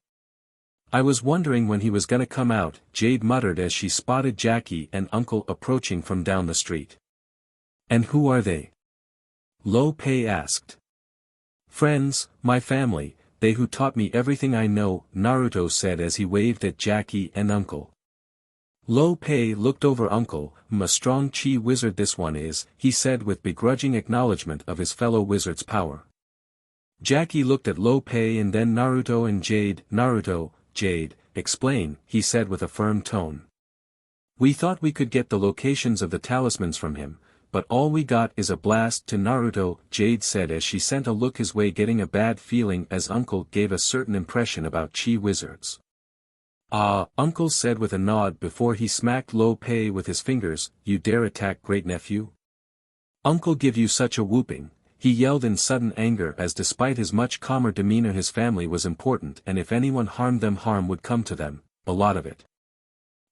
"I was wondering when he was gonna come out," Jade muttered as she spotted Jackie and Uncle approaching from down the street. "And who are they?" Lope asked. "Friends, my family, they who taught me everything I know," Naruto said as he waved at Jackie and Uncle. Lope looked over Uncle. "A strong chi wizard this one is," he said with begrudging acknowledgement of his fellow wizard's power. Jackie looked at Lope and then Naruto and Jade. "Naruto, Jade, explain," he said with a firm tone. "We thought we could get the locations of the talismans from him, but all we got is a blast to Naruto," Jade said as she sent a look his way, getting a bad feeling as Uncle gave a certain impression about chi wizards. "Ah," Uncle said with a nod before he smacked Lope with his fingers. "You dare attack great nephew? Uncle give you such a whooping," he yelled in sudden anger as despite his much calmer demeanor his family was important and if anyone harmed them harm would come to them, a lot of it.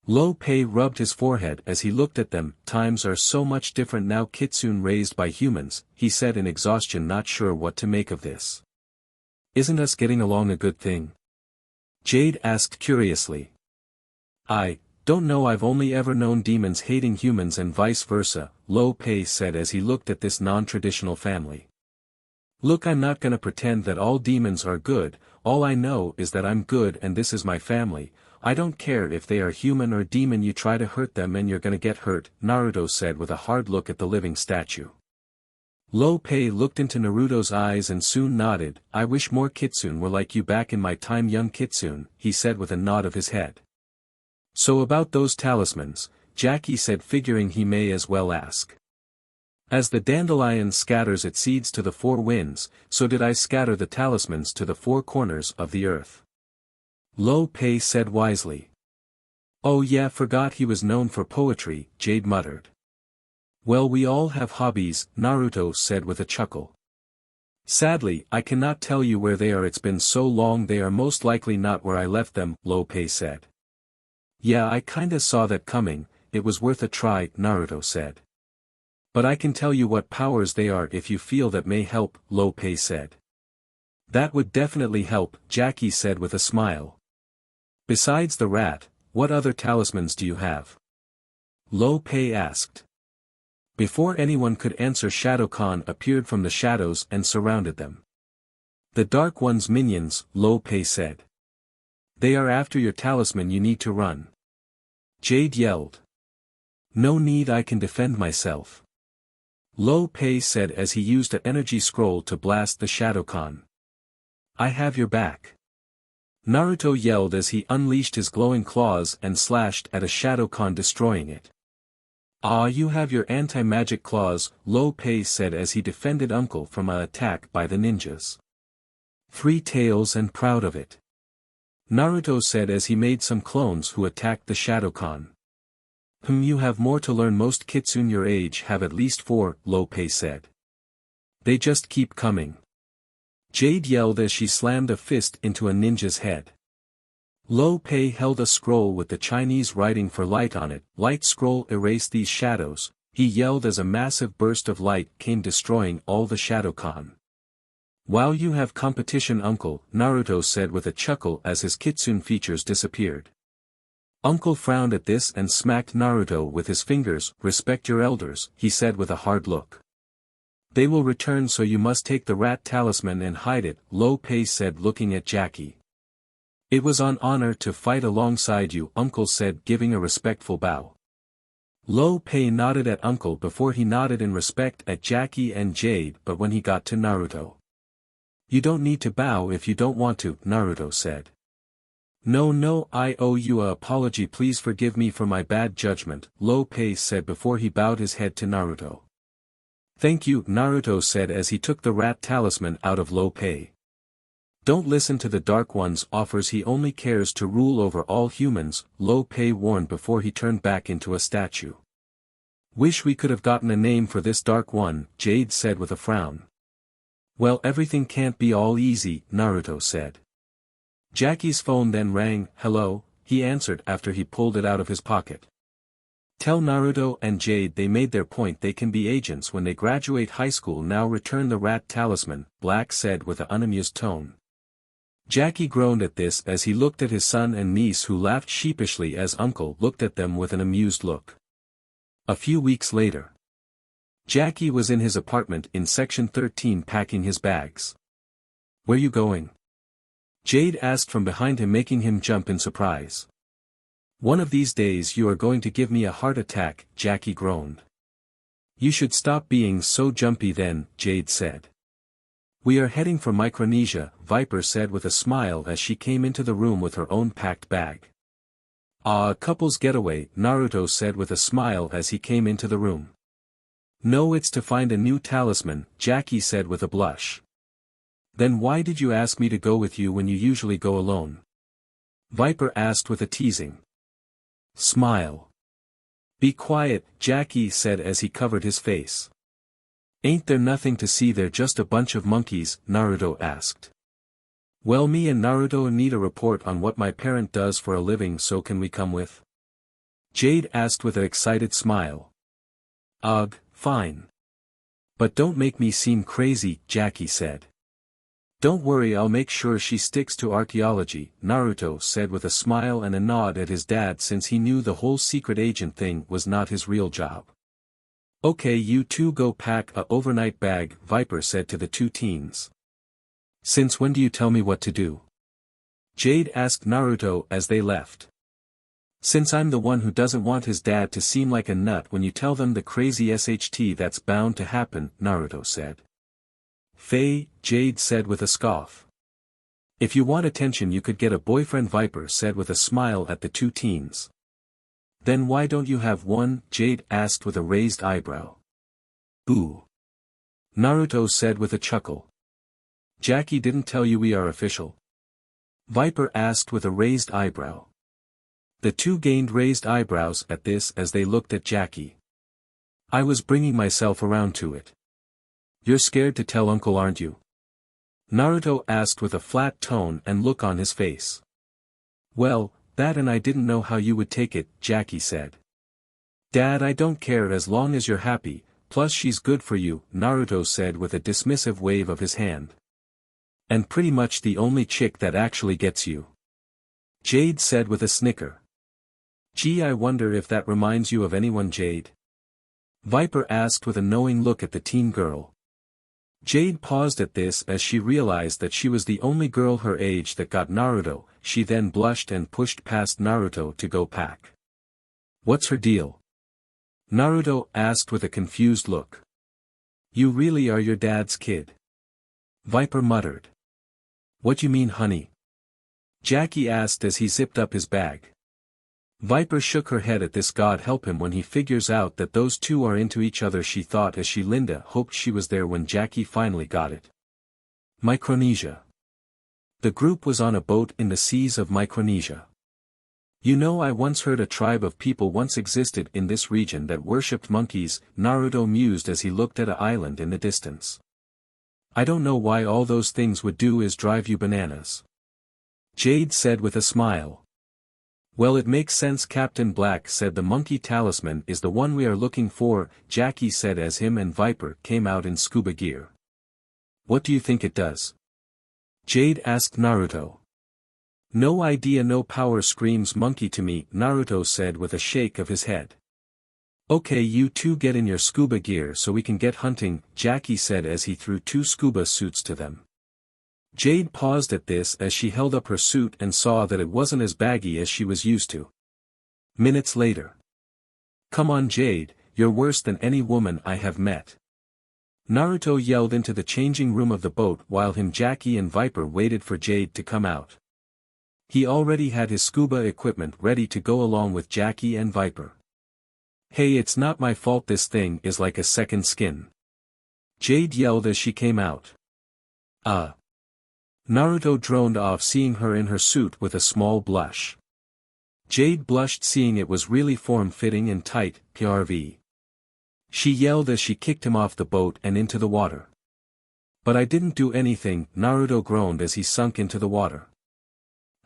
Lope rubbed his forehead as he looked at them. "Times are so much different now, kitsune raised by humans," he said in exhaustion, not sure what to make of this. "Isn't us getting along a good thing?" Jade asked curiously. "I don't know, I've only ever known demons hating humans and vice versa," Lope said as he looked at this non-traditional family. "Look, I'm not gonna pretend that all demons are good, all I know is that I'm good and this is my family. I don't care if they are human or demon, you try to hurt them and you're gonna get hurt," Naruto said with a hard look at the living statue. Lope looked into Naruto's eyes and soon nodded. "I wish more kitsune were like you back in my time, young kitsune," he said with a nod of his head. "So about those talismans," Jackie said, figuring he may as well ask. "As the dandelion scatters its seeds to the four winds, so did I scatter the talismans to the four corners of the earth," Lope said wisely. "Oh yeah, forgot he was known for poetry," Jade muttered. "Well, we all have hobbies," Naruto said with a chuckle. "Sadly, I cannot tell you where they are, it's been so long. They are most likely not where I left them," Lope said. "Yeah, I kinda saw that coming, it was worth a try," Naruto said. "But I can tell you what powers they are if you feel that may help," Lope said. "That would definitely help," Jackie said with a smile. "Besides the rat, what other talismans do you have?" Lope asked. Before anyone could answer, Shadowcon appeared from the shadows and surrounded them. The Dark One's minions, Lope said. They are after your talisman, you need to run. Jade yelled. No need, I can defend myself. Lope said as he used an energy scroll to blast the Shadowcon. I have your back. Naruto yelled as he unleashed his glowing claws and slashed at a Shadowcon, destroying it. Ah, you have your anti-magic claws, Lope said as he defended Uncle from an attack by the ninjas. 3 tails and proud of it. Naruto said as he made some clones who attacked the Shadowcon. You have more to learn, most kitsune your age have at least 4, Lope said. They just keep coming. Jade yelled as she slammed a fist into a ninja's head. Lope held a scroll with the Chinese writing for light on it. Light scroll, erase these shadows, he yelled as a massive burst of light came, destroying all the Shadowcon. Wow, you have competition, Uncle, Naruto said with a chuckle as his kitsune features disappeared. Uncle frowned at this and smacked Naruto with his fingers. Respect your elders, he said with a hard look. They will return, so you must take the rat talisman and hide it, Lope said looking at Jackie. It was an honor to fight alongside you, Uncle said giving a respectful bow. Lope nodded at Uncle before he nodded in respect at Jackie and Jade, but when he got to Naruto. You don't need to bow if you don't want to, Naruto said. No, I owe you a apology, please forgive me for my bad judgment, Lope said before he bowed his head to Naruto. Thank you, Naruto said as he took the rat talisman out of Lope. Don't listen to the Dark One's offers, he only cares to rule over all humans, Lope warned before he turned back into a statue. Wish we could have gotten a name for this Dark One, Jade said with a frown. Well, everything can't be all easy, Naruto said. Jackie's phone then rang. Hello, he answered after he pulled it out of his pocket. Tell Naruto and Jade they made their point, they can be agents when they graduate high school. Now return the rat talisman, Black said with an unamused tone. Jackie groaned at this as he looked at his son and niece, who laughed sheepishly as Uncle looked at them with an amused look. A few weeks later. Jackie was in his apartment in Section 13 packing his bags. Where you going? Jade asked from behind him, making him jump in surprise. One of these days you are going to give me a heart attack, Jackie groaned. You should stop being so jumpy then, Jade said. We are heading for Micronesia, Viper said with a smile as she came into the room with her own packed bag. Ah, a couple's getaway, Naruto said with a smile as he came into the room. No, it's to find a new talisman, Jackie said with a blush. Then why did you ask me to go with you when you usually go alone? Viper asked with a teasing smile. Be quiet, Jackie said as he covered his face. Ain't there nothing to see, they're just a bunch of monkeys, Naruto asked. Well, me and Naruto need a report on what my parent does for a living, so can we come with? Jade asked with an excited smile. Ugh, fine. But don't make me seem crazy, Jackie said. Don't worry, I'll make sure she sticks to archaeology, Naruto said with a smile and a nod at his dad, since he knew the whole secret agent thing was not his real job. Okay, you two go pack a overnight bag, Viper said to the 2 teens. Since when do you tell me what to do? Jade asked Naruto as they left. Since I'm the one who doesn't want his dad to seem like a nut when you tell them the crazy SHT that's bound to happen, Naruto said. Faye, Jade said with a scoff. If you want attention you could get a boyfriend, Viper said with a smile at the 2 teens. Then why don't you have one, Jade asked with a raised eyebrow. Ooh. Naruto said with a chuckle. Jackie didn't tell you we are official? Viper asked with a raised eyebrow. The 2 gained raised eyebrows at this as they looked at Jackie. I was bringing myself around to it. You're scared to tell Uncle, aren't you? Naruto asked with a flat tone and look on his face. Well, that, and I didn't know how you would take it, Jackie said. Dad, I don't care as long as you're happy, plus she's good for you, Naruto said with a dismissive wave of his hand. And pretty much the only chick that actually gets you. Jade said with a snicker. Gee, I wonder if that reminds you of anyone, Jade? Viper asked with a knowing look at the teen girl. Jade paused at this as she realized that she was the only girl her age that got Naruto. She then blushed and pushed past Naruto to go pack. What's her deal? Naruto asked with a confused look. You really are your dad's kid? Viper muttered. What you mean, honey? Jackie asked as he zipped up his bag. Viper shook her head at this. God help him when he figures out that those two are into each other, she thought as she Linda hoped she was there when Jackie finally got it. Micronesia. The group was on a boat in the seas of Micronesia. You know, I once heard a tribe of people once existed in this region that worshipped monkeys, Naruto mused as he looked at an island in the distance. I don't know why all those things would do is drive you bananas. Jade said with a smile. Well, it makes sense. Captain Black said the monkey talisman is the one we are looking for, Jackie said as him and Viper came out in scuba gear. What do you think it does? Jade asked Naruto. No idea, no power, screams monkey to me, Naruto said with a shake of his head. Okay, you two get in your scuba gear so we can get hunting, Jackie said as he threw 2 scuba suits to them. Jade paused at this as she held up her suit and saw that it wasn't as baggy as she was used to. Minutes later. Come on Jade, you're worse than any woman I have met. Naruto yelled into the changing room of the boat while Jackie and Viper waited for Jade to come out. He already had his scuba equipment ready to go along with Jackie and Viper. Hey, it's not my fault, this thing is like a second skin. Jade yelled as she came out. Naruto droned off seeing her in her suit with a small blush. Jade blushed seeing it was really form-fitting and tight, PRV. She yelled as she kicked him off the boat and into the water. But I didn't do anything, Naruto groaned as he sunk into the water.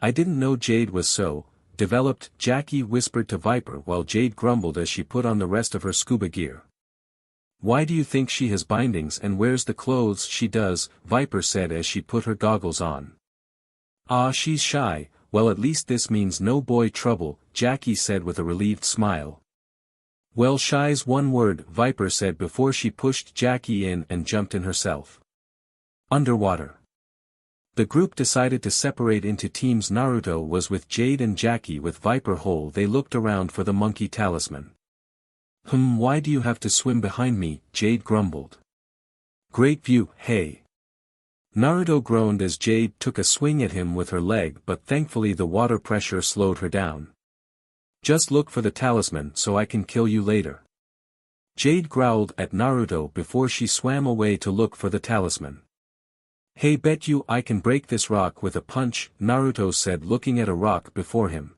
I didn't know Jade was so developed, Jackie whispered to Viper while Jade grumbled as she put on the rest of her scuba gear. Why do you think she has bindings and wears the clothes she does? Viper said as she put her goggles on. She's shy. Well, at least this means no boy trouble, Jackie said with a relieved smile. Well, shy's one word, Viper said before she pushed Jackie in and jumped in herself. Underwater. The group decided to separate into teams. Naruto was with Jade and Jackie with Viper whole. They looked around for the monkey talisman. Why do you have to swim behind me? Jade grumbled. Great view, hey. Naruto groaned as Jade took a swing at him with her leg, but thankfully the water pressure slowed her down. Just look for the talisman so I can kill you later. Jade growled at Naruto before she swam away to look for the talisman. Hey, bet you I can break this rock with a punch, Naruto said looking at a rock before him.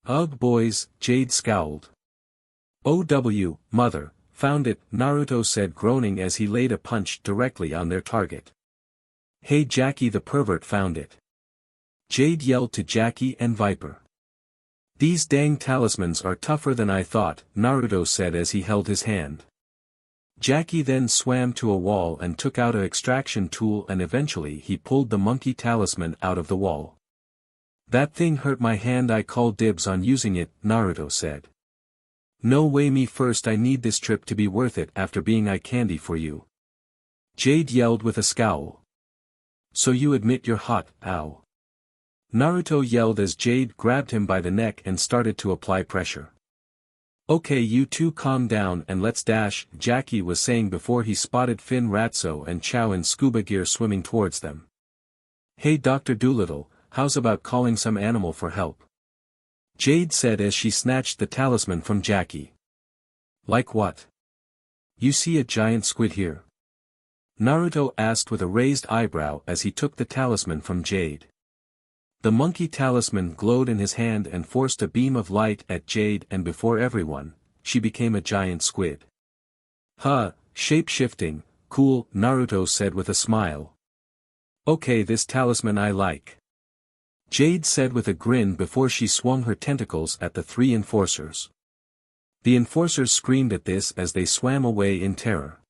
Ugh boys, Jade scowled. OW, mother, found it, Naruto said groaning as he laid a punch directly on their target. Hey Jackie, the pervert found it. Jade yelled to Jackie and Viper. These dang talismans are tougher than I thought, Naruto said as he held his hand. Jackie then swam to a wall and took out an extraction tool and eventually he pulled the monkey talisman out of the wall. That thing hurt my hand, I call dibs on using it, Naruto said. No way, me first, I need this trip to be worth it after being eye candy for you. Jade yelled with a scowl. So you admit you're hot, ow. Naruto yelled as Jade grabbed him by the neck and started to apply pressure. Okay, you two calm down and let's dash, Jackie was saying before he spotted Finn, Ratso and Chow in scuba gear swimming towards them. Hey Dr. Doolittle, how's about calling some animal for help? Jade said as she snatched the talisman from Jackie. Like what? You see a giant squid here? Naruto asked with a raised eyebrow as he took the talisman from Jade. The monkey talisman glowed in his hand and forced a beam of light at Jade, and before everyone, she became a giant squid. Shape-shifting, cool, Naruto said with a smile. Okay, this talisman I like. Jade said with a grin before she swung her tentacles at the 3 enforcers. The enforcers screamed at this as they swam away in terror.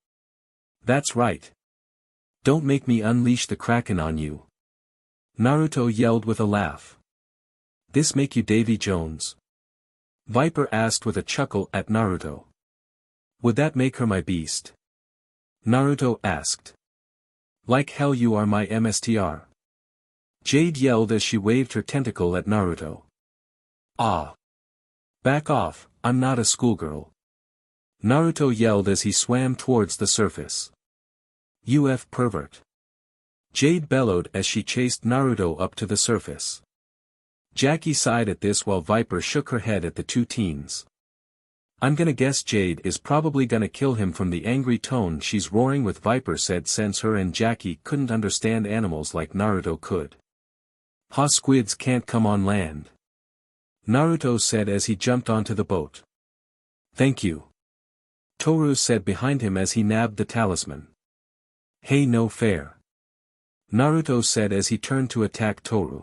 That's right. Don't make me unleash the Kraken on you. Naruto yelled with a laugh. This make you Davy Jones? Viper asked with a chuckle at Naruto. Would that make her my beast? Naruto asked. Like hell you are my MSTR. Jade yelled as she waved her tentacle at Naruto. Ah! Back off, I'm not a schoolgirl. Naruto yelled as he swam towards the surface. UF pervert. Jade bellowed as she chased Naruto up to the surface. Jackie sighed at this while Viper shook her head at the two teens. I'm gonna guess Jade is probably gonna kill him from the angry tone she's roaring with, Viper said, since her and Jackie couldn't understand animals like Naruto could. Ha, squids can't come on land. Naruto said as he jumped onto the boat. Thank you. Toru said behind him as he nabbed the talisman. Hey, no fair. Naruto said as he turned to attack Toru.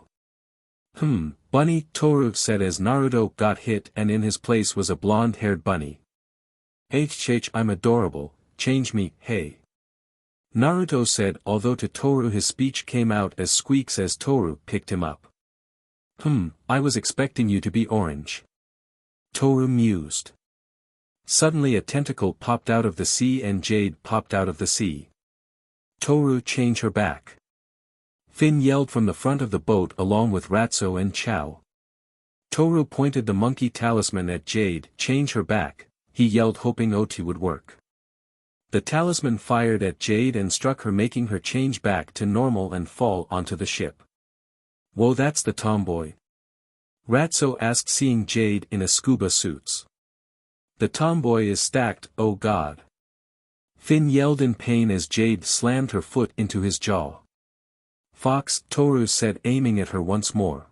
Bunny, Toru said as Naruto got hit and in his place was a blonde-haired bunny. HH, I'm adorable, change me, hey. Naruto said, although to Toru his speech came out as squeaks as Toru picked him up. I was expecting you to be orange. Toru mused. Suddenly a tentacle popped out of the sea and Jade popped out of the sea. Toru, change her back. Finn yelled from the front of the boat along with Ratso and Chow. Toru pointed the monkey talisman at Jade, change her back, he yelled, hoping OT would work. The talisman fired at Jade and struck her, making her change back to normal and fall onto the ship. Whoa, that's the tomboy? Ratso asked, seeing Jade in a scuba suits. The tomboy is stacked, oh god. Finn yelled in pain as Jade slammed her foot into his jaw. Fox, Toru said, aiming at her once more.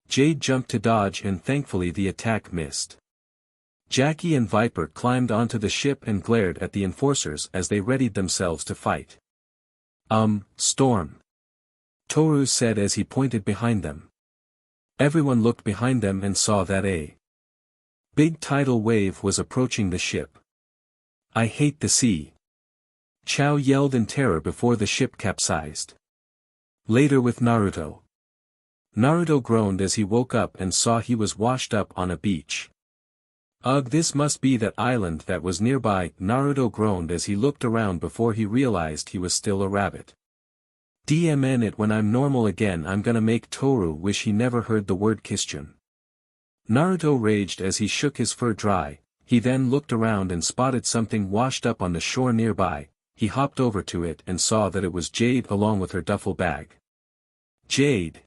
Jade jumped to dodge and thankfully the attack missed. Jackie and Viper climbed onto the ship and glared at the enforcers as they readied themselves to fight. Storm. Toru said as he pointed behind them. Everyone looked behind them and saw that a big tidal wave was approaching the ship. I hate the sea. Chow yelled in terror before the ship capsized. Later with Naruto. Naruto groaned as he woke up and saw he was washed up on a beach. Ugh, this must be that island that was nearby, Naruto groaned as he looked around before he realized he was still a rabbit. DMN it, when I'm normal again I'm gonna make Toru wish he never heard the word Christian. Naruto raged as he shook his fur dry, he then looked around and spotted something washed up on the shore nearby, he hopped over to it and saw that it was Jade along with her duffel bag. Jade!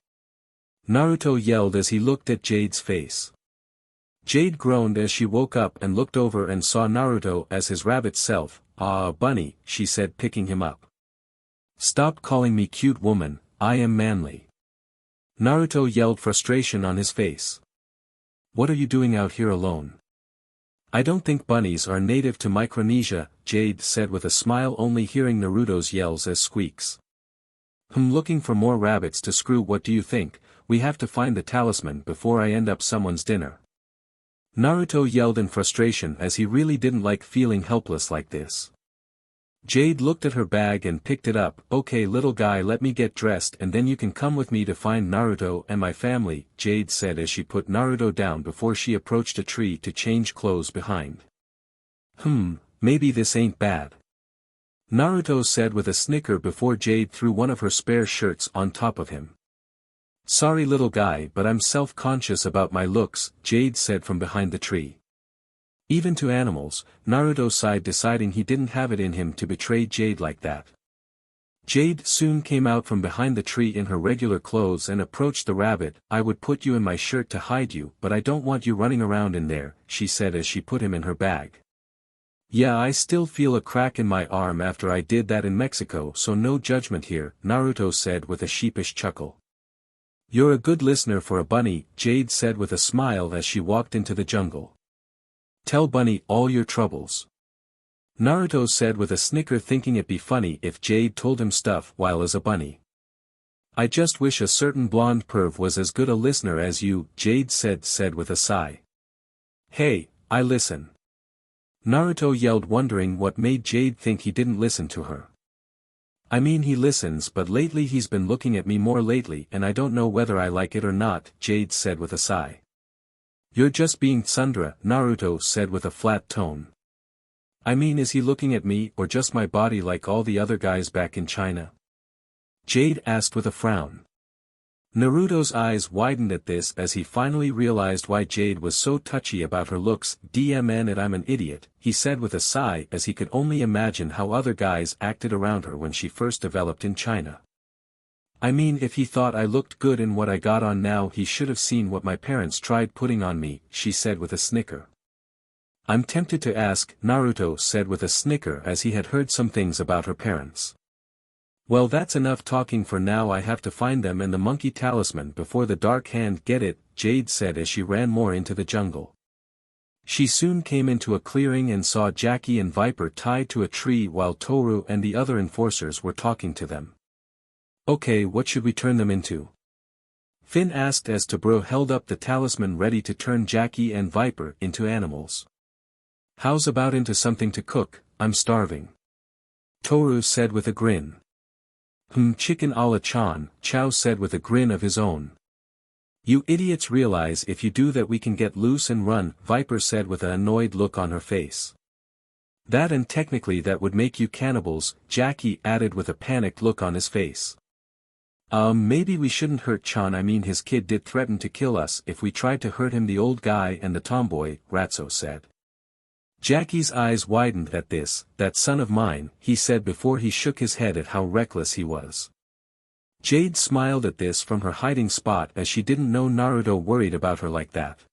Naruto yelled as he looked at Jade's face. Jade groaned as she woke up and looked over and saw Naruto as his rabbit self. Ah, bunny, she said, picking him up. Stop calling me cute woman, I am manly. Naruto yelled, frustration on his face. What are you doing out here alone? I don't think bunnies are native to Micronesia, Jade said with a smile, only hearing Naruto's yells as squeaks. Looking for more rabbits to screw. What do you think? We have to find the talisman before I end up someone's dinner. Naruto yelled in frustration as he really didn't like feeling helpless like this. Jade looked at her bag and picked it up. Okay little guy, let me get dressed and then you can come with me to find Naruto and my family, Jade said as she put Naruto down before she approached a tree to change clothes behind. Maybe this ain't bad. Naruto said with a snicker before Jade threw one of her spare shirts on top of him. Sorry little guy, but I'm self-conscious about my looks, Jade said from behind the tree. Even to animals, Naruto sighed, deciding he didn't have it in him to betray Jade like that. Jade soon came out from behind the tree in her regular clothes and approached the rabbit. I would put you in my shirt to hide you, but I don't want you running around in there, she said as she put him in her bag. Yeah, I still feel a crack in my arm after I did that in Mexico, so no judgment here, Naruto said with a sheepish chuckle. You're a good listener for a bunny, Jade said with a smile as she walked into the jungle. Tell Bunny all your troubles. Naruto said with a snicker, thinking it'd be funny if Jade told him stuff while as a bunny. I just wish a certain blonde perv was as good a listener as you, Jade said with a sigh. Hey, I listen. Naruto yelled, wondering what made Jade think he didn't listen to her. I mean, he listens, but lately he's been looking at me more lately and I don't know whether I like it or not, Jade said with a sigh. You're just being tsundere, Naruto said with a flat tone. I mean, is he looking at me or just my body like all the other guys back in China? Jade asked with a frown. Naruto's eyes widened at this as he finally realized why Jade was so touchy about her looks. DMN and I'm an idiot, he said with a sigh as he could only imagine how other guys acted around her when she first developed in China. I mean, if he thought I looked good in what I got on now, he should have seen what my parents tried putting on me, she said with a snicker. I'm tempted to ask, Naruto said with a snicker as he had heard some things about her parents. Well, that's enough talking for now. I have to find them and the monkey talisman before the dark hand get it, Jade said as she ran more into the jungle. She soon came into a clearing and saw Jackie and Viper tied to a tree while Toru and the other enforcers were talking to them. Okay, what should we turn them into? Finn asked as Tobro held up the talisman ready to turn Jackie and Viper into animals. How's about into something to cook? I'm starving. Toru said with a grin. Chicken a la Chan, Chow said with a grin of his own. You idiots realize if you do that we can get loose and run, Viper said with an annoyed look on her face. That and technically that would make you cannibals, Jackie added with a panicked look on his face. Maybe we shouldn't hurt Chan. I mean, his kid did threaten to kill us if we tried to hurt him, the old guy and the tomboy, Ratso said. Jackie's eyes widened at this. That son of mine, he said before he shook his head at how reckless he was. Jade smiled at this from her hiding spot as she didn't know Naruto worried about her like that.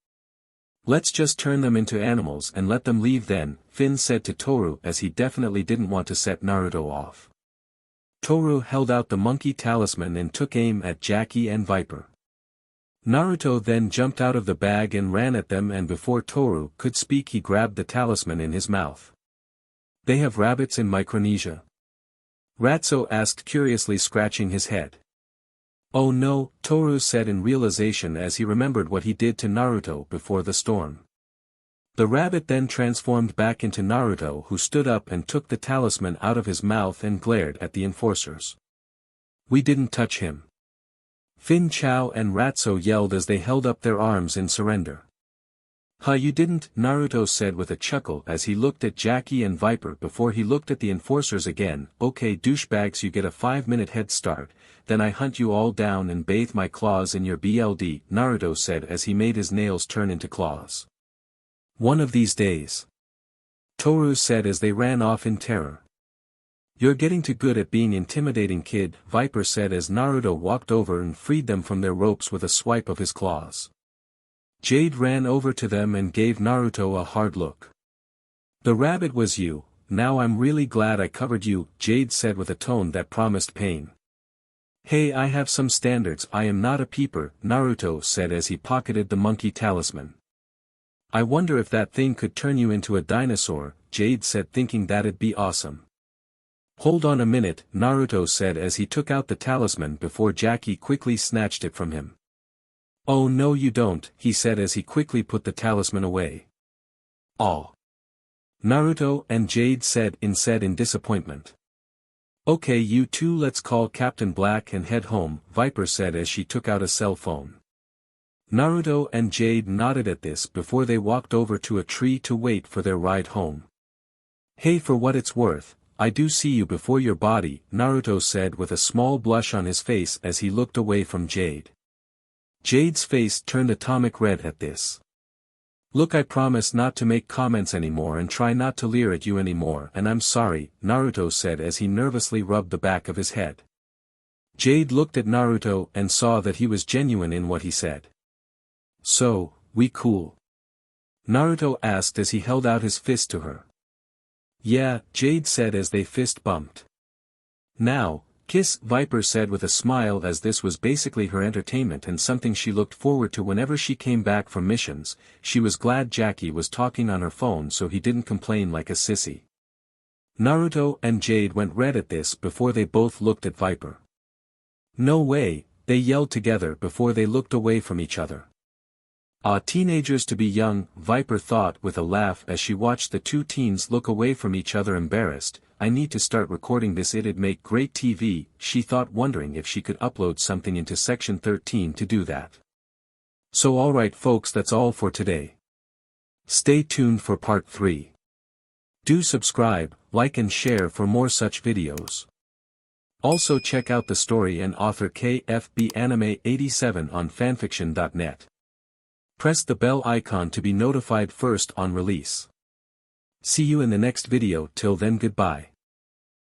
Let's just turn them into animals and let them leave then, Finn said to Toru as he definitely didn't want to set Naruto off. Toru held out the monkey talisman and took aim at Jackie and Viper. Naruto then jumped out of the bag and ran at them, and before Toru could speak he grabbed the talisman in his mouth. They have rabbits in Micronesia? Ratso asked curiously, scratching his head. Oh no, Toru said in realization as he remembered what he did to Naruto before the storm. The rabbit then transformed back into Naruto, who stood up and took the talisman out of his mouth and glared at the enforcers. We didn't touch him. Finn, Chow and Ratso yelled as they held up their arms in surrender. Huh, you didn't? Naruto said with a chuckle as he looked at Jackie and Viper before he looked at the enforcers again. Okay douchebags, you get a 5-minute head start, then I hunt you all down and bathe my claws in your BLD, Naruto said as he made his nails turn into claws. One of these days. Toru said as they ran off in terror. You're getting too good at being intimidating, kid, Viper said as Naruto walked over and freed them from their ropes with a swipe of his claws. Jade ran over to them and gave Naruto a hard look. The rabbit was you. Now I'm really glad I covered you, Jade said with a tone that promised pain. Hey, I have some standards. I am not a peeper, Naruto said as he pocketed the monkey talisman. I wonder if that thing could turn you into a dinosaur, Jade said, thinking that'd be awesome. Hold on a minute, Naruto said as he took out the talisman before Jackie quickly snatched it from him. Oh no you don't, he said as he quickly put the talisman away. Oh. Naruto and Jade said in disappointment. Okay, you two, let's call Captain Black and head home, Viper said as she took out a cell phone. Naruto and Jade nodded at this before they walked over to a tree to wait for their ride home. Hey, for what it's worth, I do see you before your body, Naruto said with a small blush on his face as he looked away from Jade. Jade's face turned atomic red at this. Look, I promise not to make comments anymore and try not to leer at you anymore, and I'm sorry, Naruto said as he nervously rubbed the back of his head. Jade looked at Naruto and saw that he was genuine in what he said. So, we cool? Naruto asked as he held out his fist to her. Yeah, Jade said as they fist bumped. Now, kiss, Viper said with a smile as this was basically her entertainment and something she looked forward to whenever she came back from missions. She was glad Jackie was talking on her phone so he didn't complain like a sissy. Naruto and Jade went red at this before they both looked at Viper. No way, they yelled together before they looked away from each other. Teenagers to be young, Viper thought with a laugh as she watched the two teens look away from each other embarrassed. I need to start recording this, it'd make great TV, she thought, wondering if she could upload something into section 13 to do that. So alright folks, that's all for today. Stay tuned for part 3. Do subscribe, like and share for more such videos. Also check out the story and author KFB Anime 87 on fanfiction.net. Press the bell icon to be notified first on release. See you in the next video. Till then, goodbye.